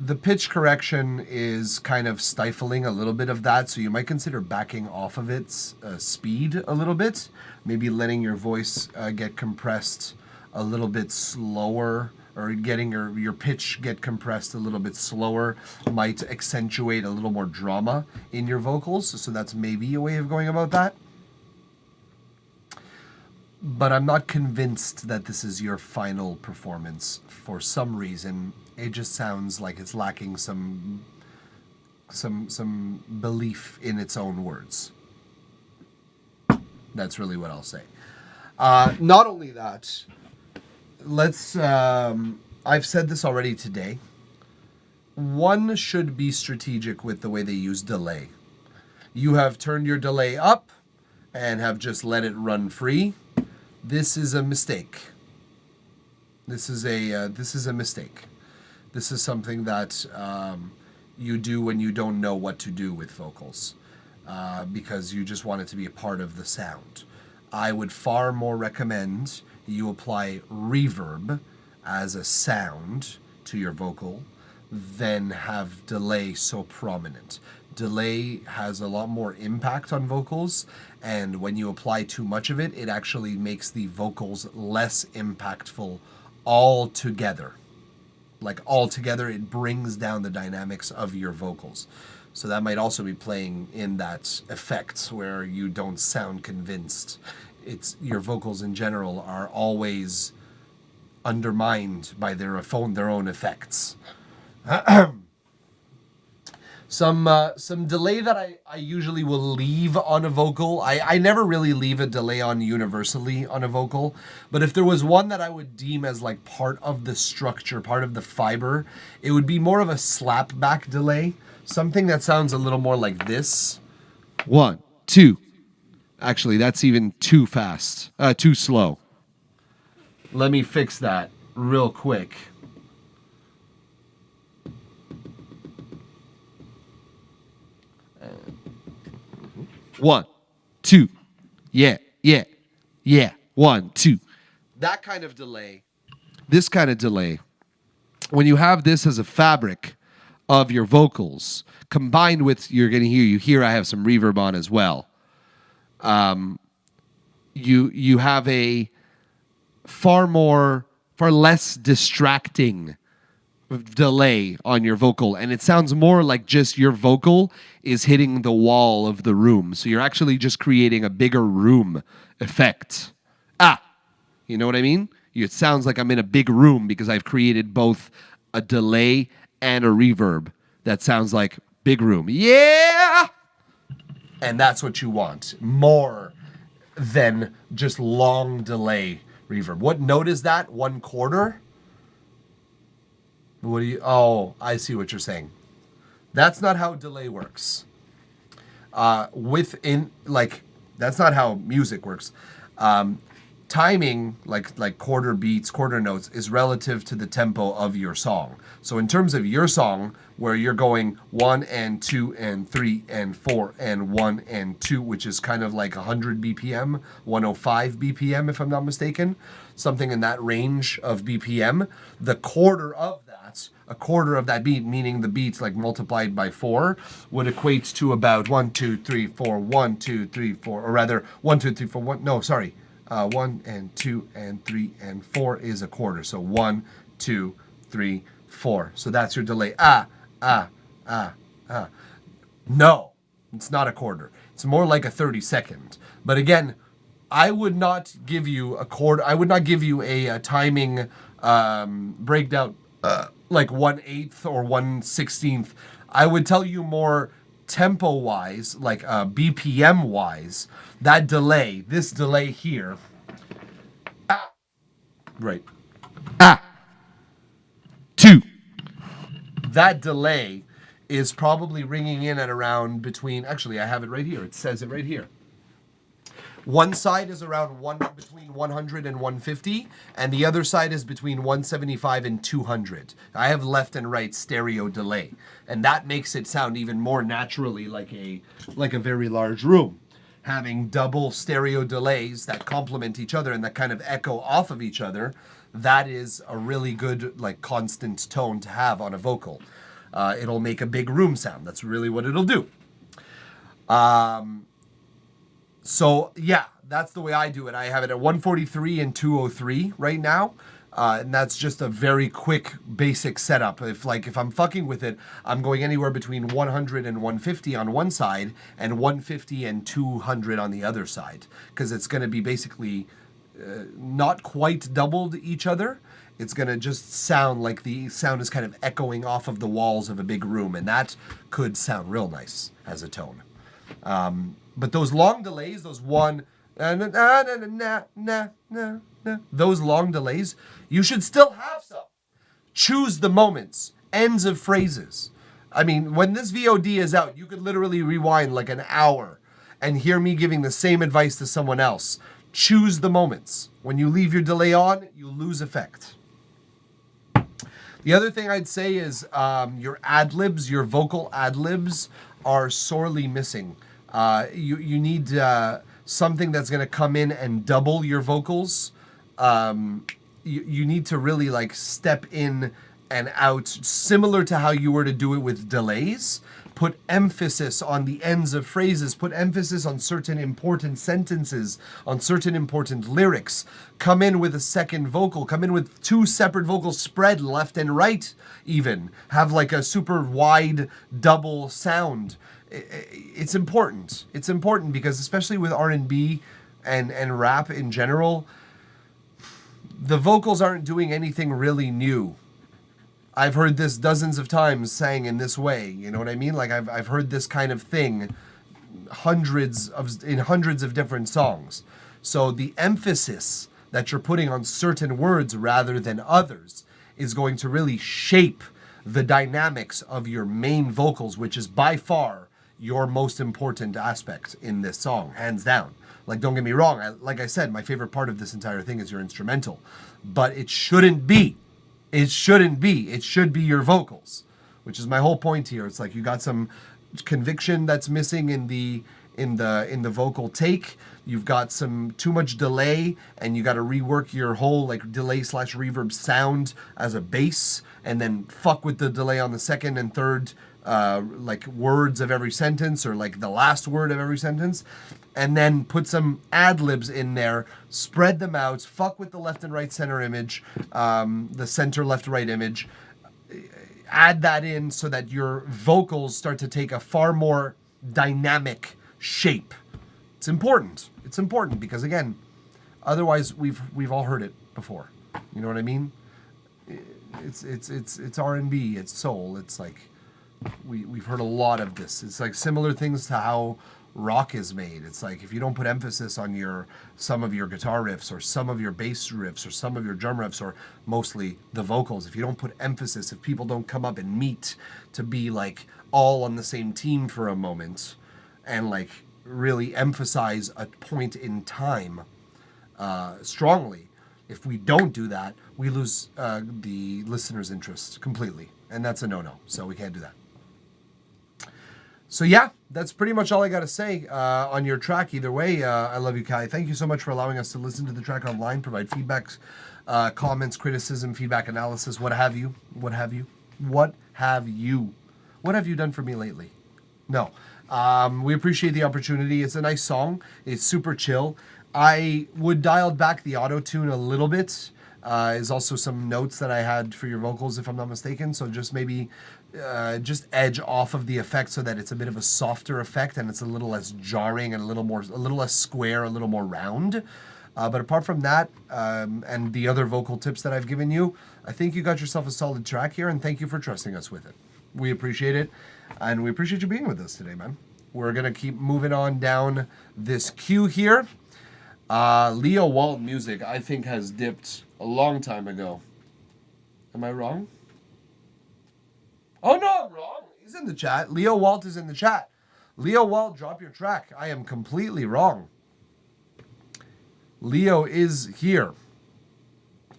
The pitch correction is kind of stifling a little bit of that, so you might consider backing off of its speed a little bit, maybe letting your voice get compressed a little bit slower, or getting your pitch get compressed a little bit slower might accentuate a little more drama in your vocals, so that's maybe a way of going about that. But I'm not convinced that this is your final performance. For some reason, it just sounds like it's lacking some belief in its own words. That's really what I'll say. Not only that, I've said this already today. One should be strategic with the way they use delay. You have turned your delay up and have just let it run free. This is a mistake. This is a mistake. This is something that you do when you don't know what to do with vocals, because you just want it to be a part of the sound. I would far more recommend you apply reverb as a sound to your vocal than have delay so prominent. Delay has a lot more impact on vocals, and when you apply too much of it, it actually makes the vocals less impactful altogether. Like altogether, it brings down the dynamics of your vocals. So that might also be playing in that effect where you don't sound convinced. It's your vocals in general are always undermined by their own effects. Some delay that I usually will leave on a vocal. I never really leave a delay on universally on a vocal, but if there was one that I would deem as like part of the structure, part of the fiber, it would be more of a slapback delay. Something that sounds a little more like this. 1, 2. Actually, that's even too fast. Too slow. Let me fix that real quick. One, two, yeah. 1, 2. That kind of delay, this kind of delay, when you have this as a fabric of your vocals, combined with, you hear I have some reverb on as well. You have a far less distracting delay on your vocal, and it sounds more like just your vocal is hitting the wall of the room. So you're actually just creating a bigger room effect. You know what I mean? It sounds like I'm in a big room because I've created both a delay and a reverb that sounds like big room. Yeah! And that's what you want. More than just long delay reverb. What note is that? 1/4? What do you... Oh, I see what you're saying. That's not how delay works. That's not how music works. Timing, like quarter beats, quarter notes, is relative to the tempo of your song. So in terms of your song, where you're going 1 and 2 and 3 and 4 and 1 and 2, which is kind of like 100 BPM, 105 BPM, if I'm not mistaken, something in that range of BPM, a quarter of that beat, meaning the beats like multiplied by 4, would equate to about 1, 2, 3, 4, 1, 2, 3, 4, or rather 1, 2, 3, 4, 1, no, sorry. 1 and 2 and 3 and 4 is a quarter. So 1, 2, 3, 4. So that's your delay. No, it's not a quarter. It's more like a 30-second. But again, I would not give you a quarter. I would not give you a timing breakdown like 1/8 or 1/16. I would tell you more tempo-wise, like BPM-wise, that delay, this delay here. Right. 2. That delay is probably ringing in at around between, actually I have it right here. It says it right here. One side is around between 100 and 150, and the other side is between 175 and 200. I have left and right stereo delay, and that makes it sound even more naturally like a very large room. Having double stereo delays that complement each other and that kind of echo off of each other, that is a really good constant tone to have on a vocal. It'll make a big room sound. That's really what it'll do. So yeah, that's the way I do it. I have it at 143 and 203 right now. And that's just a very quick basic setup. If I'm fucking with it, I'm going anywhere between 100 and 150 on one side and 150 and 200 on the other side. Because it's going to be basically not quite doubled each other. It's going to just sound like the sound is kind of echoing off of the walls of a big room. And that could sound real nice as a tone. But those long delays, those those long delays, you should still have some. Choose the moments, ends of phrases. I mean, when this VOD is out, you could literally rewind like an hour and hear me giving the same advice to someone else. Choose the moments. When you leave your delay on, you lose effect. The other thing I'd say is your ad-libs, your vocal ad-libs are sorely missing. You need something that's going to come in and double your vocals. You need to really step in and out, similar to how you were to do it with delays. Put emphasis on the ends of phrases, put emphasis on certain important sentences, on certain important lyrics. Come in with a second vocal, come in with 2 separate vocals spread left and right even. Have a super wide double sound. It's important. It's important because especially with R&B and rap in general, the vocals aren't doing anything really new. I've heard this dozens of times sang in this way. You know what I mean? Like I've heard this kind of thing hundreds of different songs. So the emphasis that you're putting on certain words rather than others is going to really shape the dynamics of your main vocals, which is by far your most important aspect in this song, hands down. Like, don't get me wrong, like I said, my favorite part of this entire thing is your instrumental, but it shouldn't be. It shouldn't be. It should be your vocals, which is my whole point here. It's like you got some conviction that's missing in the vocal take. You've got some too much delay, and you got to rework your whole like delay / reverb sound as a bass, and then fuck with the delay on the second and third like words of every sentence, or like the last word of every sentence, and then put some ad-libs in there, spread them out, fuck with the left and right center image, the center left right image, add that in so that your vocals start to take a far more dynamic shape. It's important. It's important because, again, otherwise we've all heard it before. You know what I mean? It's R&B, it's soul. It's like we've heard a lot of this. It's like similar things to how rock is made. It's like if you don't put emphasis on some of your guitar riffs or some of your bass riffs or some of your drum riffs or mostly the vocals, if you don't put emphasis, if people don't come up and meet to be like all on the same team for a moment and like really emphasize a point in time strongly, if we don't do that, we lose the listener's interest completely, and that's a no-no. So we can't do that. So yeah, that's pretty much all I got to say on your track. Either way, I love you, Kai. Thank you so much for allowing us to listen to the track online, provide feedback, comments, criticism, feedback, analysis, what have you. What have you done for me lately? No. We appreciate the opportunity. It's a nice song. It's super chill. I would dial back the auto-tune a little bit. Is also some notes that I had for your vocals, if I'm not mistaken. So just maybe just edge off of the effect so that it's a bit of a softer effect and it's a little less jarring and a little less square, a little more round. But apart from that, and the other vocal tips that I've given you, I think you got yourself a solid track here, and thank you for trusting us with it. We appreciate it, and we appreciate you being with us today, man. We're going to keep moving on down this queue here. Leo Walt Music, I think, has dipped a long time ago. Am I wrong? Oh, no, I'm wrong. He's in the chat. Leo Walt is in the chat. Leo Walt, drop your track. I am completely wrong. Leo is here.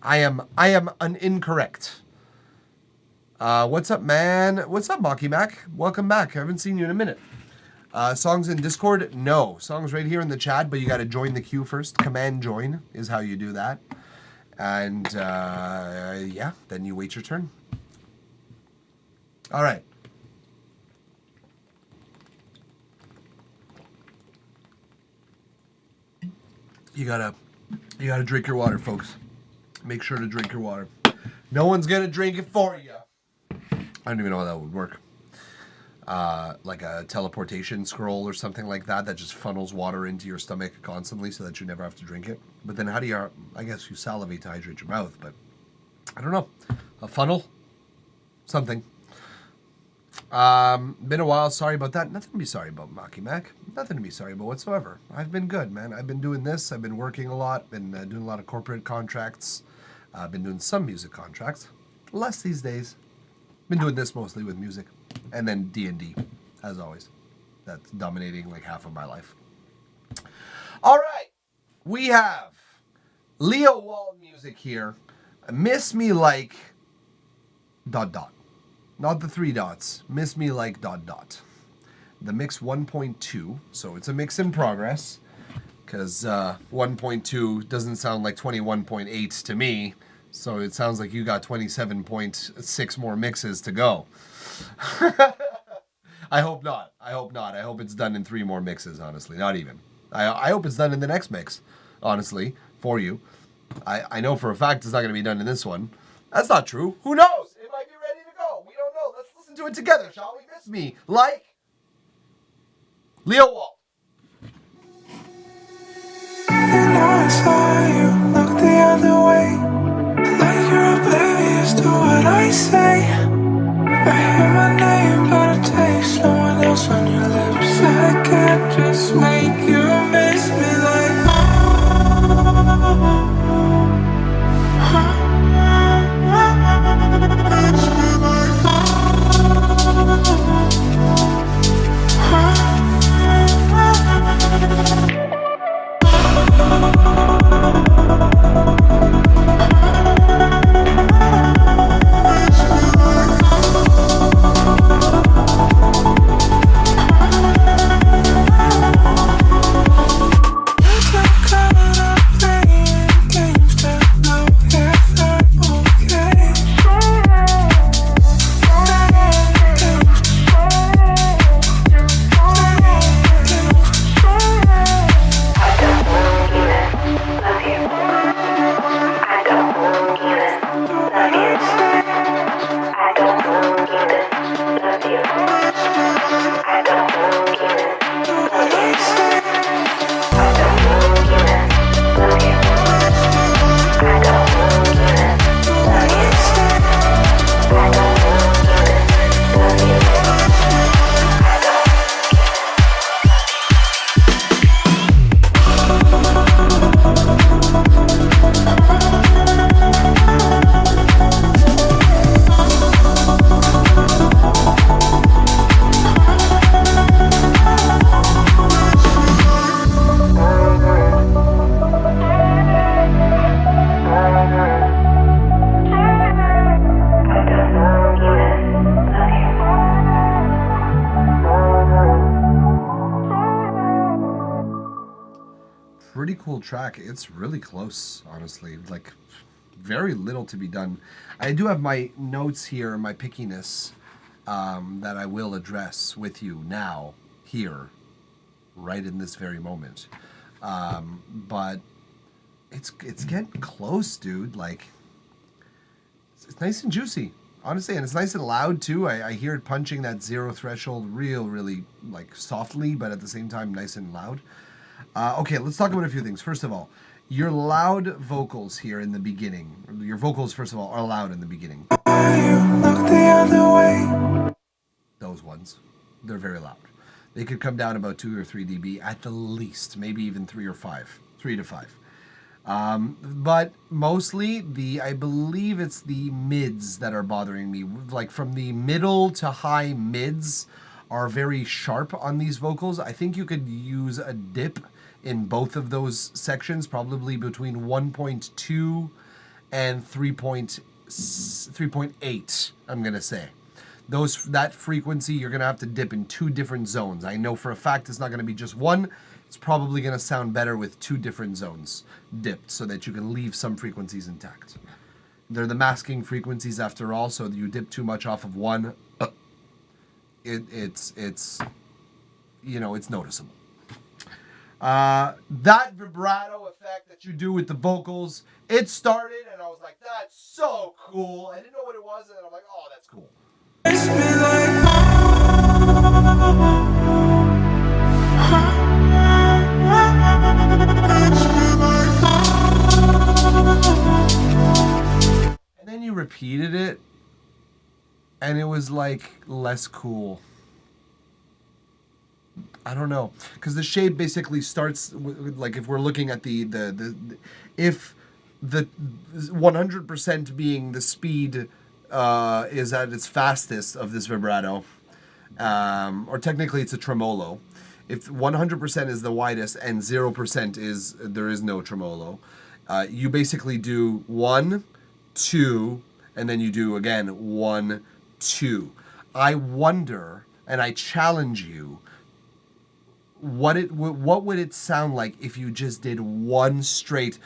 I am an incorrect. What's up, man? What's up, Maki Mac? Welcome back. I haven't seen you in a minute. Songs in Discord? No. Songs right here in the chat, but you got to join the queue first. Command join is how you do that. And yeah, then you wait your turn. All right. You gotta drink your water, folks. Make sure to drink your water. No one's gonna drink it for you. I don't even know how that would work. Like a teleportation scroll or something like that just funnels water into your stomach constantly so that you never have to drink it. But then how do you, I guess you salivate to hydrate your mouth, but I don't know. A funnel? Something. Been a while. Sorry about that. Nothing to be sorry about, Maki Mac. Nothing to be sorry about whatsoever. I've been good, man. I've been doing this. I've been working a lot. Been doing a lot of corporate contracts. I've been doing some music contracts. Less these days. Been doing this mostly with music. And then D&D, as always. That's dominating like half of my life. All right. We have Leo Walt Music here. Miss Me Like... ... Not the 3 dots. Miss Me Like ... The mix 1.2. So it's a mix in progress. Because 1.2 doesn't sound like 21.8 to me. So it sounds like you got 27.6 more mixes to go. I hope not. I hope it's done in 3 more mixes, honestly. Not even. I hope it's done in the next mix, honestly, for you. I know for a fact it's not going to be done in this one. That's not true. Who knows? It might be ready to go. We don't know. Let's listen to it together, shall we? Miss Me Like... Leo Walt. And I saw you look the other way. do what I say. I hear my name, but I taste no one else on your lips. I can't just make you miss me like Pretty cool track. It's really close, honestly. Like, very little to be done. I do have my notes here, my pickiness, that I will address with you now, here, right in this very moment. But it's getting close, dude. Like, it's nice and juicy, honestly, and it's nice and loud too. I hear it punching that zero threshold really like softly, but at the same time nice and loud. Okay, let's talk about a few things. First of all, your loud vocals here in the beginning. Your vocals, first of all, are loud in the beginning. look the other way. Those ones, they're very loud. They could come down about 2 or 3 dB at the least, maybe even 3 or 5, 3 to 5. But mostly I believe it's the mids that are bothering me. Like from the middle to high mids are very sharp on these vocals. I think you could use a dip in both of those sections, probably between 1.2 and 3.8, I'm going to say. That frequency, you're going to have to dip in 2 different zones. I know for a fact it's not going to be just one. It's probably going to sound better with 2 different zones dipped so that you can leave some frequencies intact. They're the masking frequencies after all, so you dip too much off of one, it's noticeable. That vibrato effect that you do with the vocals, it started and I was like, that's so cool. I didn't know what it was, and then I'm like, oh, that's cool. And then you repeated it, and it was like less cool. I don't know, because the shape basically starts with, like, if we're looking at if the 100% being the speed is at its fastest of this vibrato, or technically it's a tremolo. If 100% is the widest and 0% there is no tremolo, you basically do 1, 2, and then you do again 1, 2. I wonder, and I challenge you, what would it sound like if you just did one straight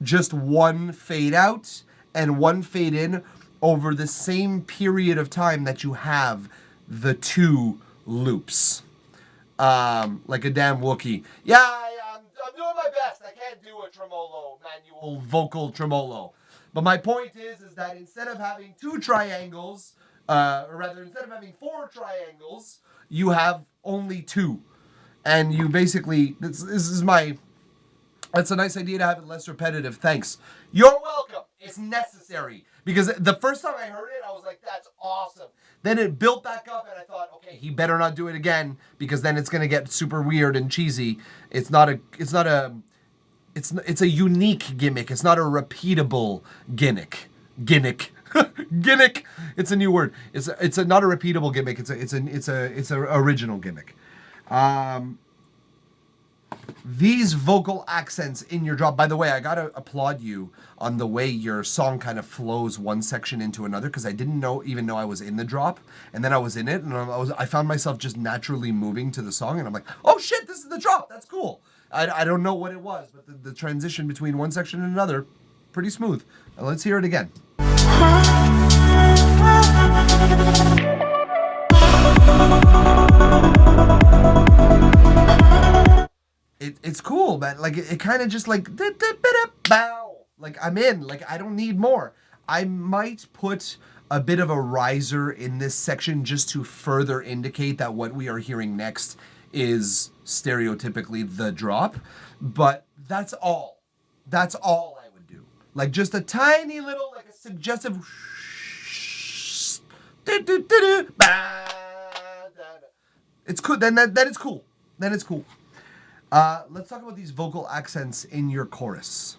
just one fade out and one fade in over the same period of time that you have the 2 loops. Like a damn Wookiee. Yeah, I'm doing my best. I can't do a tremolo, manual vocal tremolo. But my point is that instead of having 2 triangles or rather, instead of having 4 triangles, you have only 2. And you basically, this is my, that's a nice idea to have it less repetitive. Thanks. You're welcome. It's necessary. Because the first time I heard it, I was like, that's awesome. Then it built back up and I thought, okay, he better not do it again because then it's going to get super weird and cheesy. It's a unique gimmick. It's not a repeatable gimmick. Gimmick. It's a new word. It's not a repeatable gimmick. It's a original gimmick. These vocal accents in your drop. By the way, I gotta applaud you on the way your song kind of flows one section into another, because I didn't even know I was in the drop, and then I was in it, and I found myself just naturally moving to the song, and I'm like, oh shit, this is the drop. That's cool. I don't know what it was, but the transition between one section and another, pretty smooth. Let's hear it again. It's cool, man. Like it kind of just like bow. Like I'm in. Like I don't need more. I might put a bit of a riser in this section just to further indicate that what we are hearing next is stereotypically the drop. But that's all. That's all I would do. Like just a tiny little, like a suggestive. It's cool. Then that is cool. Then it's cool. Let's talk about these vocal accents in your chorus.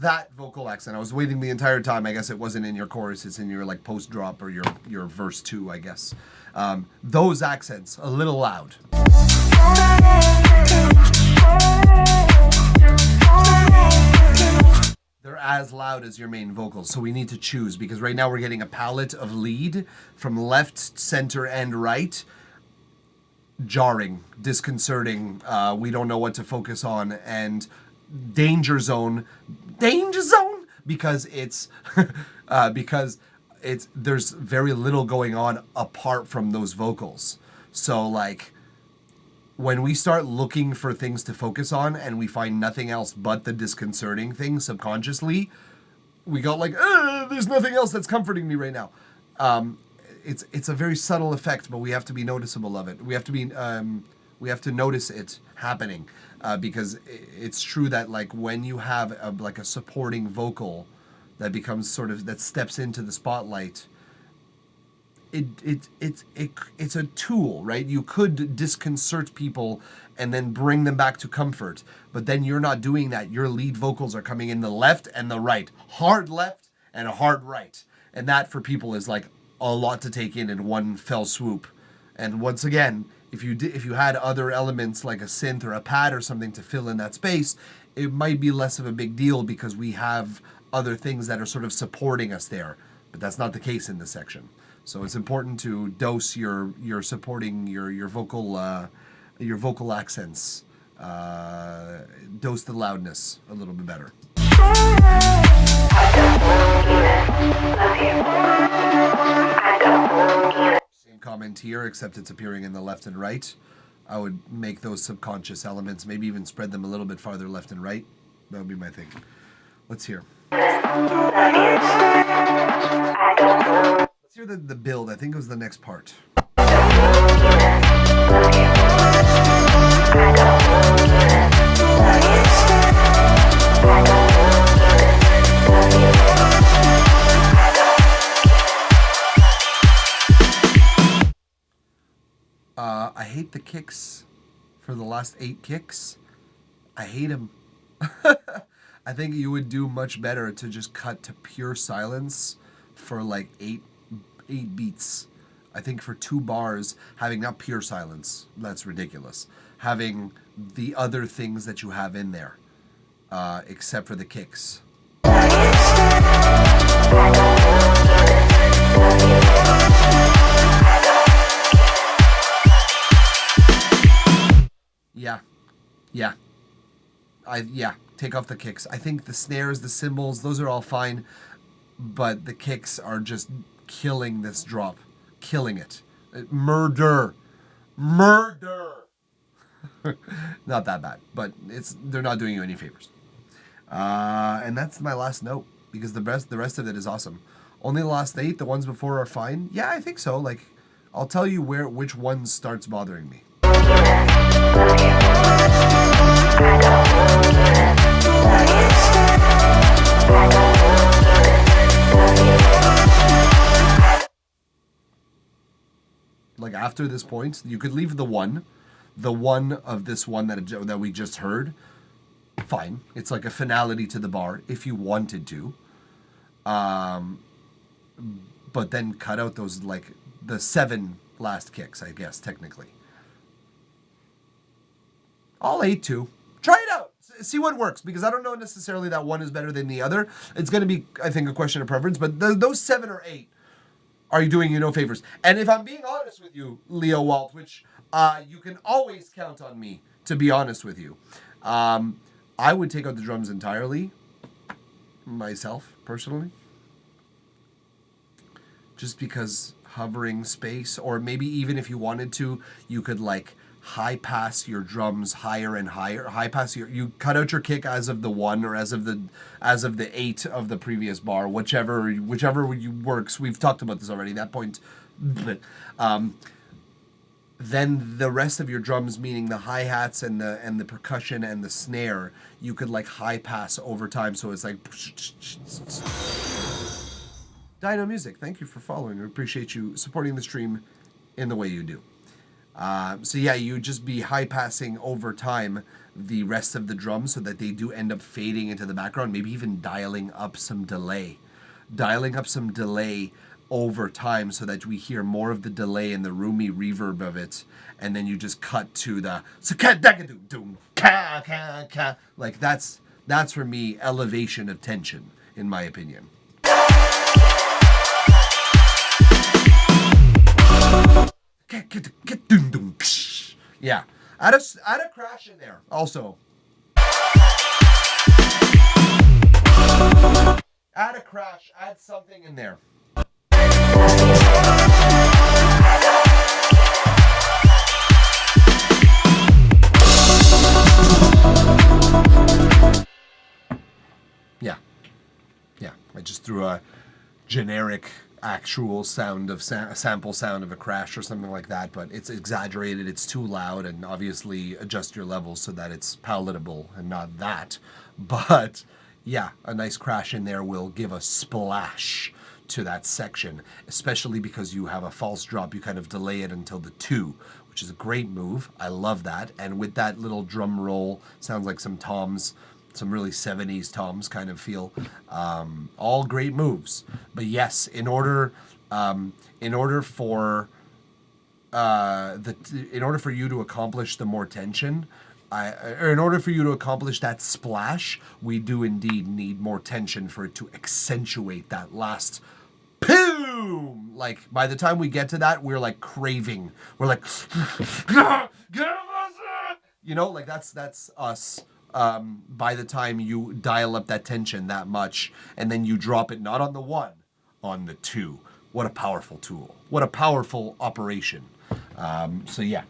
That vocal accent, I was waiting the entire time. I guess it wasn't in your chorus, it's in your like post drop or your verse 2, I guess. Those accents, a little loud. They're as loud as your main vocals, so we need to choose, because right now we're getting a palette of lead from left, center, and right. Jarring, disconcerting, we don't know what to focus on, and danger zone, because it's there's very little going on apart from those vocals. So like when we start looking for things to focus on and we find nothing else but the disconcerting thing subconsciously, we go like, there's nothing else that's comforting me right now. It's a very subtle effect, but we have to be noticeable of it. We have to notice it happening, because it's true that like when you have a supporting vocal that becomes sort of, that steps into the spotlight, it's a tool, right? You could disconcert people and then bring them back to comfort, but then you're not doing that. Your lead vocals are coming in the left and the right, hard left and a hard right, and that for people is like a lot to take in one fell swoop. And once again, if you had other elements like a synth or a pad or something to fill in that space, it might be less of a big deal because we have other things that are sort of supporting us there. But that's not the case in this section. So it's important to dose your supporting your vocal accents, dose the loudness a little bit better. Same comment here, except it's appearing in the left and right. I would make those subconscious elements, maybe even spread them a little bit farther left and right. That would be my thing. Let's hear. Let's hear the build. I think it was the next part. I hate the kicks for the last 8 kicks. I hate them. I think you would do much better to just cut to pure silence for like 8 beats. I think for 2 bars, having not pure silence, that's ridiculous. Having the other things that you have in there, except for the kicks. take off the kicks. I think the snares, the cymbals, those are all fine, but the kicks are just killing this drop, killing it. Murder. Not that bad, but they're not doing you any favors. And that's my last note, because the rest of it is awesome. Only the last 8, the ones before are fine. Yeah, I think so. Like, I'll tell you which one starts bothering me. Like, after this point, you could leave the one of this one that we just heard. Fine. It's like a finality to the bar if you wanted to. But then cut out those, like, the 7 last kicks, I guess, technically. I'll 8 too. Try it out. See what works, because I don't know necessarily that one is better than the other. It's going to be, I think, a question of preference, but those 7 or 8 are you doing you no favors. And if I'm being honest with you, Leo Walt, which you can always count on me to be honest with you, I would take out the drums entirely, myself, personally. Just because hovering space, or maybe even if you wanted to, you could like high pass your drums higher and higher. You cut out your kick as of the 1 or as of the 8 of the previous bar, whichever works. We've talked about this already. That point, but then the rest of your drums, meaning the hi-hats and the percussion and the snare, you could like high pass over time, so it's like Dino Music, thank you for following. We appreciate you supporting the stream in the way you do. So yeah, you just be high passing over time the rest of the drums so that they do end up fading into the background, maybe even dialing up some delay over time so that we hear more of the delay and the roomy reverb of it, and then you just cut to the like that's for me elevation of tension, in my opinion. Yeah, add a crash in there also. Add a crash, add something in there. Yeah, I just threw a generic actual sound of sample sound of a crash or something like that, but it's exaggerated, it's too loud, and obviously adjust your levels so that it's palatable and not that. But yeah, a nice crash in there will give a splash to that section, especially because you have a false drop. You kind of delay it until the 2, which is a great move. I love that. And with that little drum roll, sounds like some toms, some really 70s toms kind of feel. All great moves. But yes, in order for you to accomplish the more tension, in order for you to accomplish that splash, we do indeed need more tension for it to accentuate that last boom. Like, by the time we get to that, we're like craving. We're like, you know, like that's us. By the time you dial up that tension that much, and then you drop it not on the 1, on the 2. What a powerful tool. What a powerful operation. So yeah.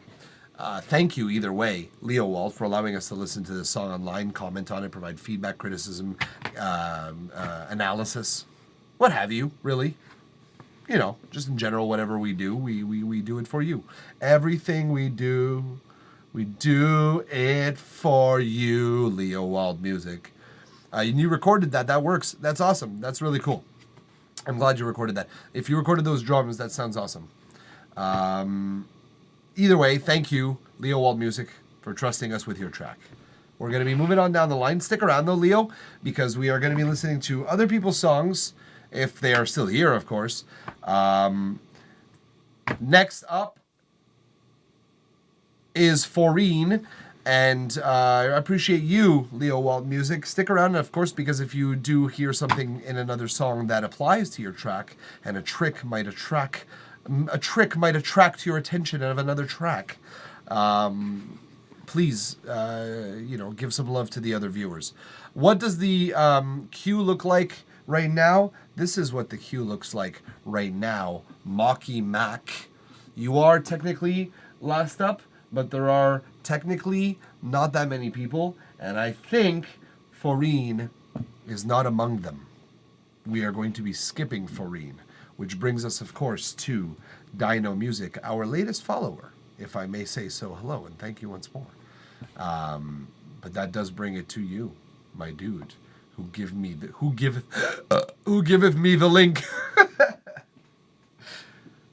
Thank you either way, Leo Walt, for allowing us to listen to this song online, comment on it, provide feedback, criticism, analysis, what have you, really. You know, just in general, whatever we do, we do it for you. Everything we do it for you, Leo Walt Music. And you recorded that. That works. That's awesome. That's really cool. I'm glad you recorded that. If you recorded those drums, that sounds awesome. Either way, thank you, Leo Walt Music, for trusting us with your track. We're going to be moving on down the line. Stick around, though, Leo, because we are going to be listening to other people's songs, if they are still here, of course. Next up is Foreen, and I appreciate you, Leo Walt Music. Stick around, of course, because if you do hear something in another song that applies to your track, and a trick might attract your attention of another track, please, give some love to the other viewers. What does the queue look like right now? This is what the queue looks like right now. Mocky Mac. You are technically last up, but there are technically not that many people, and I think Foreen is not among them. We are going to be skipping Foreen, which brings us, of course, to Dino Music, our latest follower, if I may say so. Hello, and thank you once more. But that does bring it to you, my dude, who giveth me the link.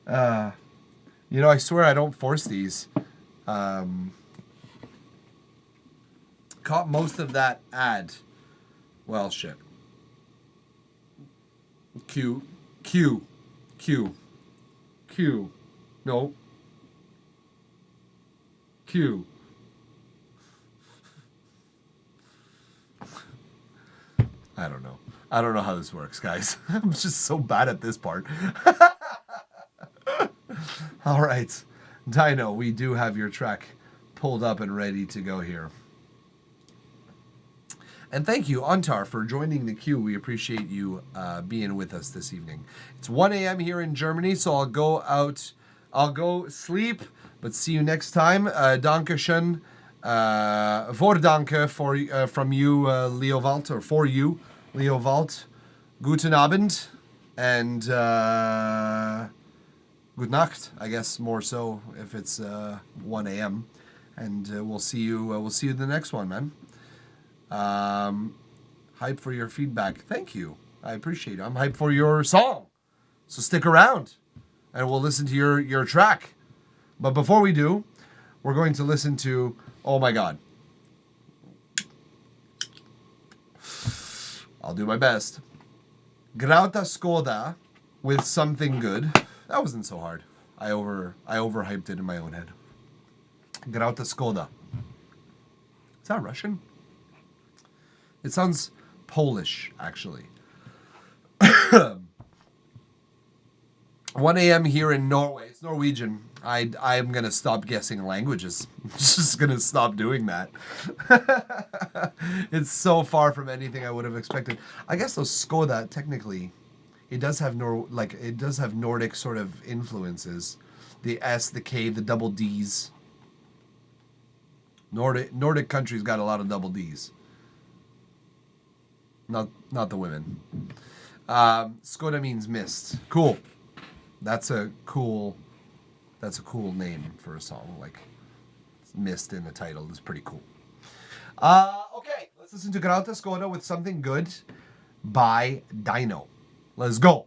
I swear I don't force these. Caught most of that ad. Well, shit. Q. No. Q. I don't know. I don't know how this works, guys. I'm just so bad at this part. All right. Dino, we do have your track pulled up and ready to go here. And thank you, Antar, for joining the queue. We appreciate you being with us this evening. It's 1 a.m. here in Germany, so I'll go sleep, but see you next time. Dankeschön. Vordanke from you, Leo Walt, or for you, Leo Walt. Guten Abend, and good Nacht, I guess, more so if it's 1 a.m. And we'll see you in the next one, man. Hype for your feedback. Thank you. I appreciate it. I'm hyped for your song. So stick around and we'll listen to your track. But before we do, we're going to listen to, oh my God. I'll do my best. Grauta Skoda with Something Good. That wasn't so hard. I overhyped it in my own head. Grauta Skoda. Is that Russian? It sounds Polish, actually. 1 a.m. here in Norway. It's Norwegian. I'm going to stop guessing languages. I'm just going to stop doing that. It's so far from anything I would have expected. I guess those Skoda, technically, it does have Nordic sort of influences. The S, the K, the double Ds. Nordic countries got a lot of double Ds. Not the women. Skoda means mist. Cool. That's a cool name for a song. Like mist in the title is pretty cool. Okay, let's listen to Grauta Skoda with Something Good by Dino. Let's go.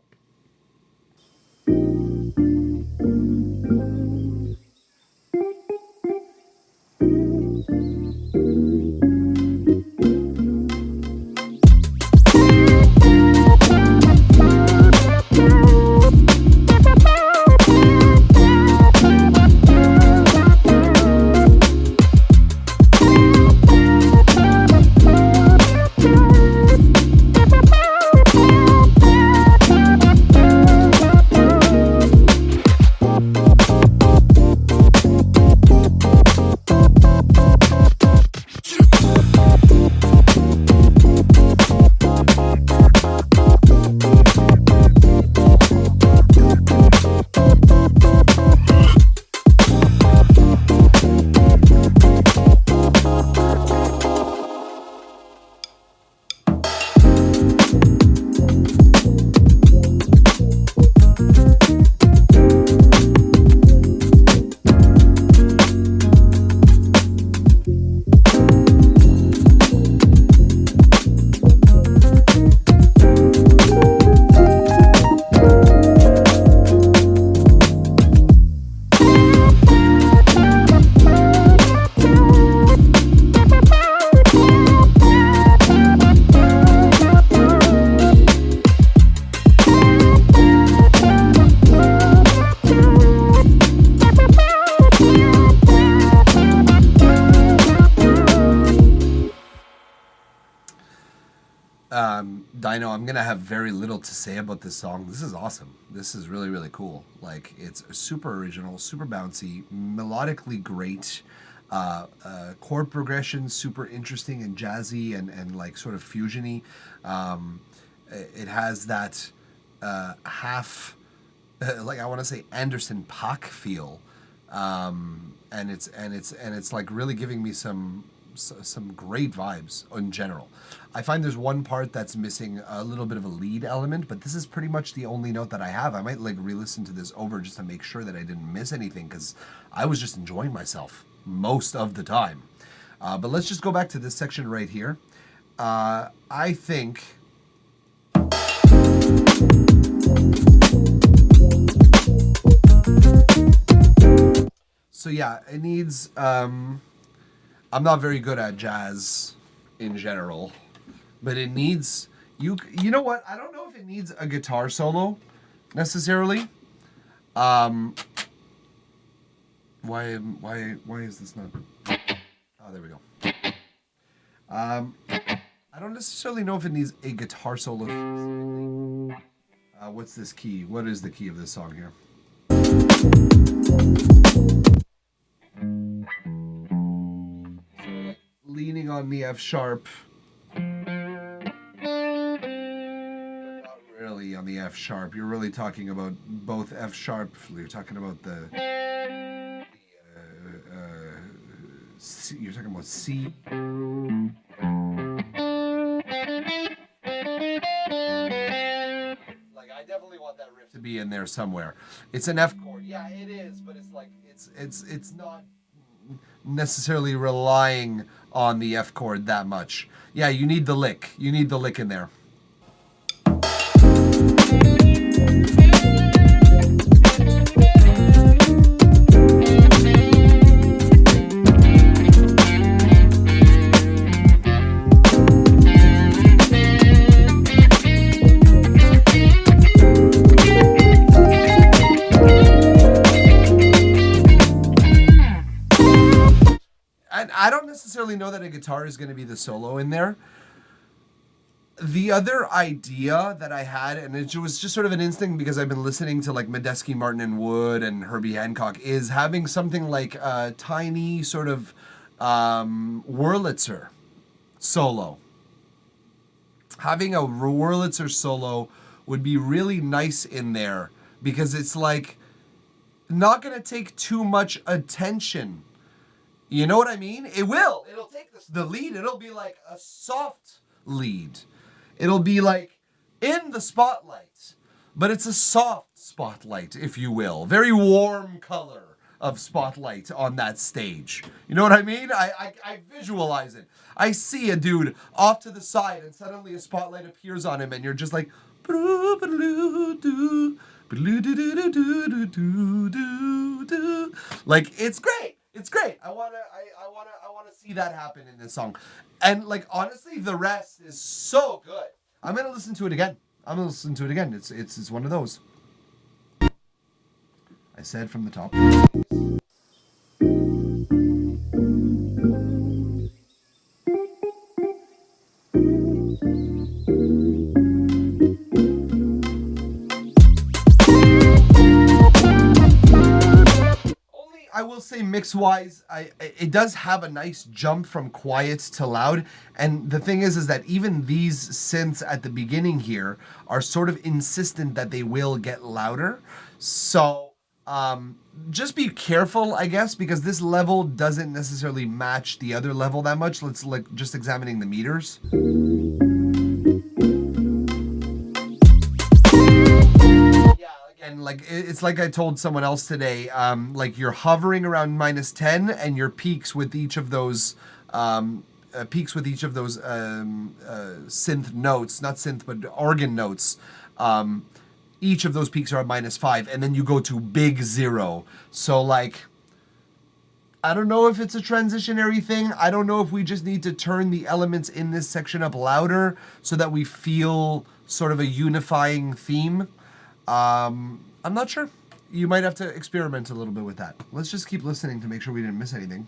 Dino, I'm going to have very little to say about this song. This is awesome. This is really, really cool. Like, it's super original, super bouncy, melodically great. chord progression, super interesting and jazzy and like sort of fusiony. It has that half, like I want to say Anderson .Paak feel, and it's like really giving me some great vibes in general. I find there's one part that's missing a little bit of a lead element, but this is pretty much the only note that I have. I might like re-listen to this over just to make sure that I didn't miss anything, because I was just enjoying myself most of the time. But let's just go back to this section right here. I think... So yeah, it needs... I'm not very good at jazz in general, but it needs... You know what? I don't know if it needs a guitar solo necessarily. Why is this not... Oh, there we go. I don't necessarily know if it needs a guitar solo. What's this key? What is the key of this song here? So, like, leaning on the F sharp. But not really on the F sharp. You're really talking about both F sharp. You're talking about the C, you're talking about C. Like, I definitely want that riff to be in there somewhere. It's an F chord. Yeah, it is, but it's like it's not necessarily relying on the F chord that much. Yeah, you need the lick. You need the lick in there. I don't necessarily know that a guitar is going to be the solo in there. The other idea that I had, and it was just sort of an instinct because I've been listening to like Medeski, Martin and Wood and Herbie Hancock, is having something like a tiny sort of Wurlitzer solo. Having a Wurlitzer solo would be really nice in there because it's like not going to take too much attention. You know what I mean? It will. It'll take the lead. It'll be like a soft lead. It'll be like in the spotlight, but it's a soft spotlight, if you will. Very warm color of spotlight on that stage. You know what I mean? I visualize it. I see a dude off to the side and suddenly a spotlight appears on him and you're just like... Like, it's great. It's great. I wanna see that happen in this song. And like honestly, the rest is so good. I'm gonna listen to it again. It's one of those. I said from the top. I will say mix-wise, it does have a nice jump from quiet to loud. And the thing is that even these synths at the beginning here are sort of insistent that they will get louder. So just be careful, I guess, because this level doesn't necessarily match the other level that much. Let's like just examining the meters. And like it's like I told someone else today, like you're hovering around -10, and your peaks with each of those synth notes, not synth but organ notes. Each of those peaks are at -5, and then you go to big 0. So like, I don't know if it's a transitionary thing. I don't know if we just need to turn the elements in this section up louder so that we feel sort of a unifying theme. I'm not sure. You might have to experiment a little bit with that. Let's just keep listening to make sure we didn't miss anything.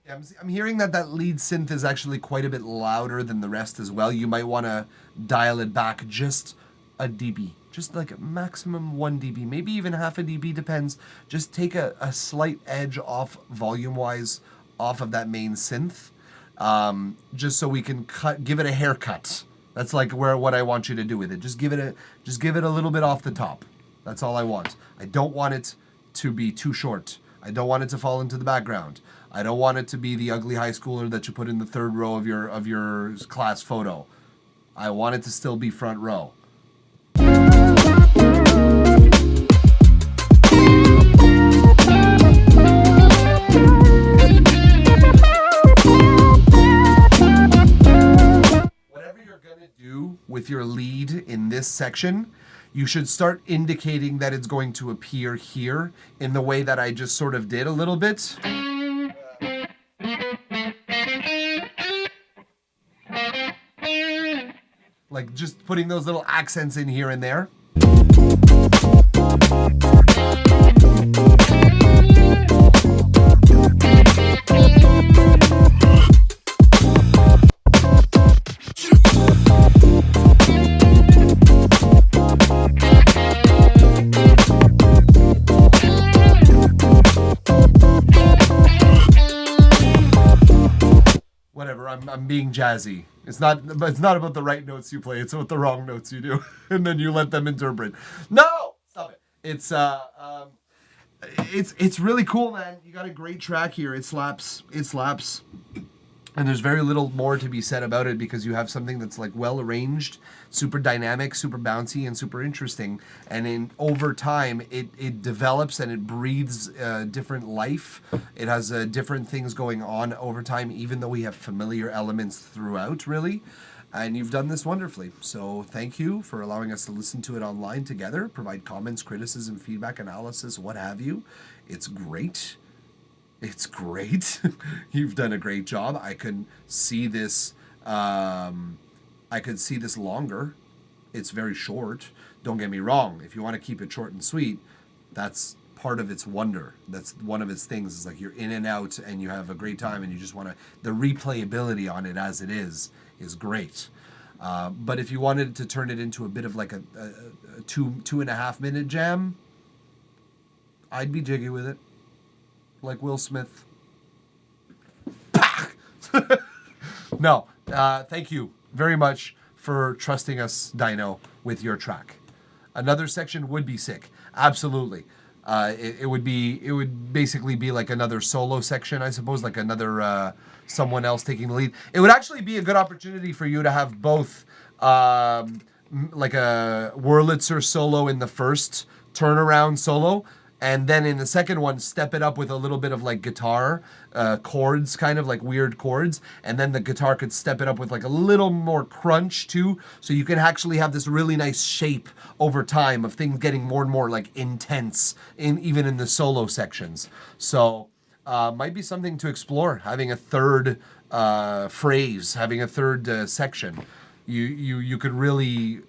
Yeah, I'm hearing that lead synth is actually quite a bit louder than the rest as well. You might want to dial it back just a dB. just like maximum 1 dB, maybe even half a dB, depends. Just take a slight edge off volume-wise off of that main synth, just so we can give it a haircut. That's like what I want you to do with it. Just give it a little bit off the top. That's all I want. I don't want it to be too short. I don't want it to fall into the background. I don't want it to be the ugly high schooler that you put in the third row of your class photo. I want it to still be front row. Whatever you're going to do with your lead in this section, you should start indicating that it's going to appear here in the way that I just sort of did a little bit. Like just putting those little accents in here and there. Whatever, I'm being jazzy. It's not about the right notes you play, it's about the wrong notes you do. And then you let them interpret. No! Stop it. It's really cool, man. You got a great track here. It slaps. And there's very little more to be said about it because you have something that's like well arranged, super dynamic, super bouncy, and super interesting. And over time, it develops and it breathes different life. It has different things going on over time, even though we have familiar elements throughout, really. And you've done this wonderfully. So thank you for allowing us to listen to it online together, provide comments, criticism, feedback, analysis, what have you. It's great. It's great. You've done a great job. I could see this. I could see this longer. It's very short. Don't get me wrong. If you want to keep it short and sweet, that's part of its wonder. That's one of its things. Is like you're in and out, and you have a great time, and you just want to. The replayability on it as it is great. But if you wanted to turn it into a bit of like a 2.5 minute jam, I'd be jiggy with it. Like Will Smith. No, thank you very much for trusting us, Dino, with your track. Another section would be sick. Absolutely. It would basically be like another solo section, I suppose, like another someone else taking the lead. It would actually be a good opportunity for you to have both like a Wurlitzer solo in the first turnaround solo, and then in the second one, step it up with a little bit of like guitar chords, kind of like weird chords. And then the guitar could step it up with like a little more crunch too. So you can actually have this really nice shape over time of things getting more and more like intense even in the solo sections. So might be something to explore, having a third phrase, having a third section. You could really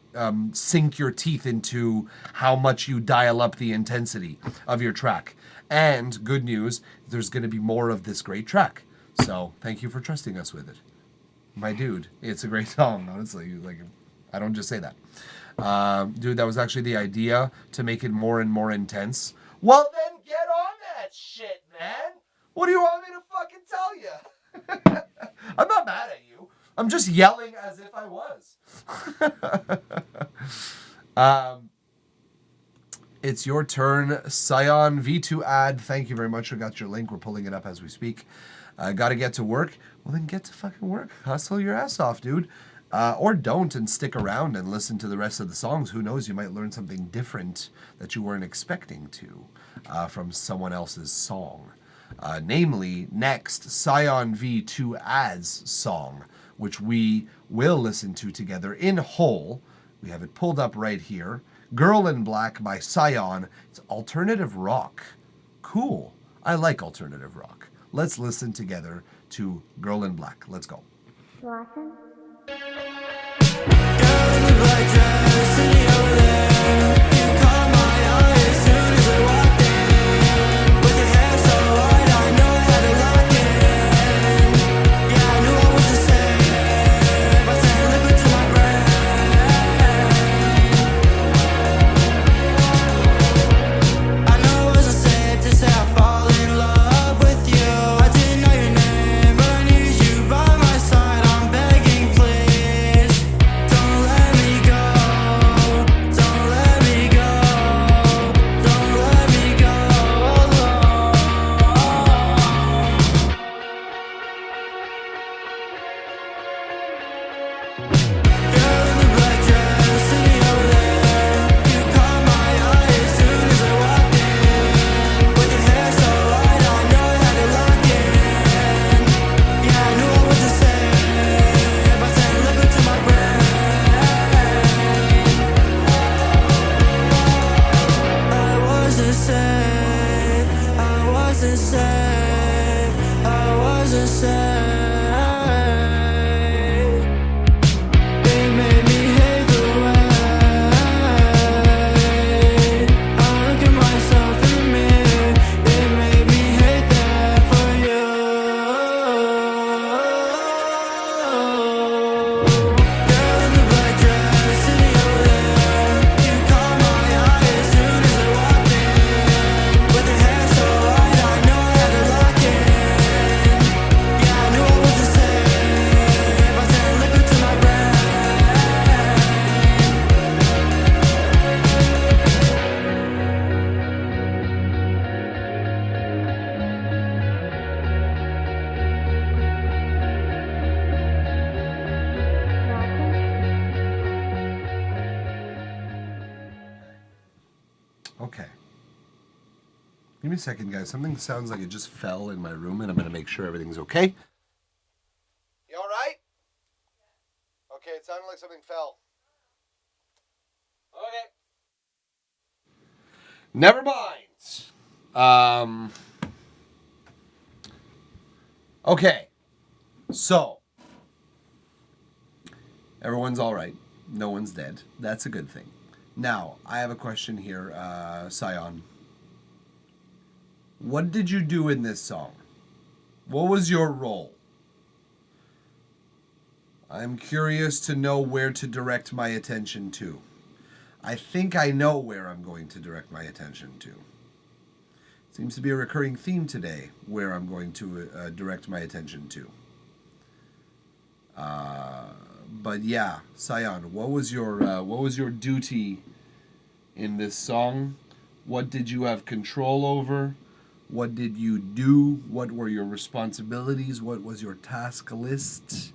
sink your teeth into how much you dial up the intensity of your track. And good news, there's going to be more of this great track. So thank you for trusting us with it. My dude, it's a great song, honestly. Like, I don't just say that. Dude, that was actually the idea, to make it more and more intense. Well, then get on that shit, man. What do you want me to fucking tell you? I'm not mad at you. I'm just yelling as if I was. It's your turn, Scion V2 ad. Thank you very much. I got your link. We're pulling it up as we speak. Got to get to work. Well, then get to fucking work. Hustle your ass off, dude. Or don't and stick around and listen to the rest of the songs. Who knows? You might learn something different that you weren't expecting to from someone else's song. Namely, next, Scion V2 ad's song, which we will listen to together in whole. We have it pulled up right here. Girl in Black by Scion. It's alternative rock. Cool. I like alternative rock. Let's listen together to Girl in Black. Let's go. Blossom. Okay. Give me a second, guys. Something sounds like it just fell in my room, and I'm going to make sure everything's okay. You all right? Okay, it sounded like something fell. Okay. Never mind. Okay. So, everyone's all right. No one's dead. That's a good thing. Now, I have a question here, Sion. What did you do in this song? What was your role? I'm curious to know where to direct my attention to. I think I know where I'm going to direct my attention to. Seems to be a recurring theme today, where I'm going to direct my attention to. But yeah, Sion, what was your duty in this song? What did you have control over? What did you do? What were your responsibilities? What was your task list?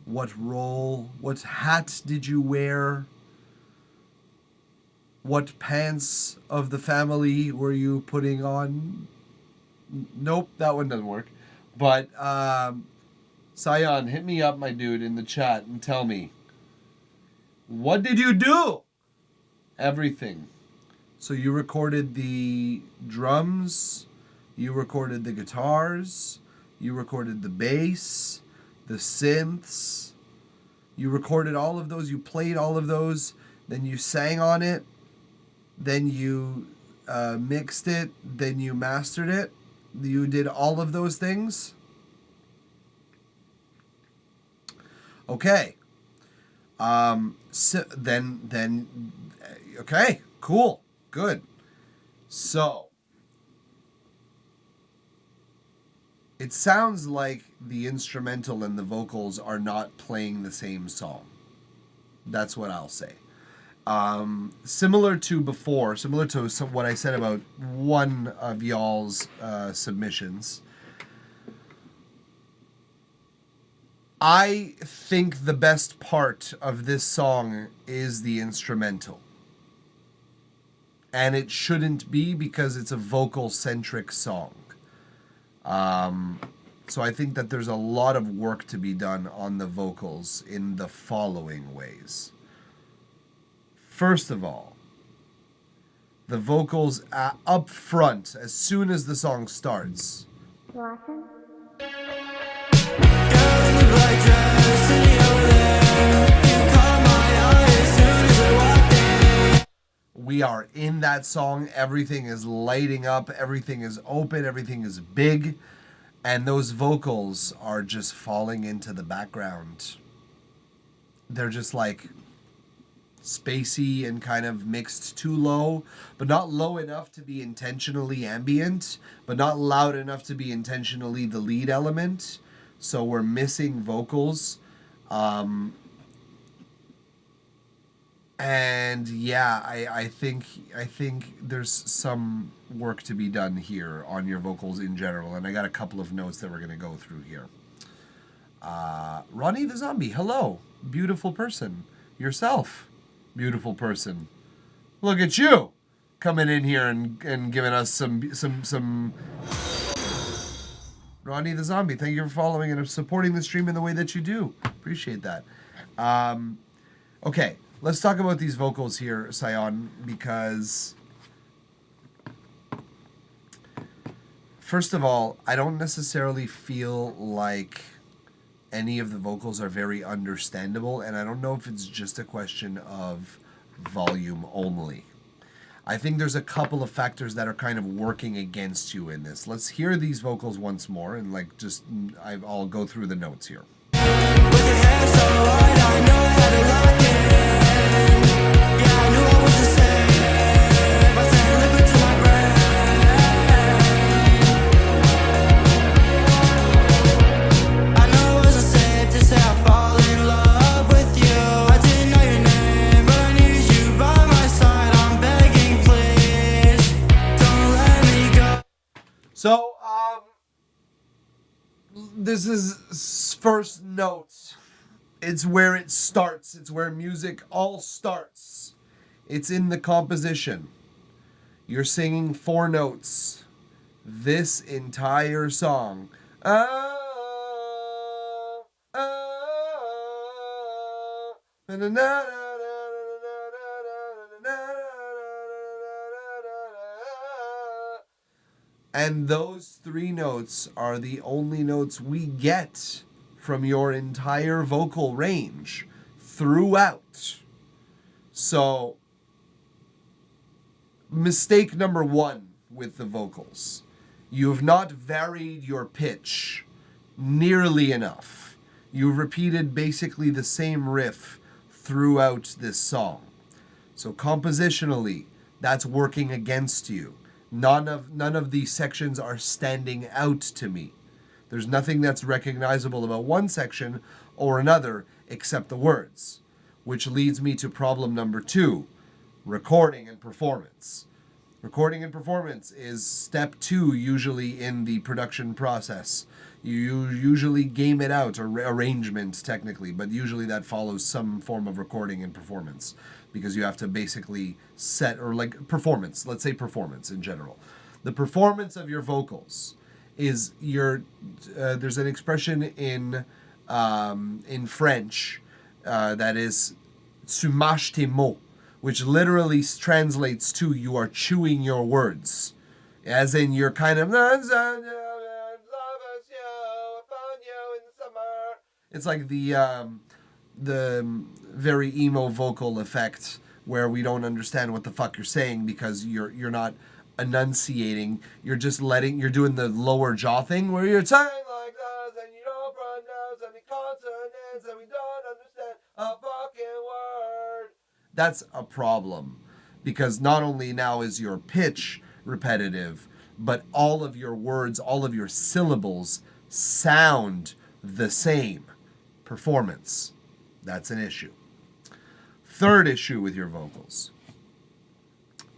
What role? What hat did you wear? What pants of the family were you putting on? Nope, that one doesn't work. But, Sion, hit me up, my dude, in the chat and tell me. What did you do? Everything. So you recorded the drums, you recorded the guitars, you recorded the bass, the synths, you recorded all of those, you played all of those, then you sang on it, then you mixed it, then you mastered it. You did all of those things? Okay. Okay, cool. Good. So, it sounds like the instrumental and the vocals are not playing the same song. That's what I'll say. Similar to what I said about one of y'all's submissions, I think the best part of this song is the instrumental. And it shouldn't be, because it's a vocal-centric song. So I think that there's a lot of work to be done on the vocals in the following ways. First of all, the vocals up front, as soon as the song starts. We are in that song. Everything is lighting up. Everything is open. Everything is big. And those vocals are just falling into the background. They're just like spacey and kind of mixed too low, but not low enough to be intentionally ambient, but not loud enough to be intentionally the lead element. So we're missing vocals. And yeah, I think there's some work to be done here on your vocals in general, and I got a couple of notes that we're going to go through here. Ronnie the Zombie, hello. Beautiful person. Yourself, beautiful person. Look at you coming in here and giving us some Ronnie the Zombie, thank you for following and supporting the stream in the way that you do. Appreciate that. Okay. Let's talk about these vocals here, Sion, because first of all, I don't necessarily feel like any of the vocals are very understandable, and I don't know if it's just a question of volume only. I think there's a couple of factors that are kind of working against you in this. Let's hear these vocals once more, and I'll go through the notes here. So, this is first note. It's where it starts. It's where music all starts. It's in the composition. You're singing 4 notes this entire song. And those 3 notes are the only notes we get from your entire vocal range throughout. So, mistake number 1 with the vocals. You have not varied your pitch nearly enough. You've repeated basically the same riff throughout this song. So compositionally, that's working against you. None of these sections are standing out to me. There's nothing that's recognizable about one section or another except the words, which leads me to problem number 2, recording and performance. Recording and performance is step 2 usually in the production process. You usually game it out, or arrangement technically, but usually that follows some form of recording and performance, because you have to basically set, or like performance, let's say performance in general. The performance of your vocals is there's an expression in French that is tu mâches tes mots, which literally translates to you are chewing your words, as in you're kind of, it's like the very emo vocal effect where we don't understand what the fuck you're saying because you're not enunciating. You're just you're doing the lower jaw thing where you're saying like this and you don't pronounce any consonants and we don't understand a fucking word. That's a problem, because not only now is your pitch repetitive, but all of your words, all of your syllables sound the same. Performance. That's an issue. Third issue with your vocals.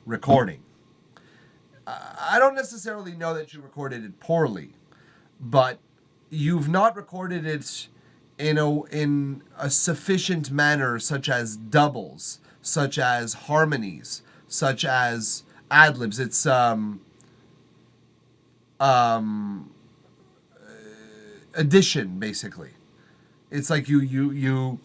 Recording. I don't necessarily know that you recorded it poorly, but you've not recorded it in a sufficient manner, such as doubles, such as harmonies, such as ad-libs. It's addition, basically. It's like you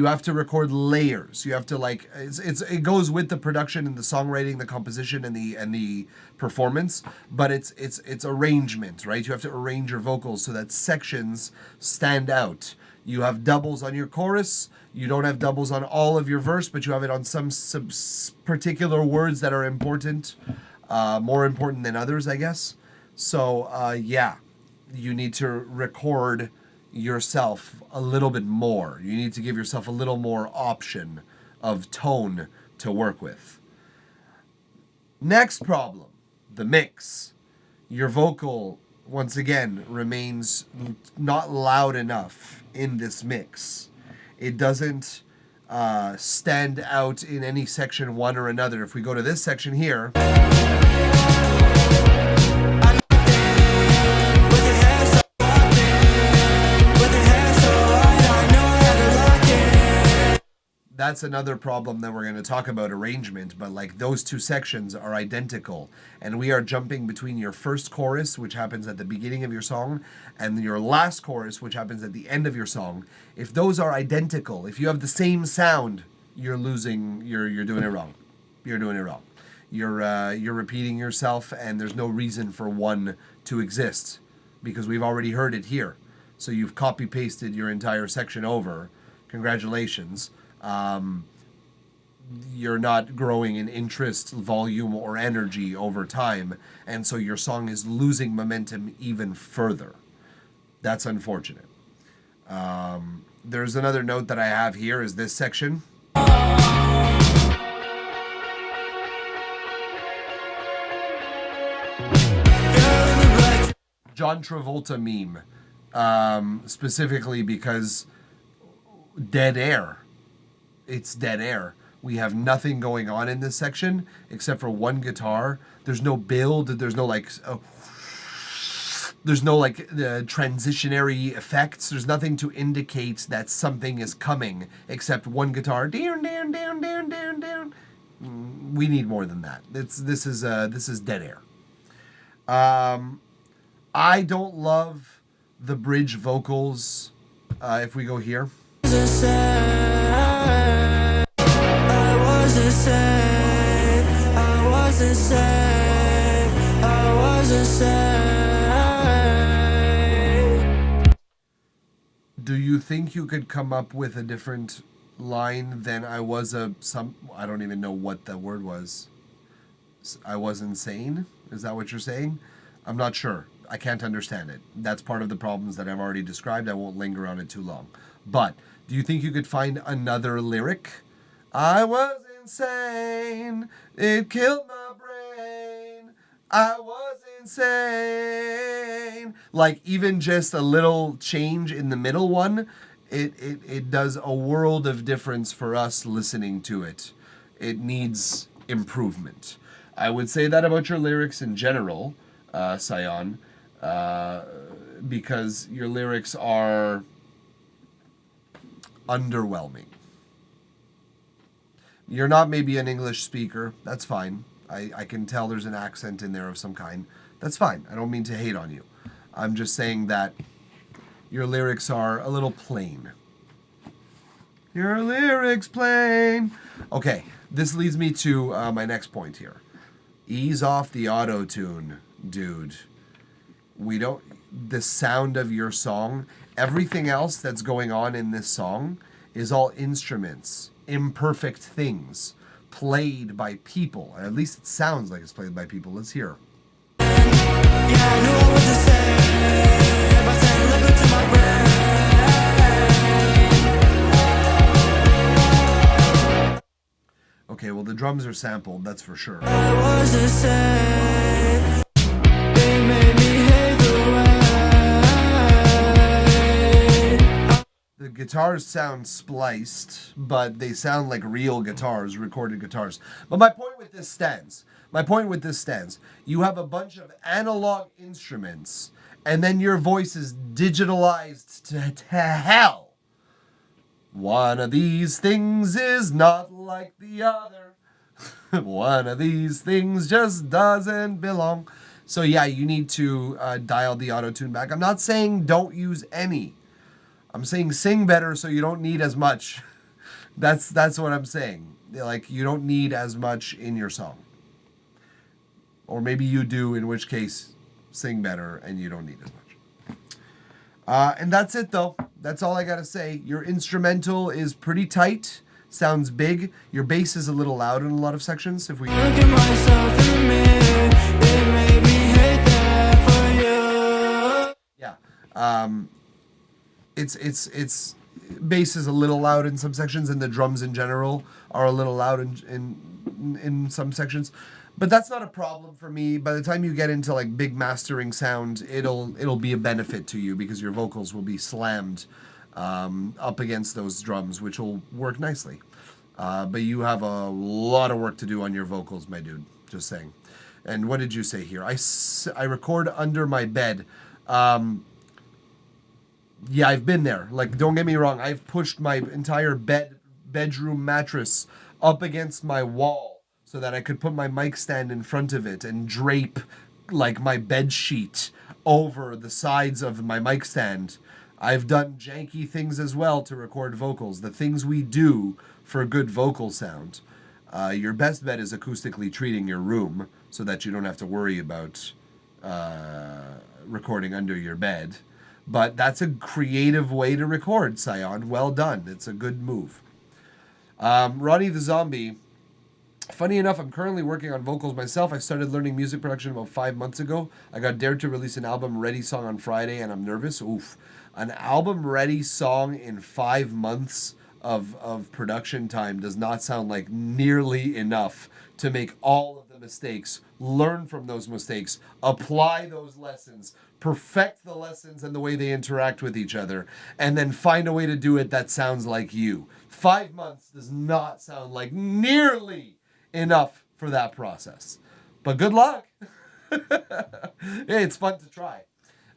have to record layers. You have to it goes with the production and the songwriting, the composition and the performance, but it's arrangement, right? You have to arrange your vocals so that sections stand out. You have doubles on your chorus. You don't have doubles on all of your verse, but you have it on some particular words that are important, more important than others, I guess. So you need to record yourself a little bit more. You need to give yourself a little more option of tone to work with. Next problem, the mix. Your vocal, once again, remains not loud enough in this mix. It doesn't stand out in any section one or another. If we go to this section here, that's another problem that we're going to talk about, arrangement, but like those 2 sections are identical, and we are jumping between your first chorus, which happens at the beginning of your song, and your last chorus, which happens at the end of your song. If those are identical, if you have the same sound, you're doing it wrong. You're doing it wrong. You're repeating yourself, and there's no reason for one to exist, because we've already heard it here. So you've copy-pasted your entire section over. Congratulations. You're not growing in interest, volume, or energy over time, and so your song is losing momentum even further. That's unfortunate. There's another note that I have here is this section. John Travolta meme, specifically because dead air. It's dead air. We have nothing going on in this section except for one guitar. There's no build. There's no transitionary effects. There's nothing to indicate that something is coming except one guitar. Down, down, down, down, down, down. We need more than that. This is dead air. I don't love the bridge vocals. If we go here. Do you think you could come up with a different line than I don't even know what the word was. I was insane? Is that what you're saying? I'm not sure. I can't understand it. That's part of the problems that I've already described. I won't linger on it too long. But do you think you could find another lyric? I was insane. It killed my brain. I was insane. Like even just a little change in the middle one, it does a world of difference for us listening to it. It needs improvement. I would say that about your lyrics in general, Sion, because your lyrics are underwhelming. You're not maybe an English speaker. That's fine. I can tell there's an accent in there of some kind. That's fine. I don't mean to hate on you. I'm just saying that your lyrics are a little plain. Your lyrics plain. Okay, this leads me to my next point here. Ease off the auto-tune, dude. The sound of your song, everything else that's going on in this song is all instruments, imperfect things, played by people. At least it sounds like it's played by people. Let's hear. Okay, well the drums are sampled, that's for sure. The guitars sound spliced, but they sound like real guitars, recorded guitars. But my point with this stands. You have a bunch of analog instruments, and then your voice is digitalized to hell. One of these things is not like the other. One of these things just doesn't belong. So yeah, you need to dial the auto-tune back. I'm not saying don't use any. I'm saying sing better so you don't need as much. That's what I'm saying. Like, you don't need as much in your song. Or maybe you do, in which case, sing better and you don't need as much. And that's it, though. That's all I gotta say. Your instrumental is pretty tight. Sounds big. Your bass is a little loud in a lot of sections. If we look at myself in the mirror, it made me hate that for you. Yeah. It's bass is a little loud in some sections, and the drums in general are a little loud in some sections. But that's not a problem for me. By the time you get into like big mastering sound, it'll be a benefit to you because your vocals will be slammed up against those drums, which will work nicely. But you have a lot of work to do on your vocals, my dude. Just saying. And what did you say here? I record under my bed. Yeah, I've been there. Like, don't get me wrong. I've pushed my entire bedroom mattress up against my wall so that I could put my mic stand in front of it and drape like my bed sheet over the sides of my mic stand. I've done janky things as well to record vocals. The things we do for good vocal sound. Your best bet is acoustically treating your room so that you don't have to worry about recording under your bed. But that's a creative way to record, Sion. Well done. It's a good move. Ronnie the Zombie. Funny enough, I'm currently working on vocals myself. I started learning music production about 5 months ago. I got dared to release an album-ready song on Friday, and I'm nervous. Oof. An album-ready song in 5 months of production time does not sound like nearly enough to make all of the mistakes, learn from those mistakes, apply those lessons, perfect the lessons and the way they interact with each other, and then find a way to do it that sounds like you. 5 months does not sound like nearly enough for that process. But good luck. Hey, it's fun to try.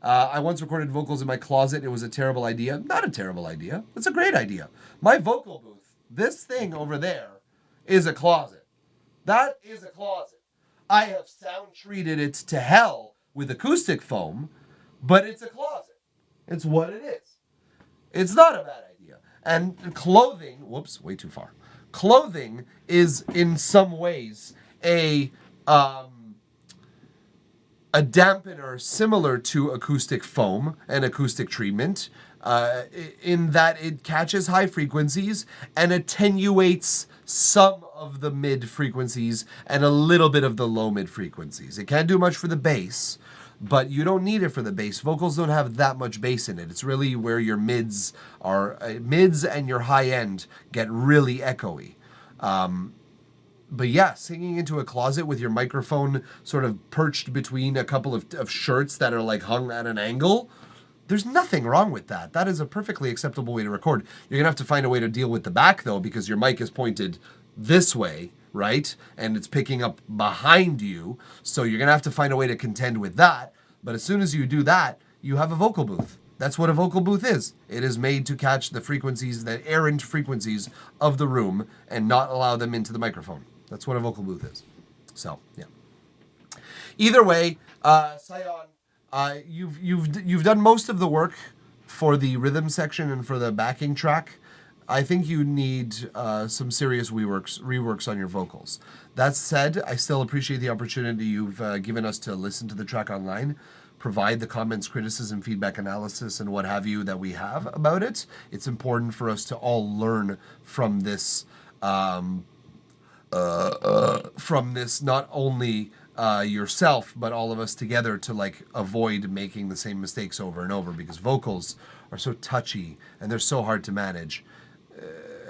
I once recorded vocals in my closet. It was a terrible idea. Not a terrible idea. It's a great idea. My vocal booth, this thing over there, is a closet. That is a closet. I have sound treated it to hell with acoustic foam, but it's a closet. It's what it is. It's not a bad idea. And clothing, whoops, way too far. Clothing is in some ways a dampener similar to acoustic foam and acoustic treatment, in that it catches high frequencies and attenuates some of the mid frequencies and a little bit of the low mid frequencies. It can't do much for the bass, but you don't need it for the bass. Vocals don't have that much bass in it. It's really where your mids are, mids and your high end get really echoey. But yeah, singing into a closet with your microphone sort of perched between a couple of shirts that are like hung at an angle, there's nothing wrong with that. That is a perfectly acceptable way to record. You're going to have to find a way to deal with the back, though, because your mic is pointed this way, right? And it's picking up behind you. So you're going to have to find a way to contend with that. But as soon as you do that, you have a vocal booth. That's what a vocal booth is. It is made to catch the frequencies, the errant frequencies of the room and not allow them into the microphone. That's what a vocal booth is. So, yeah. Either way, Sion, you've done most of the work for the rhythm section and for the backing track. I think you need some serious reworks on your vocals. That said, I still appreciate the opportunity you've given us to listen to the track online, provide the comments, criticism, feedback, analysis, and what have you that we have about it. It's important for us to all learn from this. From this, not only yourself, but all of us together, to like avoid making the same mistakes over and over, because vocals are so touchy and they're so hard to manage.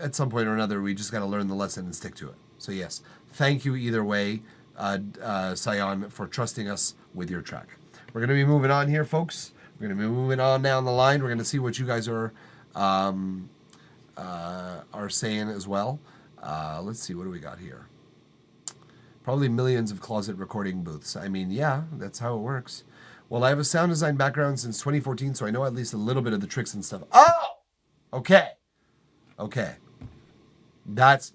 At some point or another, we just got to learn the lesson and stick to it. So yes, thank you either way, Sion, for trusting us with your track. We're going to be moving on here, folks. We're going to be moving on down the line. We're going to see what you guys are saying as well. Let's see, what do we got here? Probably millions of closet recording booths. I mean, yeah, that's how it works. Well, I have a sound design background since 2014, so I know at least a little bit of the tricks and stuff. Oh! Okay.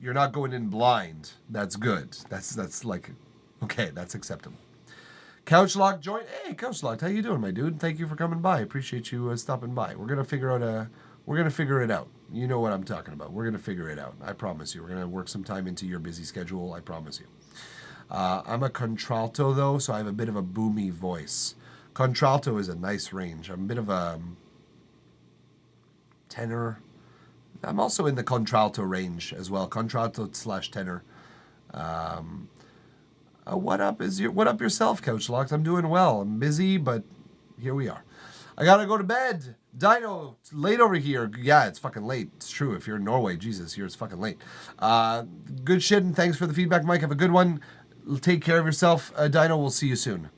You're not going in blind. That's good. That's like, okay, that's acceptable. Couch Lock joined. Hey, Couch Lock, how you doing, my dude? Thank you for coming by. Appreciate you stopping by. We're gonna figure it out. You know what I'm talking about. We're gonna figure it out. I promise you. We're gonna work some time into your busy schedule. I promise you. I'm a contralto though, so I have a bit of a boomy voice. Contralto is a nice range. I'm a bit of a tenor. I'm also in the contralto range as well. Contralto / tenor. What up yourself, Couch Locks? I'm doing well. I'm busy, but here we are. I gotta go to bed. Dino, it's late over here. Yeah, it's fucking late. It's true. If you're in Norway, Jesus, it's fucking late. Good shit, and thanks for the feedback, Mike. Have a good one. Take care of yourself. Dino, we'll see you soon.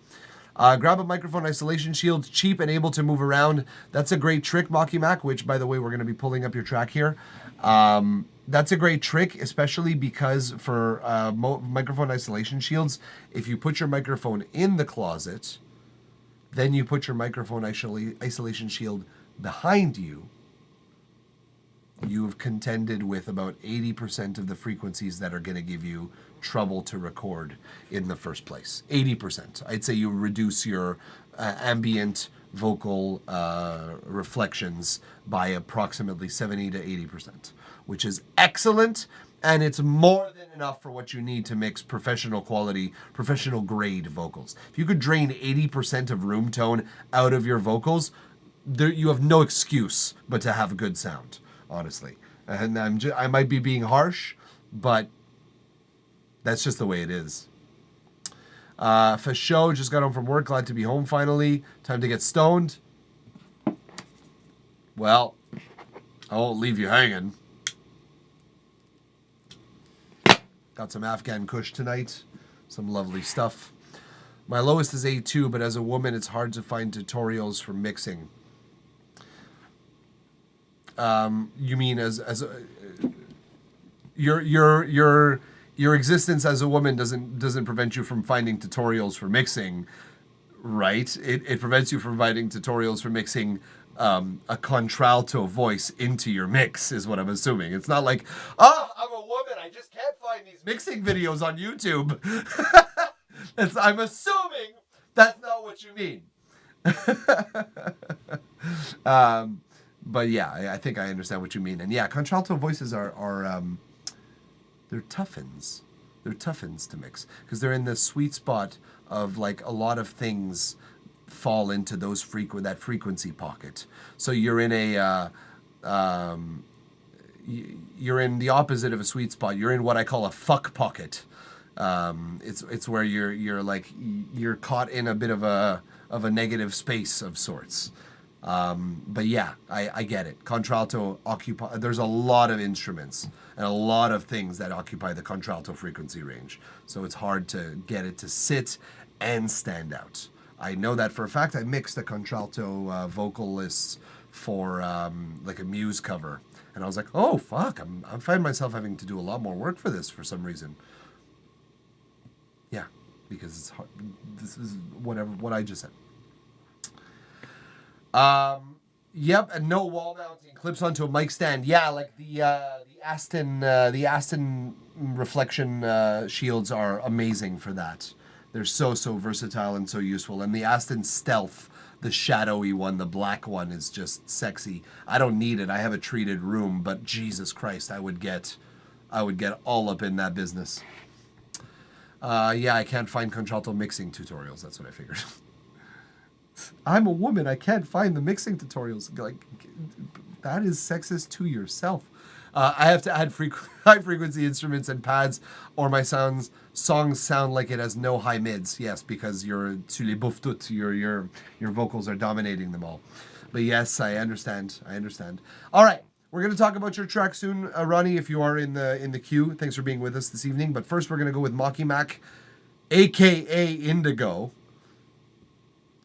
Grab a microphone isolation shield, cheap and able to move around. That's a great trick, Maki Mac, which, by the way, we're going to be pulling up your track here. That's a great trick, especially because for microphone isolation shields, if you put your microphone in the closet, then you put your microphone isolation shield behind you, you've contended with about 80% of the frequencies that are going to give you trouble to record in the first place. 80%. I'd say you reduce your ambient vocal reflections by approximately 70 to 80%, which is excellent, and it's more than enough for what you need to mix professional quality, professional grade vocals. If you could drain 80% of room tone out of your vocals, you have no excuse but to have a good sound, honestly. And I might be being harsh, but that's just the way it is. For show, just got home from work, glad to be home finally. Time to get stoned. Well, I won't leave you hanging. Got some Afghan Kush tonight. Some lovely stuff. My lowest is A2, but as a woman, it's hard to find tutorials for mixing. You mean your existence as a woman doesn't prevent you from finding tutorials for mixing, right? It prevents you from finding tutorials for mixing a contralto voice into your mix, is what I'm assuming. It's not like, oh, I'm a woman, I just can't find these mixing videos on YouTube. I'm assuming that's not what you mean. But yeah, I think I understand what you mean. And yeah, contralto voices are they're toughens. They're toughens to mix because they're in the sweet spot of like a lot of things fall into those that frequency pocket. So you're in you're in the opposite of a sweet spot. You're in what I call a fuck pocket. It's where you're caught in a bit of a negative space of sorts. But yeah, I get it. Contralto there's a lot of instruments and a lot of things that occupy the contralto frequency range. So it's hard to get it to sit and stand out. I know that for a fact. I mixed a contralto vocalist for like a Muse cover. And I was like, oh, fuck, I find myself having to do a lot more work for this for some reason. Yeah, because it's hard. This is what I just said. Yep, and no wall mounting, clips onto a mic stand. Yeah, like the Aston reflection shields are amazing for that. They're so versatile and so useful. And the Aston Stealth, the shadowy one, the black one, is just sexy. I don't need it. I have a treated room, but Jesus Christ, I would get all up in that business. Yeah, I can't find contralto mixing tutorials. That's what I figured. I'm a woman. I can't find the mixing tutorials. Like, that is sexist to yourself. I have to add high frequency instruments and pads, or my songs sound like it has no high mids. Yes, because tu les bouffes toutes. Your vocals are dominating them all. But yes, I understand. All right, we're gonna talk about your track soon, Ronnie. If you are in the queue, thanks for being with us this evening. But first, we're gonna go with Mocky Mac, aka Indigo.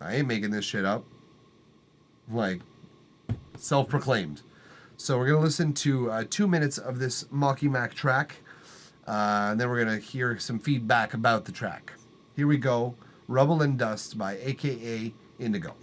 I ain't making this shit up. Like, self-proclaimed. So we're going to listen to 2 minutes of this Mocky Mac track. And then we're going to hear some feedback about the track. Here we go. Rubble and Dust by AKA Indigo.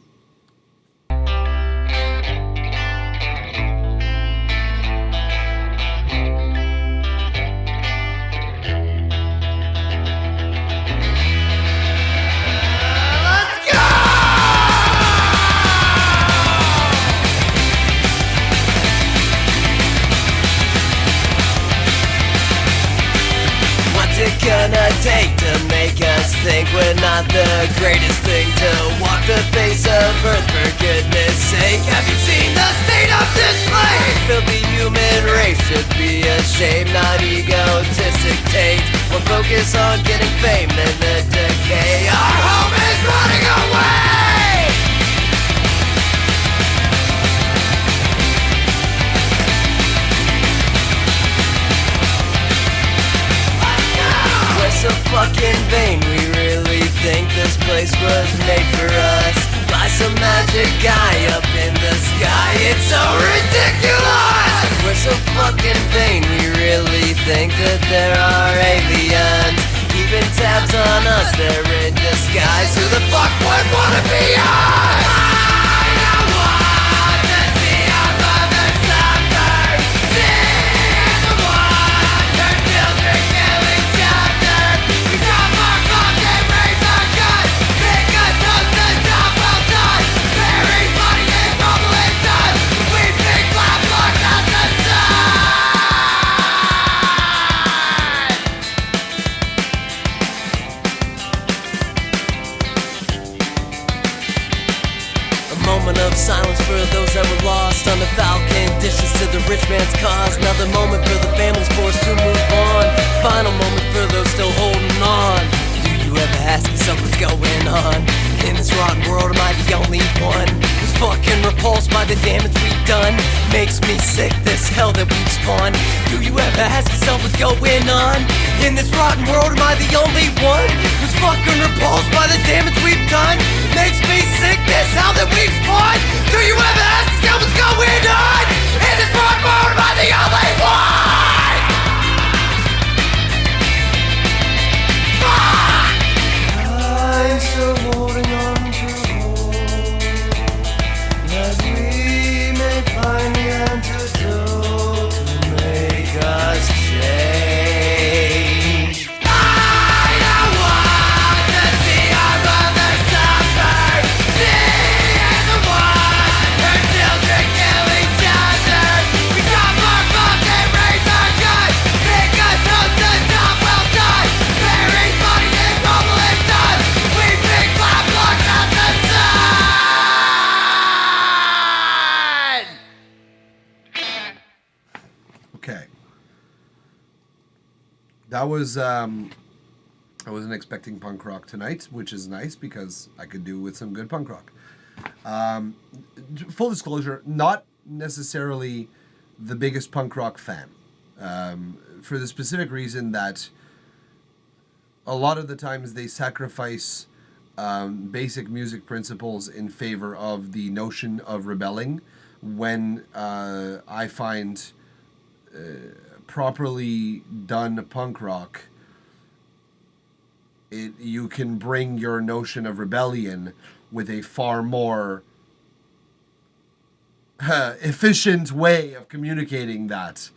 Gonna take to make us think we're not the greatest thing to walk the face of earth, for goodness sake. Have you seen the state of this place? Filthy human race should be ashamed, not egotistic taint. We'll focus on getting fame and the decay. Our home is running away. So fucking vain, we really think this place was made for us by some magic guy up in the sky. It's so ridiculous. We're so fucking vain, we really think that there are aliens keeping tabs on us. They're in disguise. Who the fuck would wanna be us? Silence for those that were lost under foul conditions to the rich man's cause. Another moment for the families forced to move on. Final moment for those still holding on. Do you ever ask yourself what's going on? In this rotten world, am I the only one who's fucking repulsed by the damage we've done? Makes me sick, this hell that we've spawned. Do you ever ask yourself what's going on? In this rotten world, am I the only one who's fucking repulsed by the damage we've done? Makes me sick, this hell that we've spawned. Do you ever ask yourself what's going on? In this rotten world, am I the only one? I'm still holding on to hope that we That was I wasn't expecting punk rock tonight, which is nice because I could do with some good punk rock. Full disclosure, not necessarily the biggest punk rock fan, for the specific reason that a lot of the times they sacrifice basic music principles in favor of the notion of rebelling, when I find properly done punk rock, you can bring your notion of rebellion with a far more efficient way of communicating that.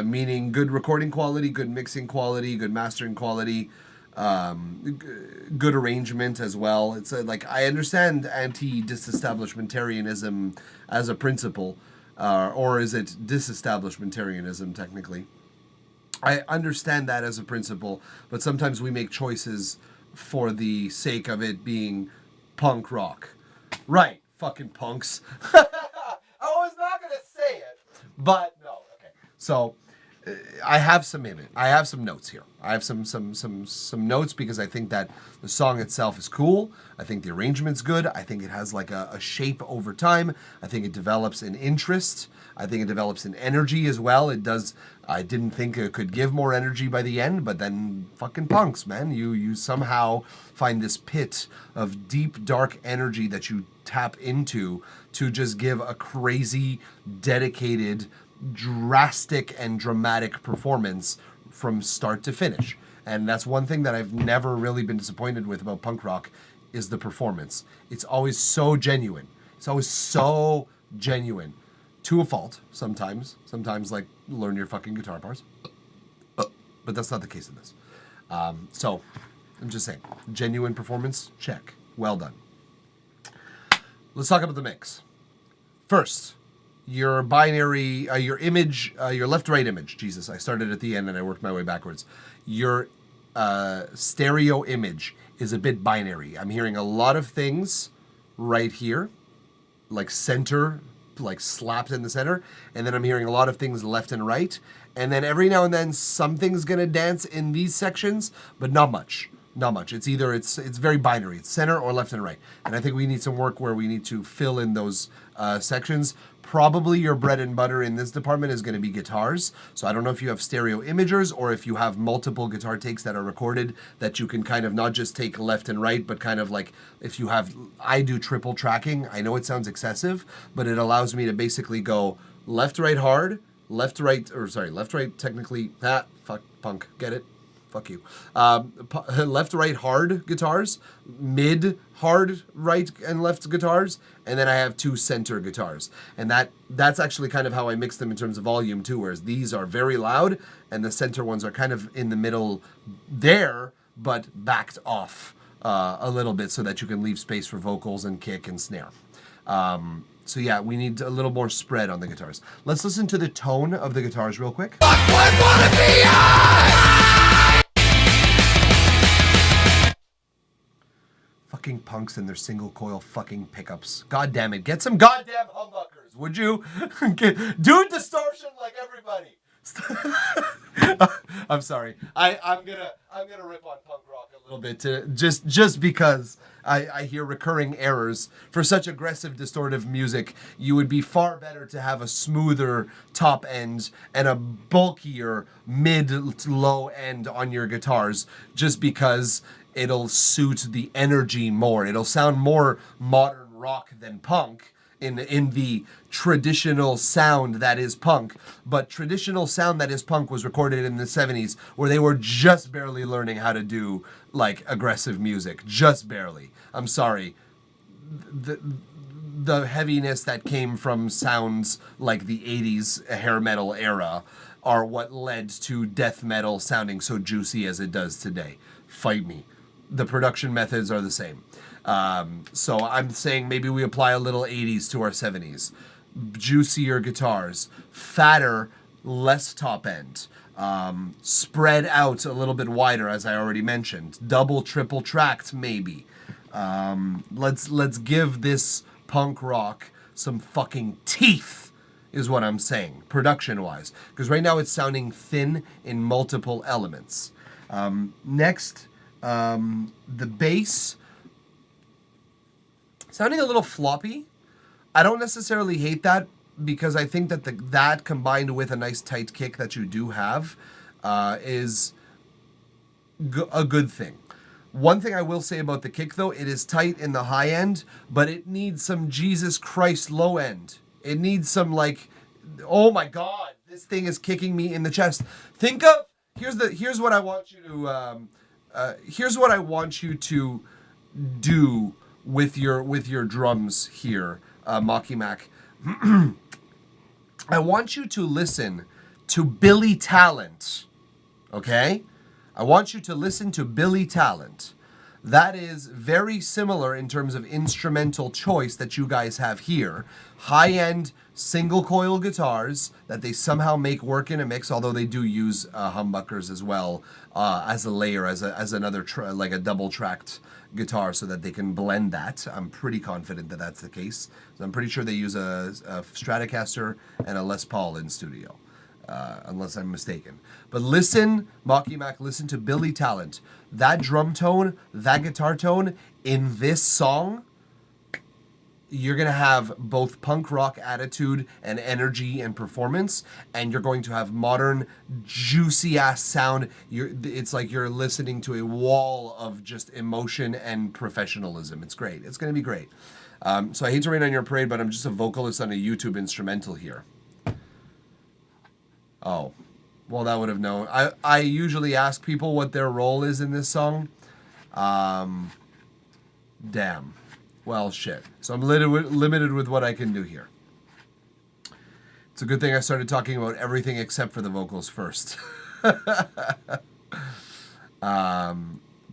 Meaning good recording quality, good mixing quality, good mastering quality, good arrangement as well. It's like, I understand anti-disestablishmentarianism as a principle, or is it disestablishmentarianism technically? I understand that as a principle, but sometimes we make choices for the sake of it being punk rock. Right, fucking punks. I was not going to say it, but no. Okay. So I have some in it. I have some notes here. I have some notes because I think that the song itself is cool. I think the arrangement's good. I think it has like a shape over time. I think it develops an interest. I think it develops an energy as well. It does. I didn't think it could give more energy by the end, but then fucking punks, man. You somehow find this pit of deep, dark energy that you tap into to just give a crazy, dedicated, drastic, and dramatic performance from start to finish. And that's one thing that I've never really been disappointed with about punk rock is the performance. It's always so genuine. It's always so genuine. To a fault, sometimes. Sometimes, like, learn your fucking guitar parts. But that's not the case in this. So, I'm just saying. Genuine performance, check. Well done. Let's talk about the mix. First, your binary, your image, your left-right image. Jesus, I started at the end and I worked my way backwards. Your stereo image is a bit binary. I'm hearing a lot of things right here, like center, like slapped in the center, and then I'm hearing a lot of things left and right, and then every now and then something's gonna dance in these sections, but not much. It's either it's very binary. It's center or left and right, and I think we need some work where we need to fill in those sections. Probably your bread and butter in this department is going to be guitars. So I don't know if you have stereo imagers or if you have multiple guitar takes that are recorded that you can kind of not just take left and right, but kind of like if you have, I do triple tracking. I know it sounds excessive, but it allows me to basically go left, right hard, left, right technically, fuck punk, get it? Fuck you. Left, right, hard guitars, mid, hard, right and left guitars, and then I have two center guitars. And that's actually kind of how I mix them in terms of volume too, whereas these are very loud, and the center ones are kind of in the middle there, but backed off a little bit so that you can leave space for vocals and kick and snare. So yeah, we need a little more spread on the guitars. Let's listen to the tone of the guitars real quick. Fucking punks and their single coil fucking pickups. God damn it. Get some goddamn humbuckers, would you? Do distortion like everybody. I'm sorry. I'm gonna rip on punk rock a little bit to just because I hear recurring errors. For such aggressive distortive music, you would be far better to have a smoother top end and a bulkier mid to low end on your guitars, just because it'll suit the energy more. It'll sound more modern rock than punk in the traditional sound that is punk. But traditional sound that is punk was recorded in the 70s, where they were just barely learning how to do like aggressive music. Just barely. I'm sorry. The heaviness that came from sounds like the 80s hair metal era are what led to death metal sounding so juicy as it does today. Fight me. The production methods are the same. So I'm saying maybe we apply a little 80s to our 70s. Juicier guitars, fatter, less top end, spread out a little bit wider, as I already mentioned. Double, triple tracked, maybe. Let's give this punk rock some fucking teeth is what I'm saying, production-wise. Because right now it's sounding thin in multiple elements. Next, the bass, sounding a little floppy. I don't necessarily hate that, because I think that that combined with a nice tight kick that you do have is a good thing. One thing I will say about the kick, though, it is tight in the high end, but it needs some Jesus Christ low end. It needs some, like, oh my God, this thing is kicking me in the chest. Think of, here's what I want you to do with your drums here, Mocky Mac. I want you to listen to Billy Talent, okay? I want you to listen to Billy Talent. That is very similar in terms of instrumental choice that you guys have here. High-end single coil guitars that they somehow make work in a mix, although they do use humbuckers as well as a layer, as another like a double-tracked guitar, so that they can blend that. I'm pretty confident that that's the case. I'm pretty sure they use a Stratocaster and a Les Paul in studio, unless I'm mistaken. But listen, Mocky Mac, listen to Billy Talent. That drum tone, that guitar tone in this song, you're going to have both punk rock attitude and energy and performance, and you're going to have modern, juicy-ass sound. It's like you're listening to a wall of just emotion and professionalism. It's great. It's going to be great. So I hate to rain on your parade, but I'm just a vocalist on a YouTube instrumental here. Oh, well, that would have known. I usually ask people what their role is in this song. Damn. Well, shit. So I'm limited with what I can do here. It's a good thing I started talking about everything except for the vocals first. But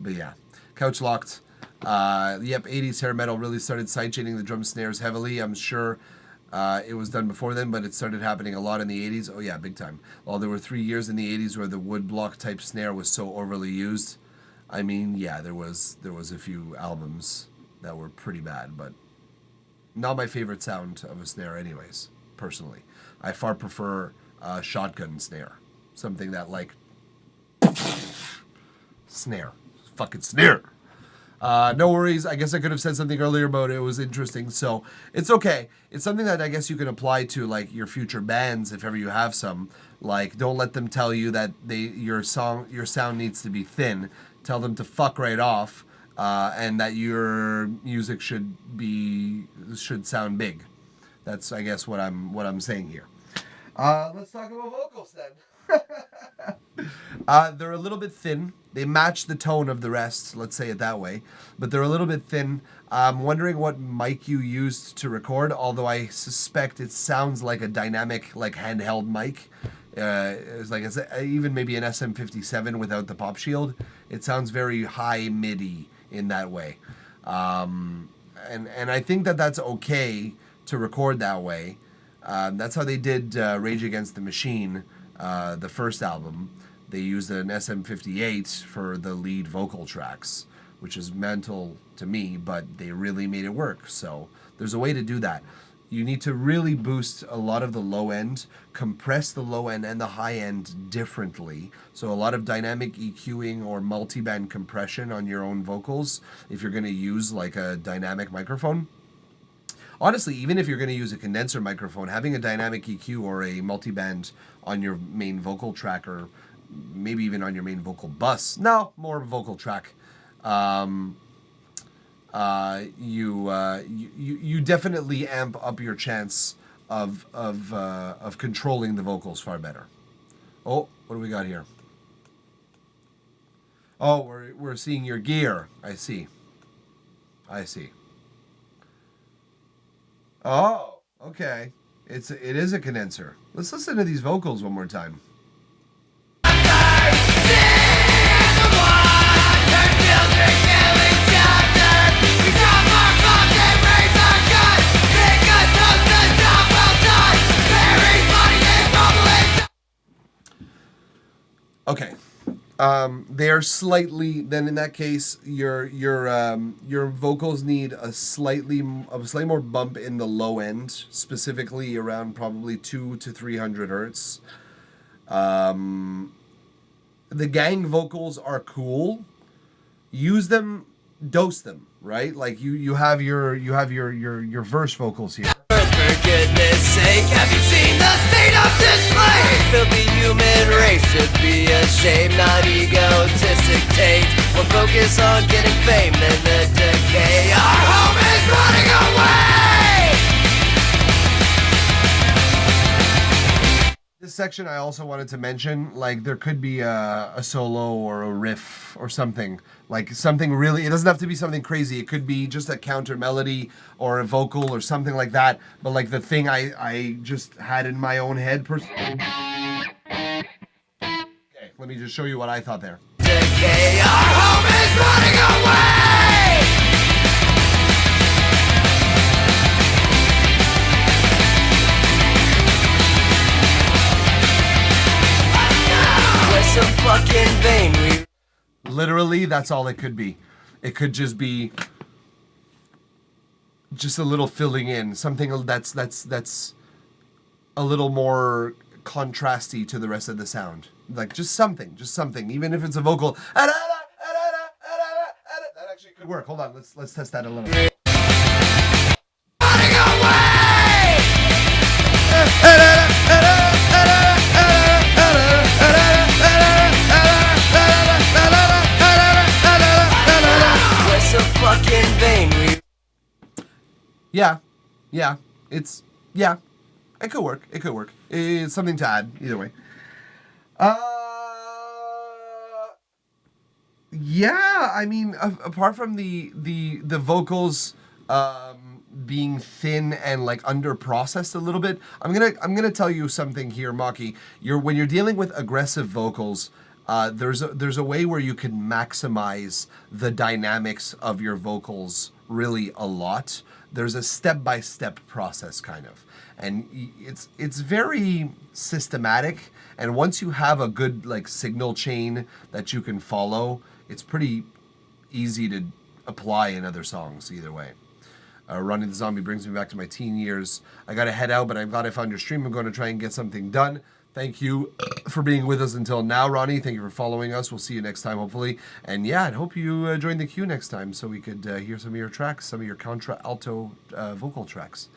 yeah. Couch Locked. Yep, 80s hair metal really started sidechaining the drum snares heavily. I'm sure it was done before then, but it started happening a lot in the 80s. Oh yeah, big time. Well, there were 3 years in the 80s where the woodblock type snare was so overly used. I mean, yeah, there was a few albums that were pretty bad, but not my favorite sound of a snare anyways, personally. I far prefer a shotgun snare. Something that, like, snare. Fucking snare. No worries. I guess I could have said something earlier about it. It was interesting, so it's okay. It's something that I guess you can apply to, like, your future bands if ever you have some. Like, don't let them tell you that your sound needs to be thin. Tell them to fuck right off. And that your music should sound big. That's, I guess, what I'm saying here. Let's talk about vocals then. They're a little bit thin. They match the tone of the rest, let's say it that way. But they're a little bit thin. I'm wondering what mic you used to record, although I suspect it sounds like a dynamic, like, handheld mic. It's even maybe an SM57 without the pop shield. It sounds very high MIDI in that way. And I think that that's okay to record that way. That's how they did Rage Against the Machine, the first album. They used an SM58 for the lead vocal tracks, which is mental to me, but they really made it work. So there's a way to do that. You need to really boost a lot of the low end, compress the low end and the high end differently. So a lot of dynamic EQing or multi-band compression on your own vocals if you're going to use like a dynamic microphone. Honestly, even if you're going to use a condenser microphone, having a dynamic EQ or a multi-band on your main vocal track, or maybe even on your main vocal bus, more vocal track, you definitely amp up your chance of controlling the vocals far better. Oh, what do we got here? Oh, we're seeing your gear. I see. Oh, okay. It is a condenser. Let's listen to these vocals one more time. Okay, They are slightly. Then in that case, your vocals need a slightly more bump in the low end, specifically around probably 200 to 300 hertz. The gang vocals are cool. Use them, dose them, right? Like you have your verse vocals here. For goodness sake, have you seen the state of this place? Filthy human race should be ashamed, not egotistic taste. We'll focus on getting fame, then the decay. Our home is running away! This section I also wanted to mention, like there could be a solo or a riff or something. Like something really, it doesn't have to be something crazy. It could be just a counter melody or a vocal or something like that. But like the thing I just had in my own head. Okay, let me just show you what I thought there. Decay, our home is running away! We're so fucking vain, Literally, that's all it could be. It could just be just a little filling in, something that's a little more contrasty to the rest of the sound. Like just something, even if it's a vocal. That actually could work. Hold on, let's test that a little bit. running away! We're so fucking vain, Yeah, it could work. It's something to add either way. Yeah, I mean, apart from the vocals being thin and like under processed a little bit, I'm gonna tell you something here, Maki. When you're dealing with aggressive vocals, there's a way where you can maximize the dynamics of your vocals really a lot. There's a step-by-step process kind of, and it's very systematic. And once you have a good like signal chain that you can follow, it's pretty easy to apply in other songs either way. Running the Zombie brings me back to my teen years. I gotta head out, but I'm glad I found your stream. I'm going to try and get something done. Thank you for being with us until now, Ronnie. Thank you for following us. We'll see you next time, hopefully. And yeah, I hope you join the queue next time so we could hear some of your tracks, some of your contra-alto vocal tracks.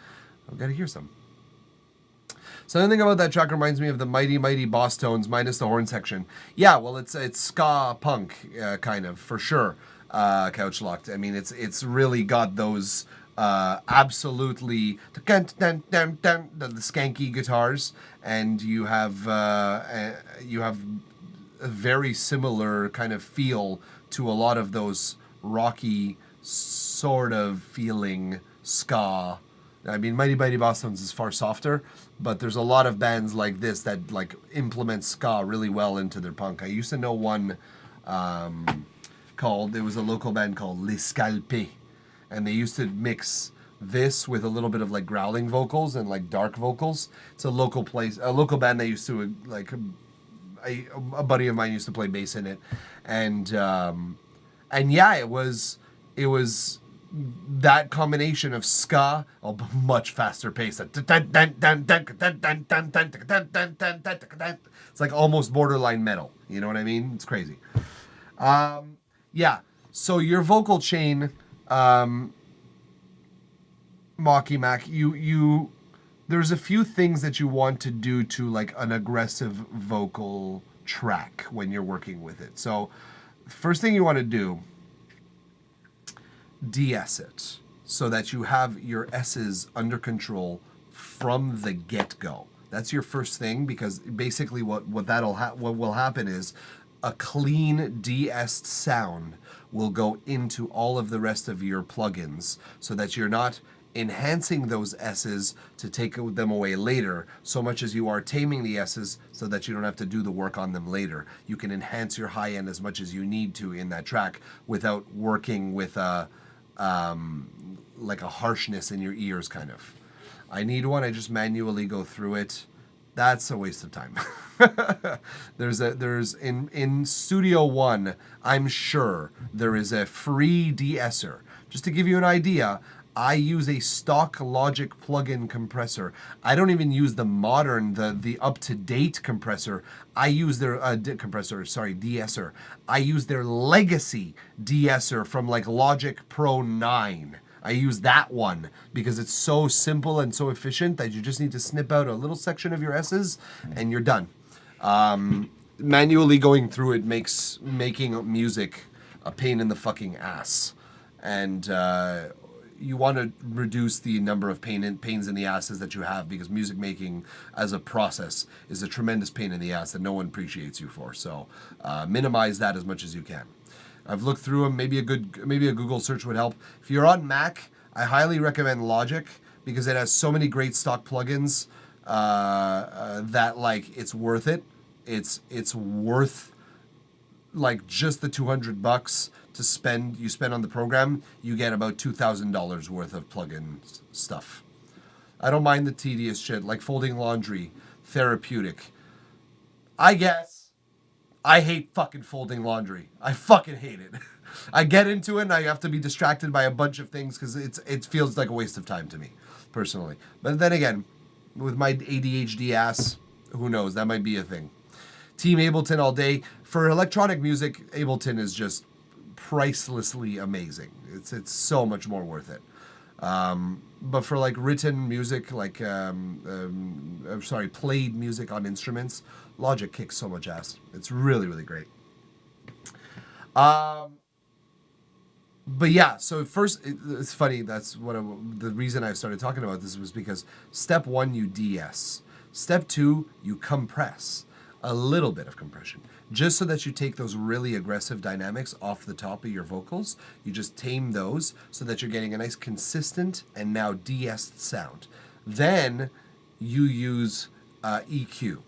I've got to hear some. So the thing about that track reminds me of the Mighty Mighty Boss Tones minus the horn section. Yeah, well, it's ska punk kind of, for sure, Couch Locked. I mean, it's really got those absolutely the skanky guitars, and you have a very similar kind of feel to a lot of those rocky sort of feeling ska. I mean, Mighty Mighty Boss Tones is far softer, but there's a lot of bands like this that like implement ska really well into their punk. I used to know one there was a local band called Les Scalpés, and they used to mix this with a little bit of like growling vocals and like dark vocals. It's a local band that used to like a buddy of mine used to play bass in it, and yeah, it was that combination of ska, a much faster pace. It's like almost borderline metal. You know what I mean? It's crazy. Yeah. So your vocal chain, Maki Mac, there's a few things that you want to do to like an aggressive vocal track when you're working with it. So first thing you want to do, de-ess it so that you have your S's under control from the get-go. That's your first thing, because basically what will happen is a clean de-essed sound will go into all of the rest of your plugins, so that you're not enhancing those S's to take them away later, so much as you are taming the S's so that you don't have to do the work on them later. You can enhance your high end as much as you need to in that track without working with like a harshness in your ears kind of. I need one, I just manually go through it That's a waste of time. there's in Studio One, I'm sure there is a free de-esser. Just to give you an idea, I use a stock Logic plugin compressor. I don't even use the modern, the up-to-date compressor. I use their de-esser. I use their legacy de-esser from like Logic Pro 9. I use that one because it's so simple and so efficient that you just need to snip out a little section of your S's and you're done. Manually going through it makes making music a pain in the fucking ass. And you want to reduce the number of pains in the asses that you have, because music making as a process is a tremendous pain in the ass that no one appreciates you for. So minimize that as much as you can. I've looked through them. Maybe a Google search would help. If you're on Mac, I highly recommend Logic because it has so many great stock plugins that like it's worth it. It's worth like just the $200 to spend on the program. You get about $2,000 worth of plugin stuff. I don't mind the tedious shit like folding laundry, therapeutic. I guess. I hate fucking folding laundry. I fucking hate it. I get into it and I have to be distracted by a bunch of things because it feels like a waste of time to me, personally. But then again, with my ADHD ass, who knows? That might be a thing. Team Ableton all day. For electronic music, Ableton is just pricelessly amazing. It's so much more worth it. But for like written music, like played music on instruments, Logic kicks so much ass. It's really, really great. But yeah, so first, it's funny. That's the reason I started talking about this was because step 1, you de-ess. Step 2, you compress. A little bit of compression. Just so that you take those really aggressive dynamics off the top of your vocals. You just tame those so that you're getting a nice consistent and now de-essed sound. Then you use EQ.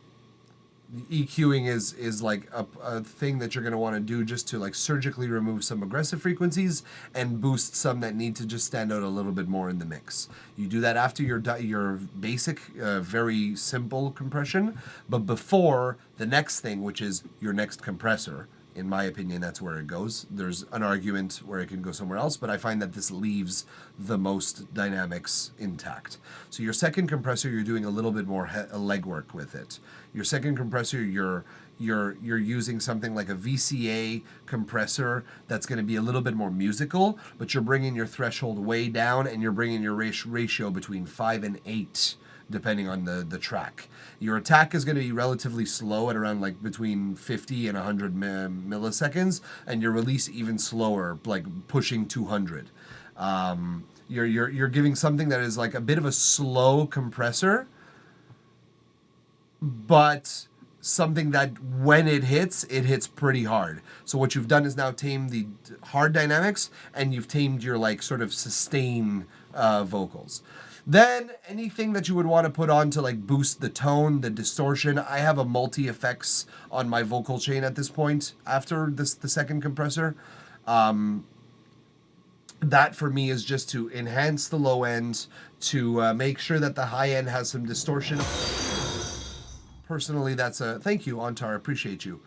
EQing is like a thing that you're going to want to do just to like surgically remove some aggressive frequencies and boost some that need to just stand out a little bit more in the mix. You do that after your basic, very simple compression, but before the next thing, which is your next compressor. In my opinion, that's where it goes. There's an argument where it can go somewhere else, but I find that this leaves the most dynamics intact. So your second compressor, you're doing a little bit more legwork with it. Your second compressor, you're using something like a VCA compressor that's going to be a little bit more musical, but you're bringing your threshold way down and you're bringing your ratio between 5 and 8. Depending on the track. Your attack is going to be relatively slow at around like between 50 and 100 milliseconds, and your release even slower, like pushing 200. You're giving something that is like a bit of a slow compressor, but something that when it hits pretty hard. So what you've done is now tame the hard dynamics, and you've tamed your like sort of sustain vocals. Then anything that you would want to put on to like boost the tone, the distortion. I have a multi-effects on my vocal chain at this point after the second compressor. That for me is just to enhance the low end, to make sure that the high end has some distortion. Personally, that's a thank you, Antar. Appreciate you.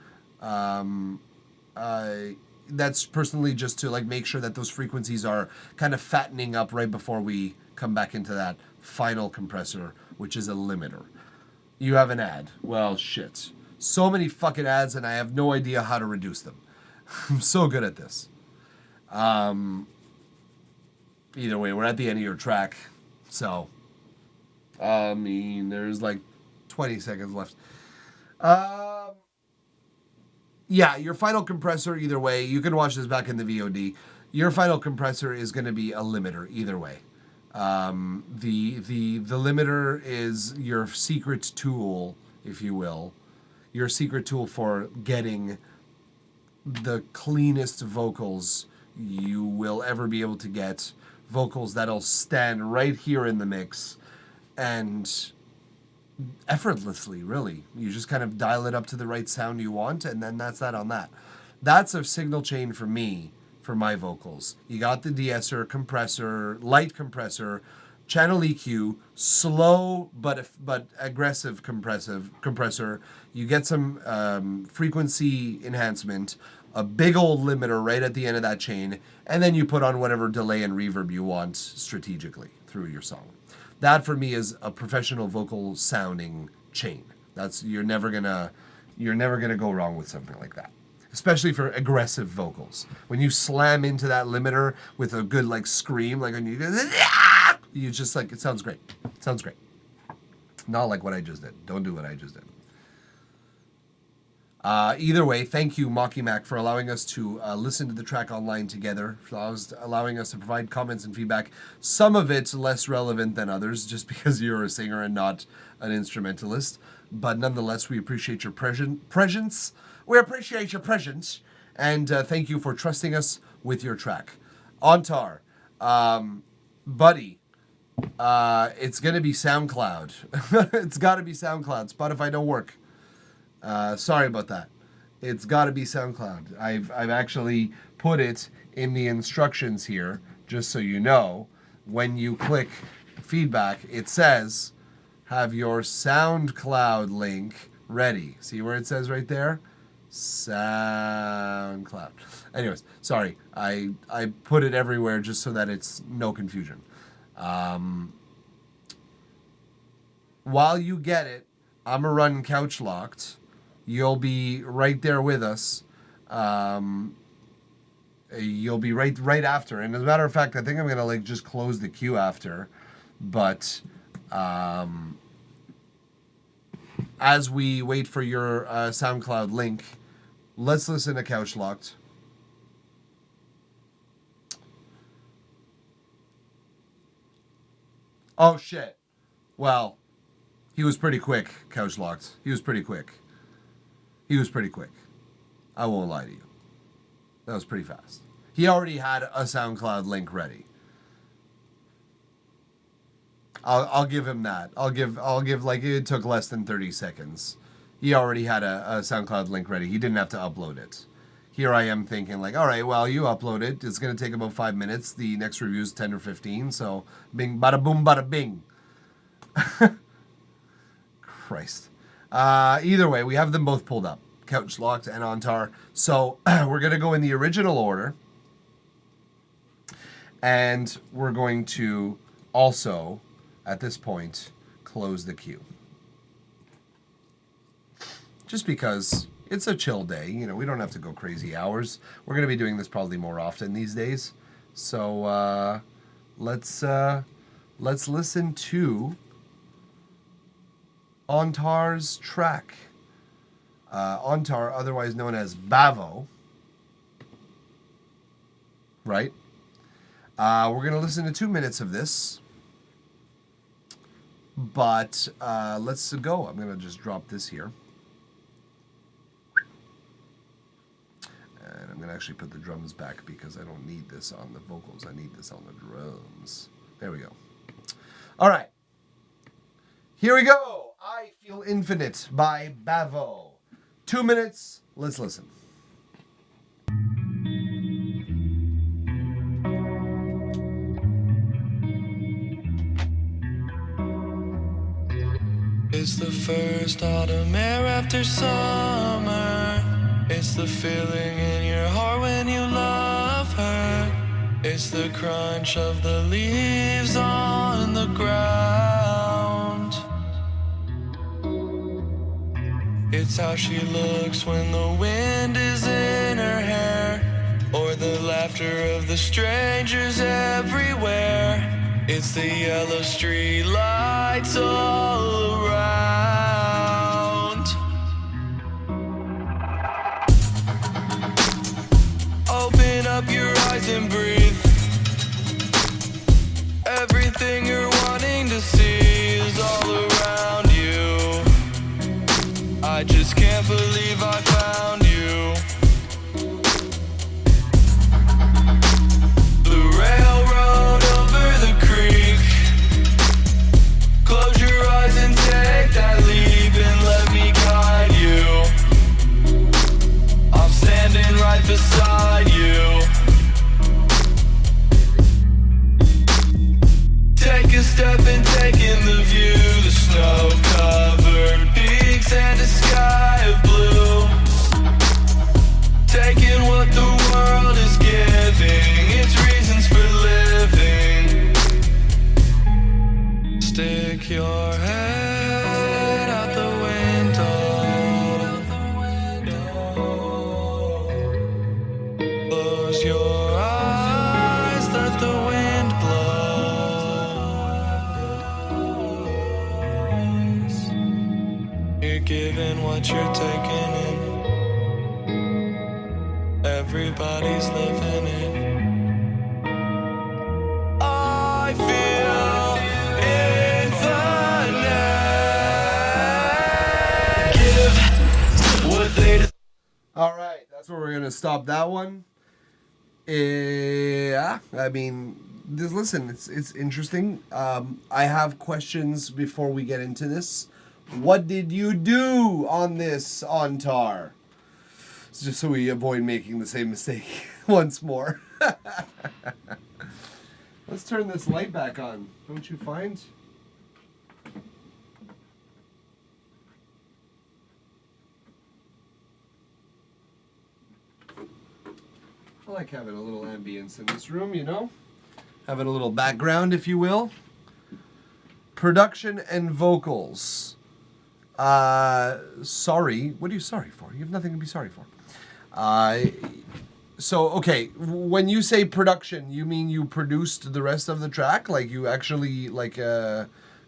That's personally just to like make sure that those frequencies are kind of fattening up right before we come back into that final compressor, which is a limiter. You have an ad. Well, shit. So many fucking ads, and I have no idea how to reduce them. I'm so good at this. Either way, we're at the end of your track. So, I mean, there's like 20 seconds left. Yeah, your final compressor, either way, you can watch this back in the VOD. Your final compressor is going to be a limiter, either way. The limiter is your secret tool, if you will. Your secret tool for getting the cleanest vocals you will ever be able to get. Vocals that'll stand right here in the mix and effortlessly, really. You just kind of dial it up to the right sound you want, and then that's that on that. That's a signal chain for me, for my vocals. You got the de-esser, compressor, light compressor, channel EQ, slow but aggressive compressor. You get some frequency enhancement, a big old limiter right at the end of that chain, and then you put on whatever delay and reverb you want strategically through your song. That for me is a professional vocal sounding chain. You're never gonna go wrong with something like that. Especially for aggressive vocals. When you slam into that limiter with a good like scream, like when you just like, it sounds great. It sounds great. Not like what I just did. Don't do what I just did. Either way, thank you, Mocky Mac, for allowing us to listen to the track online together, for allowing us to provide comments and feedback. Some of it's less relevant than others, just because you're a singer and not an instrumentalist. But nonetheless, we appreciate your presence. We appreciate your presence, and thank you for trusting us with your track. Antar, buddy, it's going to be SoundCloud. It's got to be SoundCloud. Spotify don't work. Sorry about that. It's got to be SoundCloud. I've actually put it in the instructions here, just so you know. When you click feedback, it says, have your SoundCloud link ready. See where it says right there? SoundCloud. Anyways, sorry. I put it everywhere just so that it's no confusion. While you get it, I'm a run Couch Locked. You'll be right there with us. You'll be right after. And as a matter of fact, I think I'm gonna like just close the queue after. But as we wait for your SoundCloud link, let's listen to Couch Locked. Oh shit. Well, he was pretty quick, Couch Locked. He was pretty quick. I won't lie to you. That was pretty fast. He already had a SoundCloud link ready. I'll give him that. I'll give like it took less than 30 seconds. He already had a SoundCloud link ready. He didn't have to upload it. Here I am thinking like, all right, well, you upload it. It's going to take about 5 minutes. The next review is 10 or 15. So bing, bada boom, bada bing. Christ. Either way, we have them both pulled up. Couch Locked and Antar. So we're going to go in the original order. And we're going to also, at this point, close the queue. Just because it's a chill day. You know, we don't have to go crazy hours. We're going to be doing this probably more often these days. So let's listen to Antar's track. Antar, otherwise known as Bavo. Right? We're going to listen to 2 minutes of this. But let's go. I'm going to just drop this here. And I'm going to actually put the drums back because I don't need this on the vocals. I need this on the drums. There we go. All right. Here we go. I Feel Infinite by Bavo. 2 minutes. Let's listen. It's the first autumn air after summer. It's the feeling in your heart when you love her. It's the crunch of the leaves on the ground. It's how she looks when the wind is in her hair, or the laughter of the strangers everywhere. It's the yellow street lights all around. Open up your eyes and breathe. Everything you're wanting to see is all around you. I just can't believe I found you. The railroad over the creek. Close your eyes and take that leap and let me guide you. I'm standing right beside you. Take a step Close your eyes, let the wind blow. You're giving what you're taking in. Everybody's living it. I feel infinite. Give what they. All right, that's where we're gonna stop that one. Yeah, I mean, listen, it's interesting. I have questions before we get into this. What did you do on this Antar? It's just so we avoid making the same mistake once more. Let's turn this light back on, don't you find? I like having a little ambience in this room, you know? Having a little background, if you will. Production and vocals. Sorry. What are you sorry for? You have nothing to be sorry for. So, okay, when you say production, you mean you produced the rest of the track? Like you actually, like,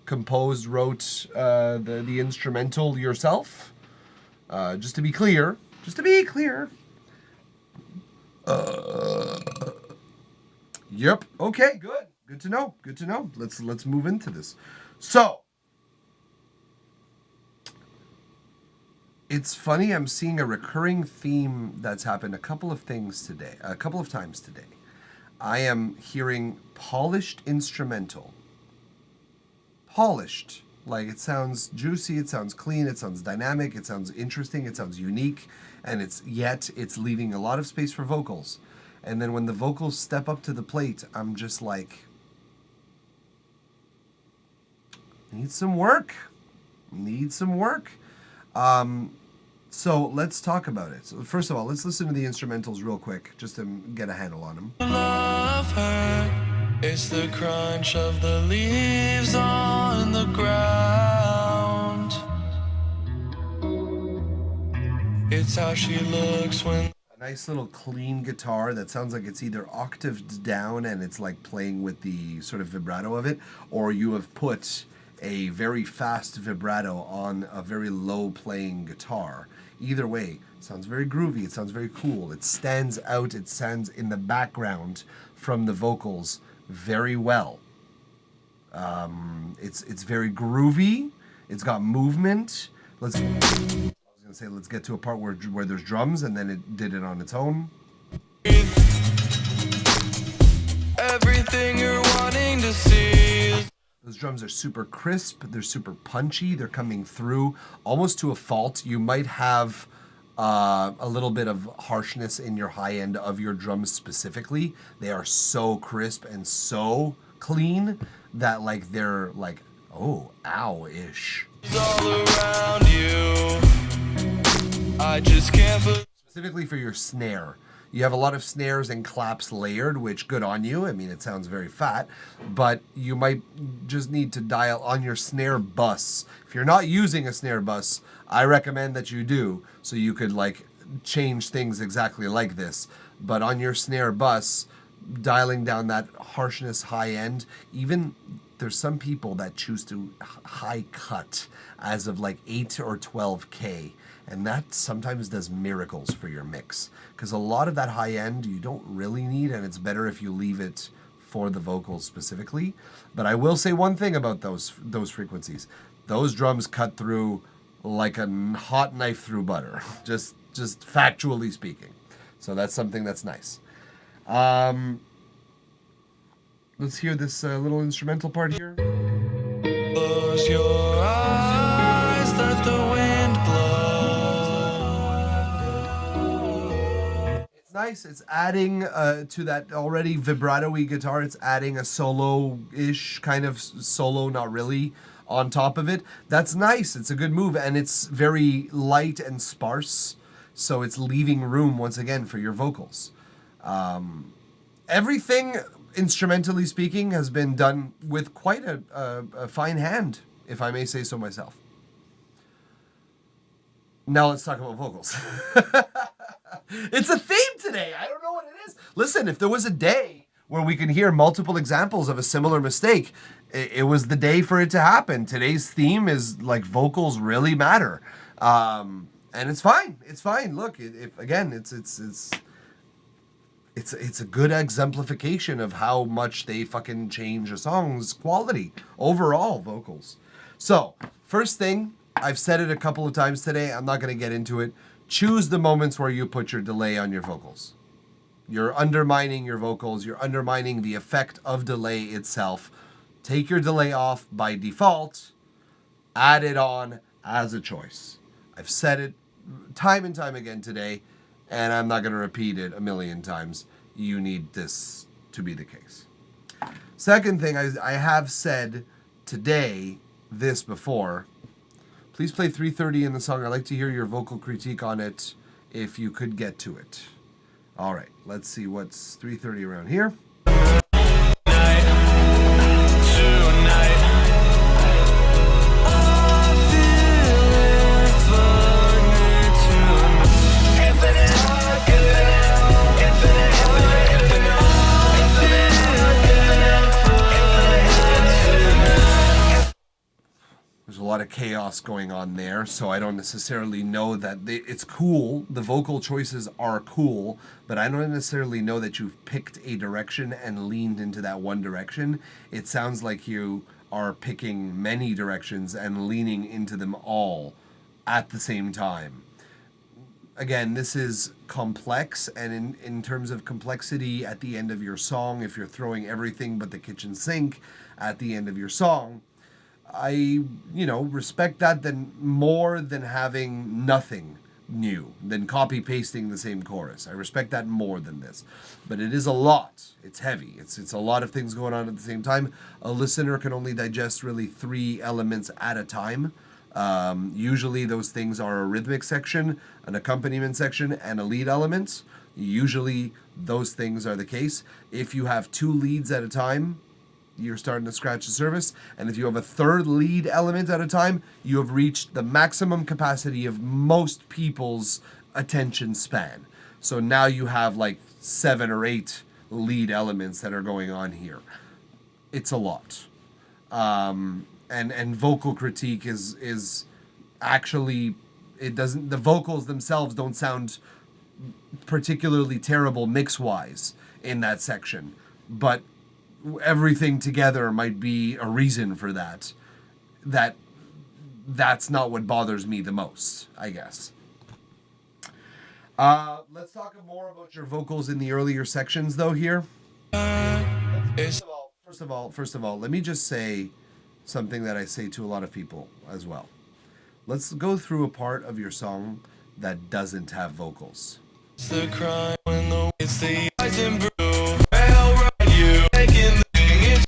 composed, wrote the instrumental yourself? Just to be clear. Yep. Okay, good. Good to know. Let's move into this. So, it's funny, I'm seeing a recurring theme that's happened a couple of times today. I am hearing polished instrumental. Polished. Like, it sounds juicy, it sounds clean, it sounds dynamic, it sounds interesting, it sounds unique, and it's leaving a lot of space for vocals. And then when the vocals step up to the plate, I'm just like, need some work. So let's talk about it. So first of all, let's listen to the instrumentals real quick, just to get a handle on them. Love her. It's the crunch of the leaves on the ground. It's how she looks when. A nice little clean guitar that sounds like it's either octaved down and it's like playing with the sort of vibrato of it, or you have put a very fast vibrato on a very low playing guitar. Either way, it sounds very groovy, it sounds very cool, it stands out, it stands in the background from the vocals very well. It's very groovy, it's got movement. Let's get to a part where there's drums, and then it did it on its own. Everything you're wanting to see. Those drums are super crisp, they're super punchy, they're coming through almost to a fault. You might have a little bit of harshness in your high end of your drums specifically. They are so crisp and so clean that like they're like, oh, ow-ish. All around you. I just can't believe. Specifically for your snare. You have a lot of snares and claps layered, which good on you. I mean, it sounds very fat, but you might just need to dial on your snare bus. If you're not using a snare bus, I recommend that you do, so you could like change things exactly like this. But on your snare bus, dialing down that harshness high end, even there's some people that choose to high cut as of like 8 or 12K. And that sometimes does miracles for your mix. Because a lot of that high end you don't really need, and it's better if you leave it for the vocals specifically. But I will say one thing about those frequencies. Those drums cut through like a hot knife through butter. just factually speaking. So that's something that's nice. Let's hear this little instrumental part here. Close your eyes, let the wind blow. It's nice. It's adding to that already vibrato-y guitar. It's adding a solo-ish kind of solo, not really, on top of it. That's nice. It's a good move, and it's very light and sparse, so it's leaving room once again for your vocals. Everything, instrumentally speaking, has been done with quite a fine hand, if I may say so myself. Now let's talk about vocals. It's a theme today. I don't know what it is. Listen, if there was a day where we can hear multiple examples of a similar mistake, it was the day for it to happen. Today's theme is like vocals really matter. And it's fine. It's fine. Look, it's a good exemplification of how much they fucking change a song's quality, overall vocals. So, first thing, I've said it a couple of times today, I'm not going to get into it. Choose the moments where you put your delay on your vocals. You're undermining your vocals, you're undermining the effect of delay itself. Take your delay off by default, add it on as a choice. I've said it time and time again today, and I'm not going to repeat it a million times. You need this to be the case. Second thing, I have said today, this before. Please play 3:30 in the song. I'd like to hear your vocal critique on it if you could get to it. All right, let's see what's 3:30 around here. There's a lot of chaos going on there, so I don't necessarily know that it's cool. The vocal choices are cool, but I don't necessarily know that you've picked a direction and leaned into that one direction. It sounds like you are picking many directions and leaning into them all at the same time. Again, this is complex, and in terms of complexity at the end of your song, if you're throwing everything but the kitchen sink at the end of your song, I, respect that then more than having nothing new, than copy pasting the same chorus. I respect that more than this. But it is a lot. It's heavy. It's a lot of things going on at the same time. A listener can only digest really 3 elements at a time. Usually those things are a rhythmic section, an accompaniment section, and a lead element. Usually those things are the case. If you have 2 leads at a time, you're starting to scratch the surface. And if you have a 3rd lead element at a time, you have reached the maximum capacity of most people's attention span. So now you have like 7 or 8 lead elements that are going on here. It's a lot. And vocal critique is actually, the vocals themselves don't sound particularly terrible mix-wise in that section. But everything together might be a reason for that. That's not what bothers me the most, I guess. Let's talk more about your vocals in the earlier sections, though. Here, first of all, let me just say something that I say to a lot of people as well. Let's go through a part of your song that doesn't have vocals. It's the crime when it's the eyes and brew. I'll ride you making the thing is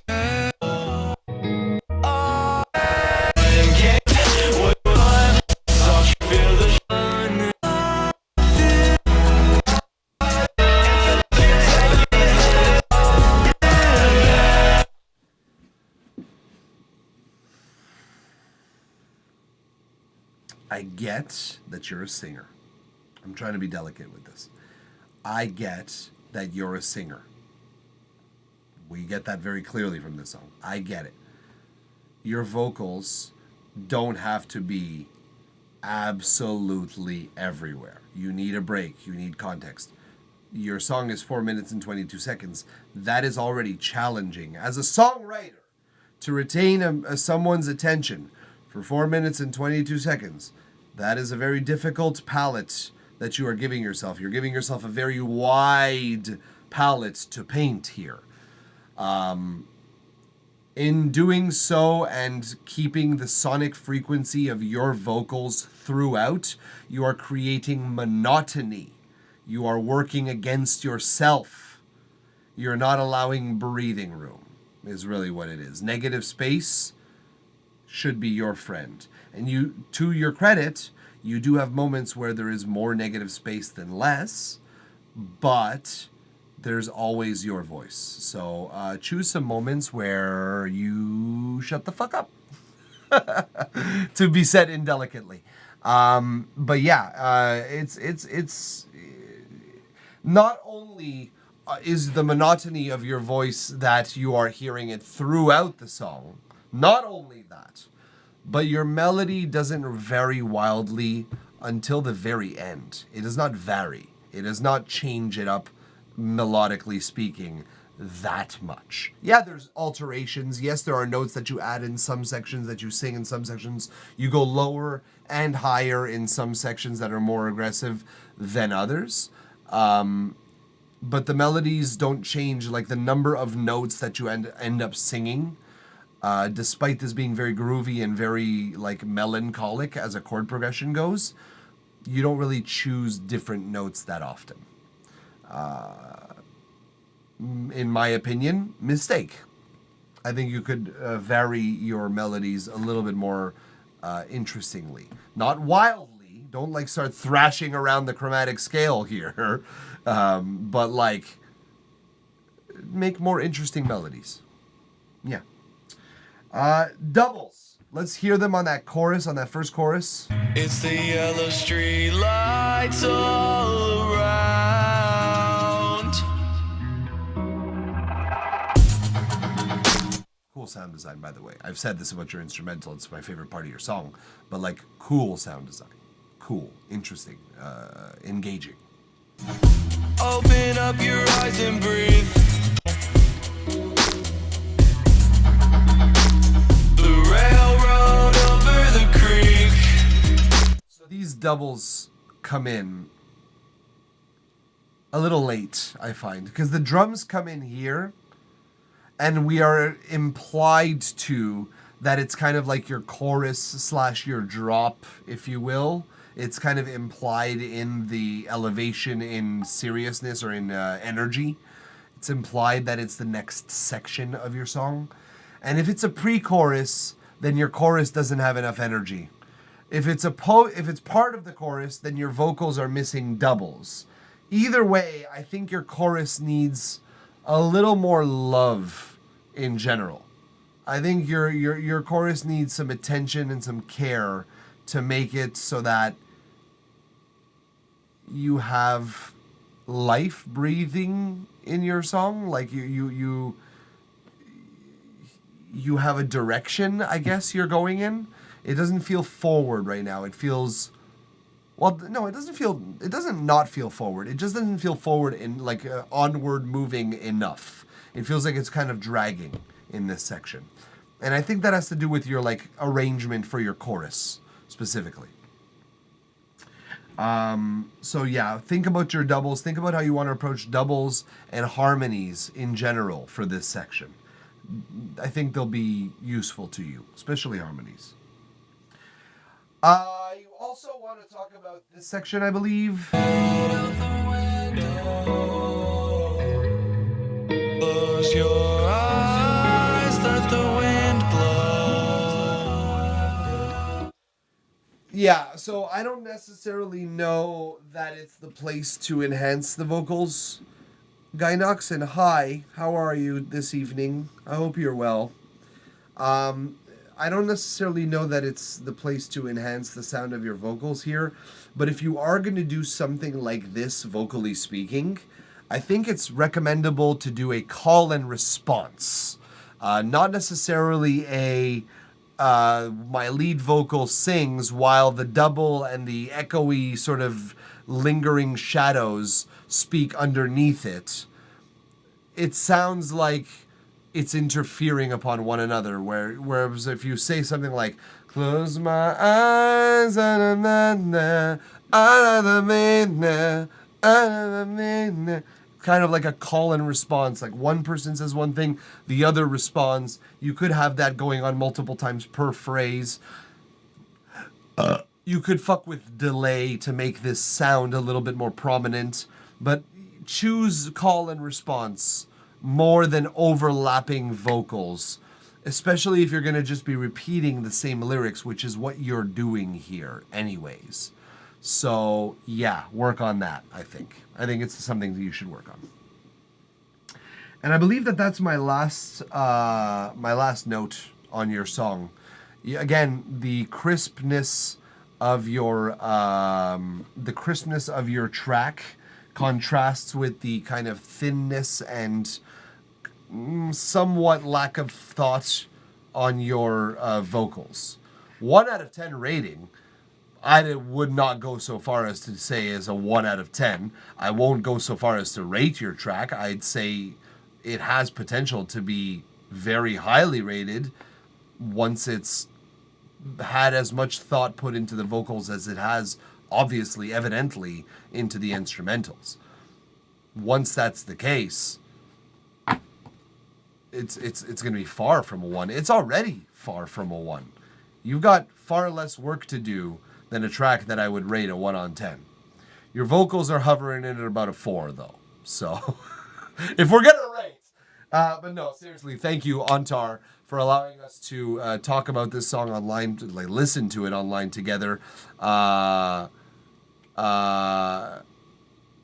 I get that you're a singer. I'm trying to be delicate with this. I get that you're a singer. We get that very clearly from this song. I get it. Your vocals don't have to be absolutely everywhere. You need a break. You need context. Your song is 4 minutes and 22 seconds. That is already challenging as a songwriter to retain someone's attention for 4 minutes and 22 seconds. That is a very difficult palette that you are giving yourself. You're giving yourself a very wide palette to paint here. In doing so and keeping the sonic frequency of your vocals throughout, you are creating monotony. You are working against yourself. You're not allowing breathing room, is really what it is. Negative space should be your friend. And you, to your credit, you do have moments where there is more negative space than less, but there's always your voice. So choose some moments where you shut the fuck up, to be said indelicately. But yeah, not only is the monotony of your voice that you are hearing it throughout the song, not only that, but your melody doesn't vary wildly until the very end. It does not vary. It does not change it up, melodically speaking, that much. Yeah, there's alterations. Yes, there are notes that you add in some sections, that you sing in some sections. You go lower and higher in some sections that are more aggressive than others. But the melodies don't change, like the number of notes that you end up singing, despite this being very groovy and very like melancholic as a chord progression goes, you don't really choose different notes that often. In my opinion, mistake. I think you could vary your melodies a little bit more interestingly. Not wildly. Don't like start thrashing around the chromatic scale here. But like make more interesting melodies. Yeah. Doubles. Let's hear them on that chorus, on that first chorus. It's the yellow street lights all around. Cool sound design, by the way. I've said this about your instrumental. It's my favorite part of your song. But like, cool sound design. Cool. Interesting. Engaging. Open up your eyes and breathe. The railroad over the creek. So these doubles come in a little late, I find, because the drums come in here and we are implied to that it's kind of like your chorus / your drop, if you will. It's kind of implied in the elevation in seriousness or in energy. It's implied that it's the next section of your song. And if it's a pre-chorus, then your chorus doesn't have enough energy. If it's part of the chorus, then your vocals are missing doubles. Either way, I think your chorus needs a little more love in general. I think your chorus needs some attention and some care to make it so that you have life breathing in your song. Like you have a direction, I guess, you're going in. It doesn't feel forward right now. It feels, well, no, it doesn't not feel forward. It just doesn't feel forward in like onward moving enough. It feels like it's kind of dragging in this section. And I think that has to do with your like arrangement for your chorus specifically. So yeah, think about your doubles. Think about how you want to approach doubles and harmonies in general for this section. I think they'll be useful to you, especially harmonies. You also want to talk about this section, I believe. Close your eyes, let the wind blow. Yeah, so I don't necessarily know that it's the place to enhance the vocals. Guy Noxon, hi, how are you this evening? I hope you're well. I don't necessarily know that it's the place to enhance the sound of your vocals here, but if you are going to do something like this, vocally speaking, I think it's recommendable to do a call and response. Not necessarily my lead vocal sings while the double and the echoey sort of lingering shadows speak underneath it. It sounds like it's interfering upon one another, whereas if you say something like, close my eyes, kind of like a call and response, like one person says one thing, the other responds. You could have that going on multiple times per phrase. You could fuck with delay to make this sound a little bit more prominent, but choose call and response more than overlapping vocals, especially if you're going to just be repeating the same lyrics, which is what you're doing here anyways. So yeah, work on that, I think. I think it's something that you should work on. And I believe that that's my last note on your song. Again, the crispness of your track contrasts with the kind of thinness and somewhat lack of thought on your vocals. 1 out of 10 rating. I would not go so far as to say is a 1 out of 10. I won't go so far as to rate your track. I'd say it has potential to be very highly rated once it's had as much thought put into the vocals as it has, obviously, evidently, into the instrumentals. Once that's the case, it's going to be far from a 1. It's already far from a 1. You've got far less work to do than a track that I would rate a 1 on 10. Your vocals are hovering in at about a 4, though. So, if we're going to rate. But no, seriously, thank you, Antar, for allowing us to talk about this song online, to, like, listen to it online together. I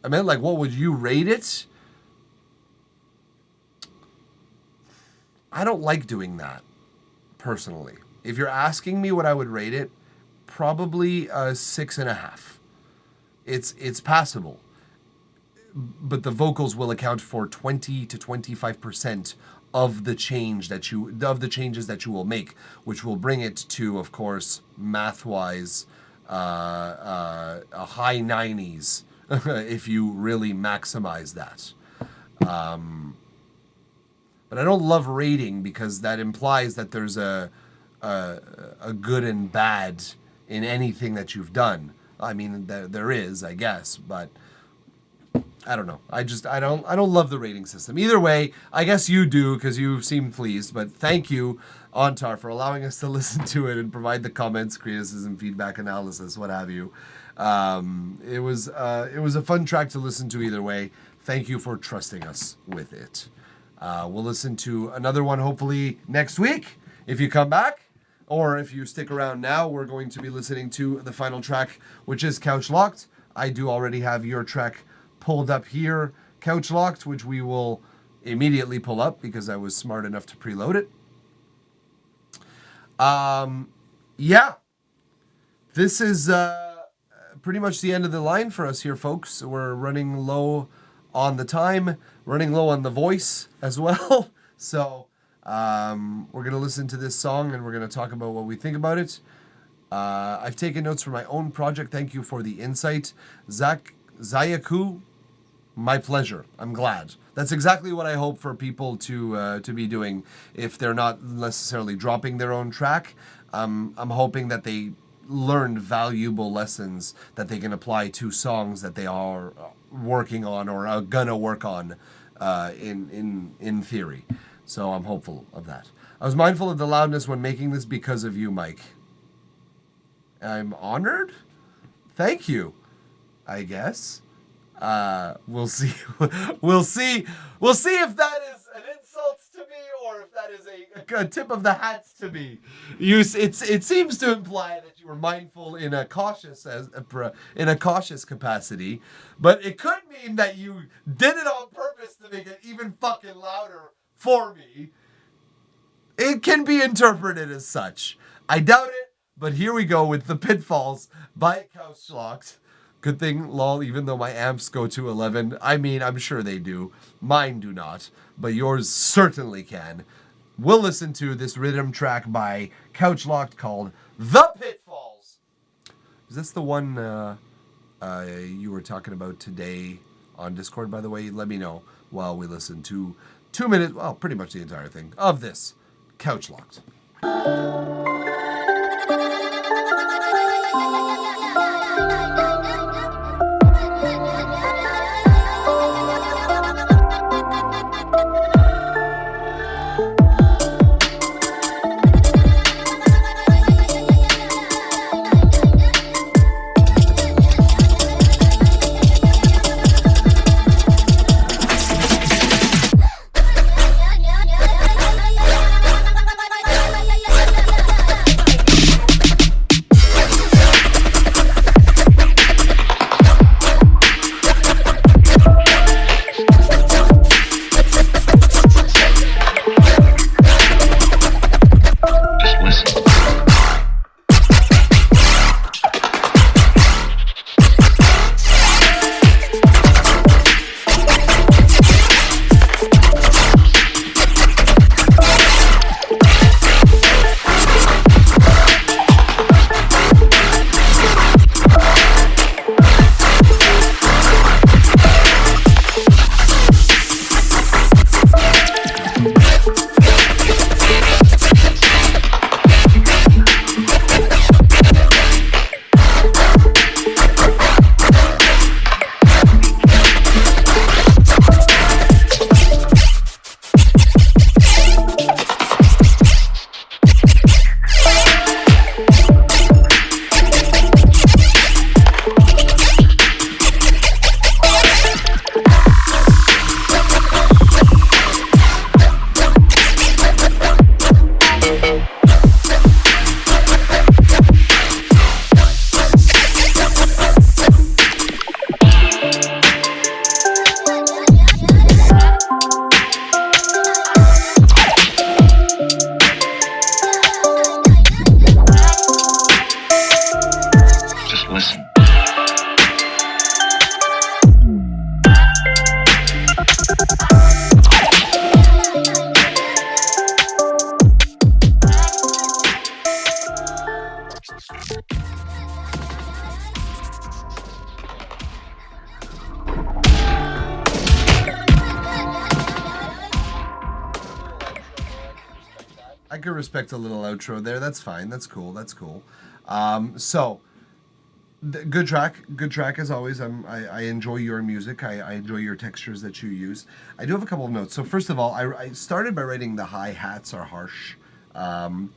meant, like, what would you rate it? I don't like doing that, personally. If you're asking me what I would rate it, probably a 6.5. It's passable, but the vocals will account for 20 to 25% of the changes that you will make, which will bring it to, of course, math-wise, a high 90s if you really maximize that. But I don't love rating because that implies that there's a good and bad in anything that you've done. I mean, there is, I guess, but I don't know. I don't love the rating system. Either way, I guess you do because you seem pleased. But thank you, Antar, for allowing us to listen to it and provide the comments, criticism, feedback, analysis, what have you. It was a fun track to listen to either way. Thank you for trusting us with it. We'll listen to another one hopefully next week if you come back. Or if you stick around now, we're going to be listening to the final track, which is Couch Locked. I do already have your track pulled up here, Couch Locked, which we will immediately pull up because I was smart enough to preload it. Yeah. This is pretty much the end of the line for us here, folks. We're running low on the time, running low on the voice as well. So we're going to listen to this song and we're going to talk about what we think about it. I've taken notes for my own project. Thank you for the insight. Zayaku, my pleasure. I'm glad. That's exactly what I hope for people to be doing if they're not necessarily dropping their own track. I'm hoping that they learned valuable lessons that they can apply to songs that they are working on or are gonna work on in theory. So I'm hopeful of that. I was mindful of the loudness when making this because of you, Mike. I'm honored. Thank you, I guess. We'll see. We'll see if that is an insult to me or if that is a tip of the hat to me. It seems to imply that you were mindful in a cautious capacity, but it could mean that you did it on purpose to make it even fucking louder for me. It can be interpreted as such. I doubt it, but here we go with The Pitfalls by Couch Locked. Good thing, lol, even though my amps go to 11. I mean, I'm sure they do. Mine do not, but yours certainly can. We'll listen to this rhythm track by Couch Locked called The Pitfalls. Is this the one you were talking about today on Discord, by the way? Let me know while we listen to 2 minutes, well, pretty much the entire thing of this Couch Locked. can respect a little outro there. That's fine. That's cool. Good track as always. I enjoy your music. I enjoy your textures that you use. I do have a couple of notes. So first of all, I started by writing the hi-hats are harsh. Then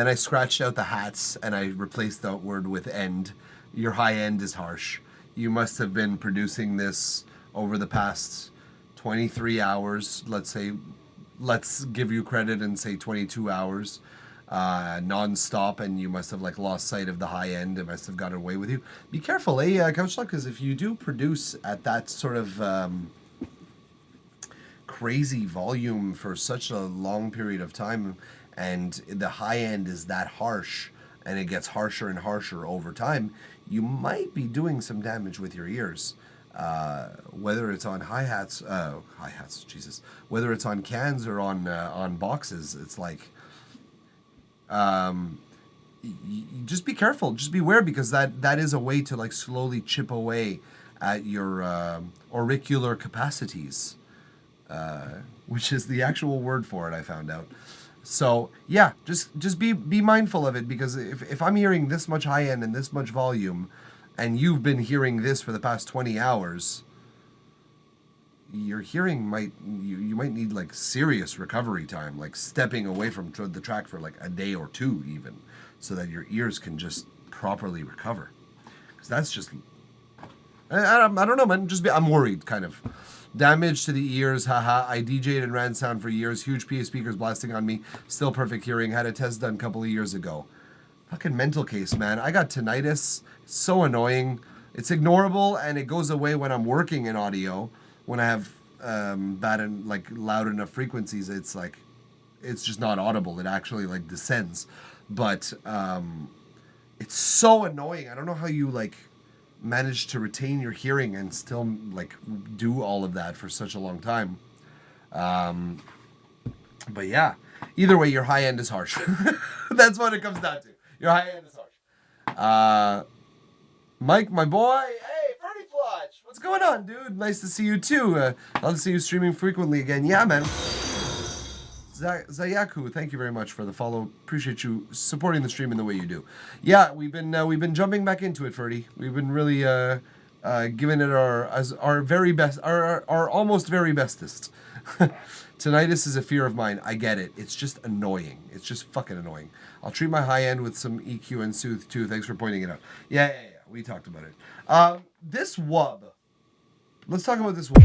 I scratched out the hats and I replaced that word with end. Your high end is harsh. You must have been producing this over the past 23 hours. Let's give you credit and say 22 hours. Non-stop, and you must have lost sight of the high end. It must have gotten away with you. Be careful, Couch Luck, because if you do produce at that sort of crazy volume for such a long period of time, and the high end is that harsh, and it gets harsher and harsher over time, you might be doing some damage with your ears. Whether it's on hi-hats, Jesus, whether it's on cans or on boxes, it's just be careful, just beware, because that is a way to slowly chip away at your auricular capacities, which is the actual word for it, I found out. So yeah, just be mindful of it, because if I'm hearing this much high end and this much volume, and you've been hearing this for the past 20 hours, your hearing might need serious recovery time, stepping away from the track for a day or two even, so that your ears can just properly recover. Because that's just, I don't know, man. I'm worried, kind of. Damage to the ears, haha. I DJ'd and ran sound for years. Huge PA speakers blasting on me. Still perfect hearing. Had a test done a couple of years ago. Fucking mental case, man. I got tinnitus. It's so annoying. It's ignorable, and it goes away when I'm working in audio. When I have bad and loud enough frequencies, it's just not audible. It actually descends. But it's so annoying. I don't know how you manage to retain your hearing and still do all of that for such a long time. But yeah, either way, your high end is harsh. That's what it comes down to. Your high end is harsh. Mike, my boy, hey, Ferdy Flodge, what's going on, dude? Nice to see you too. Love to see you streaming frequently again. Yeah, man. Zayaku, thank you very much for the follow. Appreciate you supporting the stream in the way you do. Yeah, we've been jumping back into it, Ferdy. We've been really giving it our very best, our almost very bestest. Tinnitus is a fear of mine. I get it. It's just annoying. It's just fucking annoying. I'll treat my high end with some EQ and Soothe too. Thanks for pointing it out. Yeah. We talked about it. This wub. Let's talk about this wub.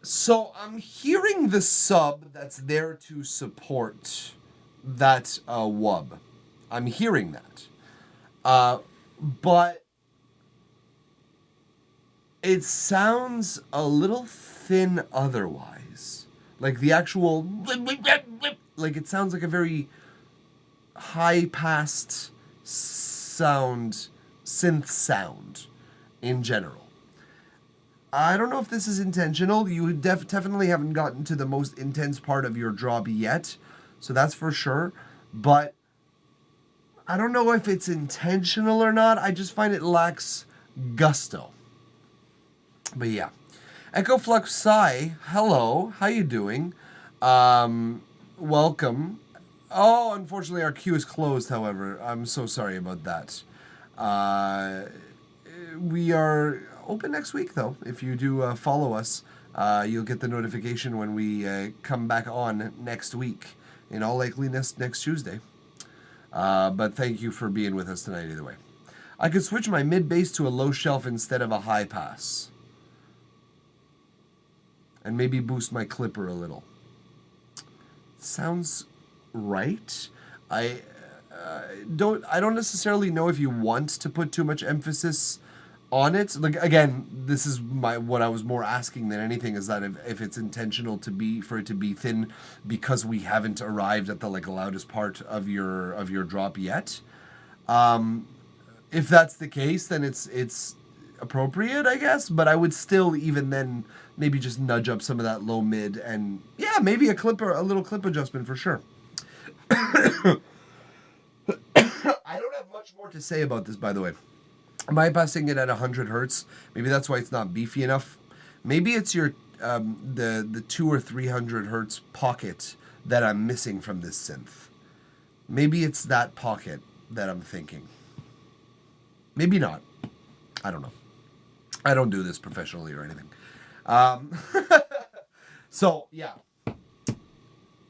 So I'm hearing the sub that's there to support that wub. I'm hearing that. But it sounds a little thin otherwise. The actual... it sounds like a very high-passed sound, synth sound in general. I don't know if this is intentional. You definitely haven't gotten to the most intense part of your drop yet, so that's for sure. But I don't know if it's intentional or not. I just find it lacks gusto. But yeah. Echo Flux Psy, hello. How you doing? Welcome. Oh, unfortunately our queue is closed, however. I'm so sorry about that. We are open next week, though. If you do follow us, you'll get the notification when we come back on next week. In all likeliness, next Tuesday. But thank you for being with us tonight, either way. I could switch my mid-bass to a low shelf instead of a high pass. And maybe boost my clipper a little. Sounds right. I don't necessarily know if you want to put too much emphasis on it. Again, this is what I was more asking than anything, is that if it's intentional for it to be thin because we haven't arrived at the loudest part of your drop yet. If that's the case, then it's appropriate, I guess. But I would still, even then, maybe just nudge up some of that low mid, and yeah, maybe a little clip adjustment for sure. I don't much more to say about this, by the way. I'm bypassing it at 100 hertz. Maybe that's why it's not beefy enough. Maybe it's your the 200 or 300 hertz pocket that I'm missing from this synth. Maybe it's that pocket that I'm thinking. Maybe not. I don't know. I don't do this professionally or anything. So, yeah.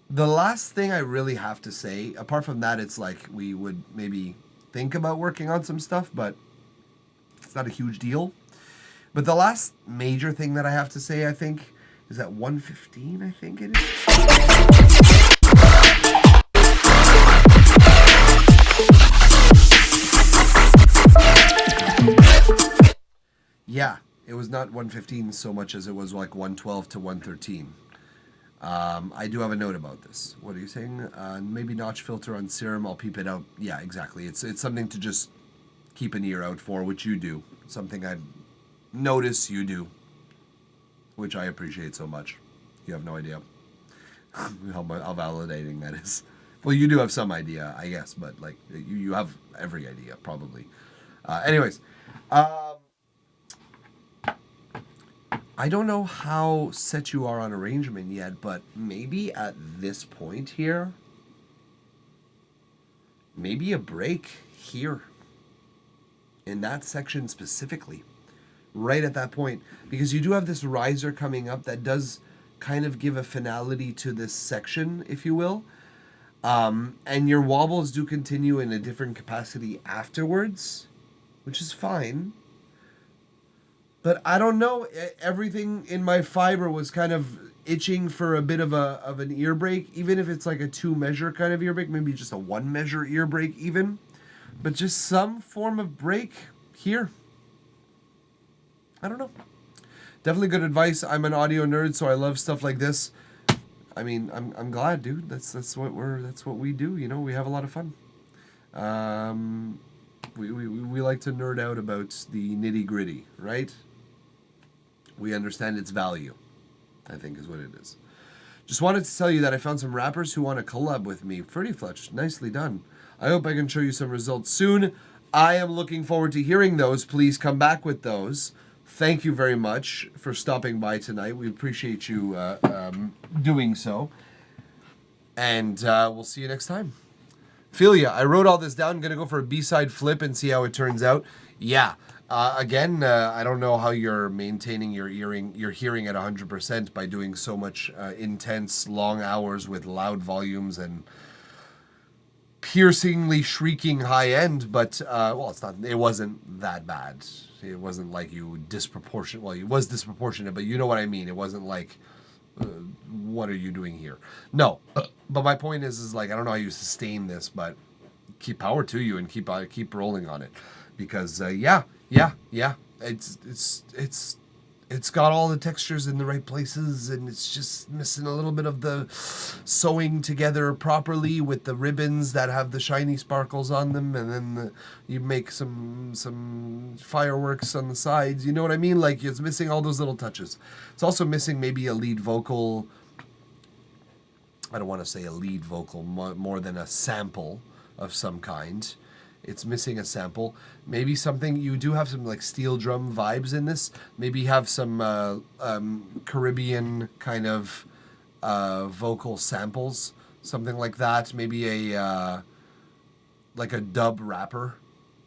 The last thing I really have to say, apart from that, it's like we would maybe think about working on some stuff, but it's not a huge deal. But the last major thing that I have to say, I think, is at 115, I think it is. Yeah, it was not 115 so much as it was like 112 to 113. I do have a note about this. What are you saying? Maybe notch filter on Serum. I'll peep it out. Yeah, exactly. It's something to just keep an ear out for, which you do. Something I notice you do, which I appreciate so much. You have no idea how validating that is. Well, you do have some idea, I guess, but like you have every idea probably. Anyways. I don't know how set you are on arrangement yet, but maybe at this point here, maybe a break here in that section specifically, right at that point, because you do have this riser coming up that does kind of give a finality to this section, if you will, and your wobbles do continue in a different capacity afterwards, which is fine. But I don't know, everything in my fiber was kind of itching for a bit of an ear break, even if it's like a 2-measure kind of ear break, maybe just a 1-measure ear break even. But just some form of break here. I don't know. Definitely good advice. I'm an audio nerd, so I love stuff like this. I mean, I'm glad, dude. That's what we do, you know. We have a lot of fun. We like to nerd out about the nitty-gritty, right? We understand its value, I think is what it is. Just wanted to tell you that I found some rappers who want to collab with me. Pretty Fletch, nicely done. I hope I can show you some results soon. I am looking forward to hearing those. Please come back with those. Thank you very much for stopping by tonight. We appreciate you doing so. And we'll see you next time. Philia, I wrote all this down. I'm going to go for a B-side flip and see how it turns out. Yeah. Again, I don't know how you're maintaining your hearing at 100% by doing so much intense, long hours with loud volumes and piercingly shrieking high end, but, well, it wasn't that bad. It wasn't like you disproportionate. Well, it was disproportionate, but you know what I mean. It wasn't like, what are you doing here? No. But my point is like, I don't know how you sustain this, but keep power to you and keep rolling on it. Because, yeah. It's got all the textures in the right places, and it's just missing a little bit of the sewing together properly with the ribbons that have the shiny sparkles on them, and then you make some fireworks on the sides. You know what I mean? Like, it's missing all those little touches. It's also missing maybe a lead vocal. I don't want to say a lead vocal, more than a sample of some kind. It's missing a sample. Maybe something, you do have some like steel drum vibes in this. Maybe have some Caribbean kind of vocal samples, something like that. Maybe like a dub rapper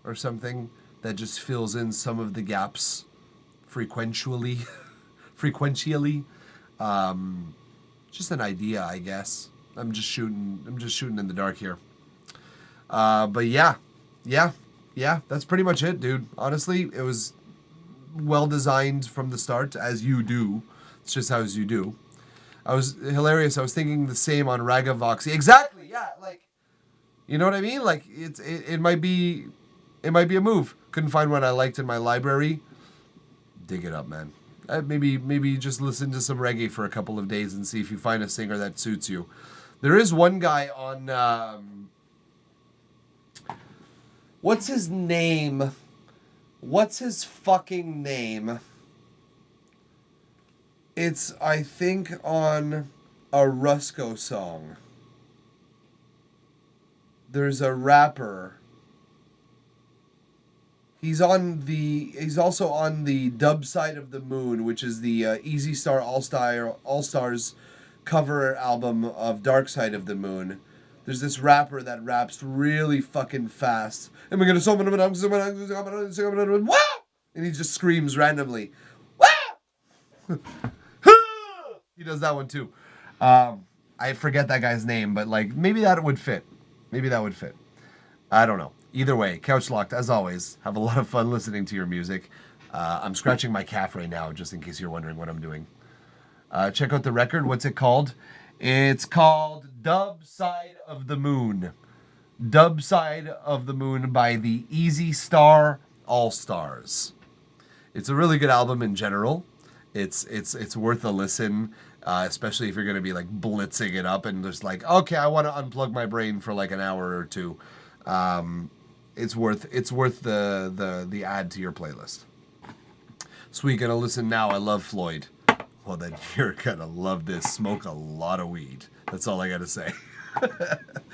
or something that just fills in some of the gaps frequentially. Just an idea, I guess. I'm just shooting in the dark here. But yeah, that's pretty much it, dude. Honestly, it was well designed from the start, as you do. It's just how you do. I was hilarious. I was thinking the same on Ragavox. Exactly, yeah. Like, you know what I mean? Like, it might be a move. Couldn't find one I liked in my library. Dig it up, man. Maybe just listen to some reggae for a couple of days and see if you find a singer that suits you. There is one guy on... what's his name? What's his fucking name? It's, I think, on a Rusko song. There's a rapper He's also on the Dub Side of the Moon, which is the Easy Star All Stars cover album of Dark Side of the Moon. There's this rapper that raps really fucking fast. And we're gonna wow! And he just screams randomly. Wow! He does that one too. I forget that guy's name, but like maybe that would fit. I don't know. Either way, Couch Locked, as always, have a lot of fun listening to your music. I'm scratching my calf right now, just in case you're wondering what I'm doing. Check out the record. What's it called? It's called Dub Side of the Moon. Dub Side of the Moon by the Easy Star All Stars. It's a really good album in general. It's worth a listen, especially if you're going to be like blitzing it up and just like, okay, I want to unplug my brain for like an hour or two. It's worth the add to your playlist. So we're gonna listen now. I love Floyd. Well, then you're gonna love this. Smoke a lot of weed. That's all I gotta say.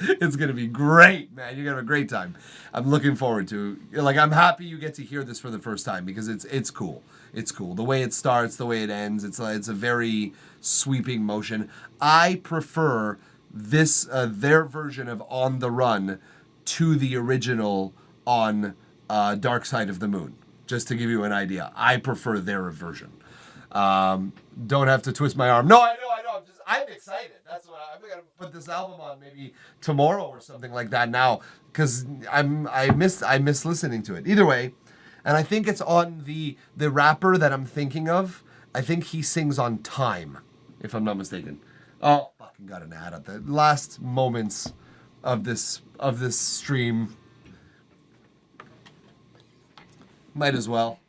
It's gonna be great, man. You're gonna have a great time. I'm looking forward to. Like, I'm happy you get to hear this for the first time because it's cool. It's cool. The way it starts, the way it ends. It's a very sweeping motion. I prefer this their version of On the Run to the original on Dark Side of the Moon. Just to give you an idea, I prefer their version. Don't have to twist my arm. No, I know. I'm excited. That's what I'm gonna put this album on maybe tomorrow or something like that now because I miss listening to it. Either way, and I think it's on the rapper that I'm thinking of. I think he sings on Time, if I'm not mistaken. Oh, fucking got an ad at the last moments of this stream. Might as well.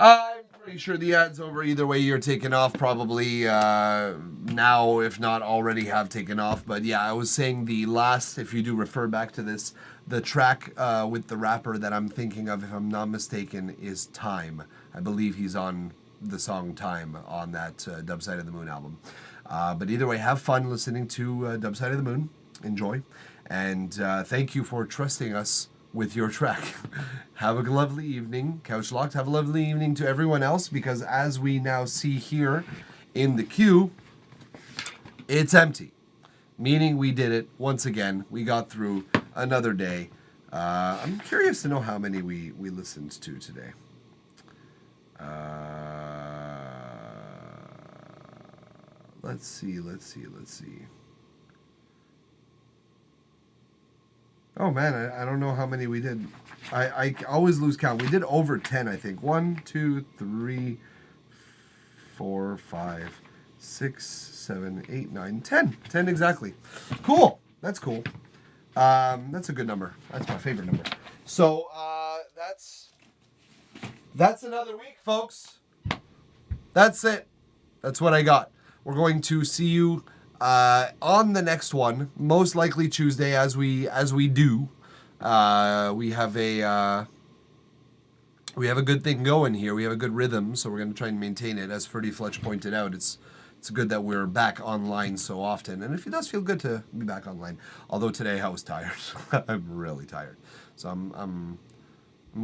I'm pretty sure the ad's over. Either way, you're taking off probably now, if not already have taken off. But yeah, I was saying the last, if you do refer back to this, the track with the rapper that I'm thinking of, if I'm not mistaken, is Time. I believe he's on the song Time on that Dub Side of the Moon album. But either way, have fun listening to Dub Side of the Moon. Enjoy. And thank you for trusting us with your track. Have a lovely evening, Couch Locked. Have a lovely evening to everyone else, because as we now see here in the queue, it's empty. Meaning we did it once again. We got through another day. I'm curious to know how many we listened to today. Let's see. Oh man, I don't know how many we did. I always lose count. We did over 10, I think. 1, 2, 3, 4, 5, 6, 7, 8, 9, 10. 10 exactly. Cool. That's cool. That's a good number. That's my favorite number. So that's another week, folks. That's it. That's what I got. We're going to see you on the next one, most likely Tuesday, as we do. We have a good thing going here. We have a good rhythm, so we're going to try and maintain it. As Ferdy Fletch pointed out, it's good that we're back online so often, and it does feel good to be back online. Although today I was tired. I'm really tired, so I'm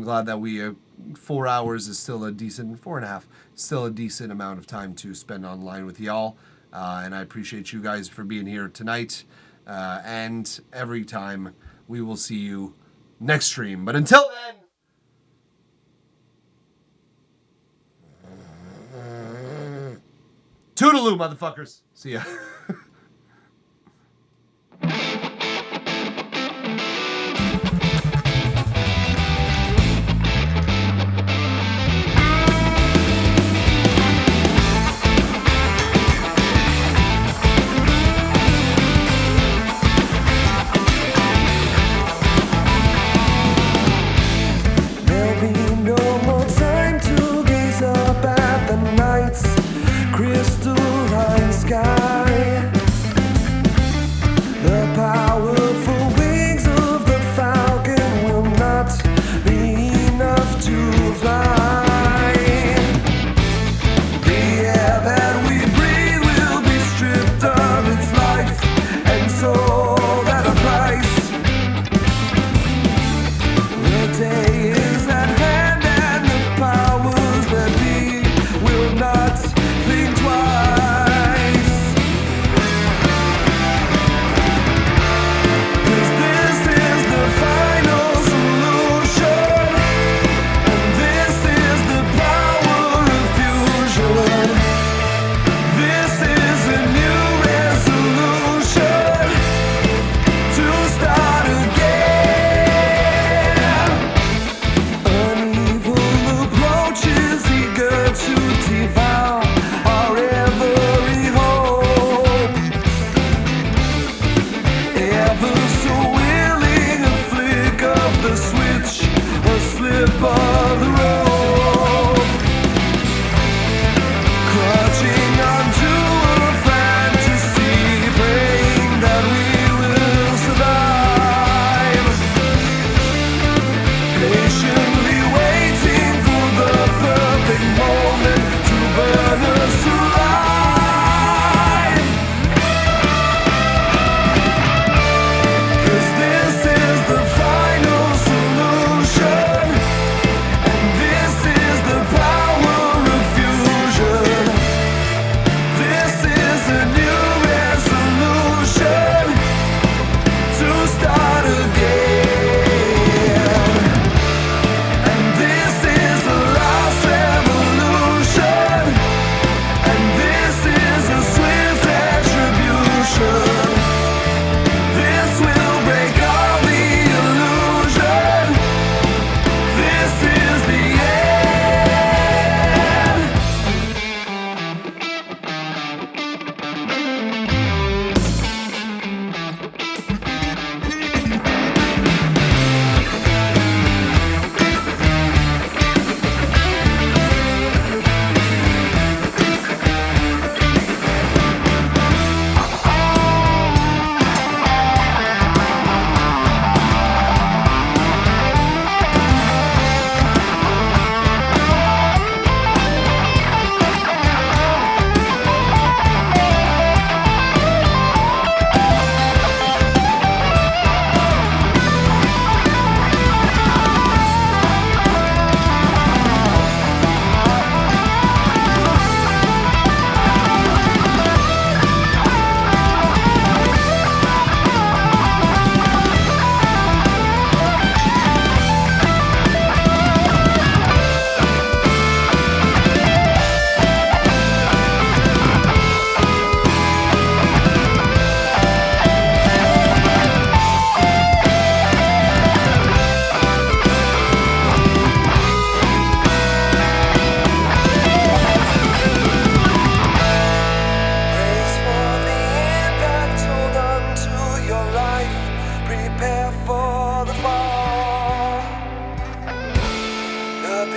glad that we 4 hours is still a decent 4.5, still a decent amount of time to spend online with y'all. And I appreciate you guys for being here tonight and every time. We will see you next stream. But until then, toodaloo, motherfuckers. See ya.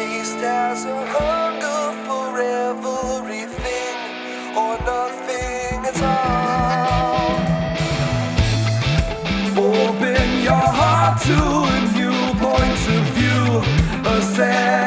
beast has a hunger for everything or nothing at all. Open your heart to a new point of view, a sad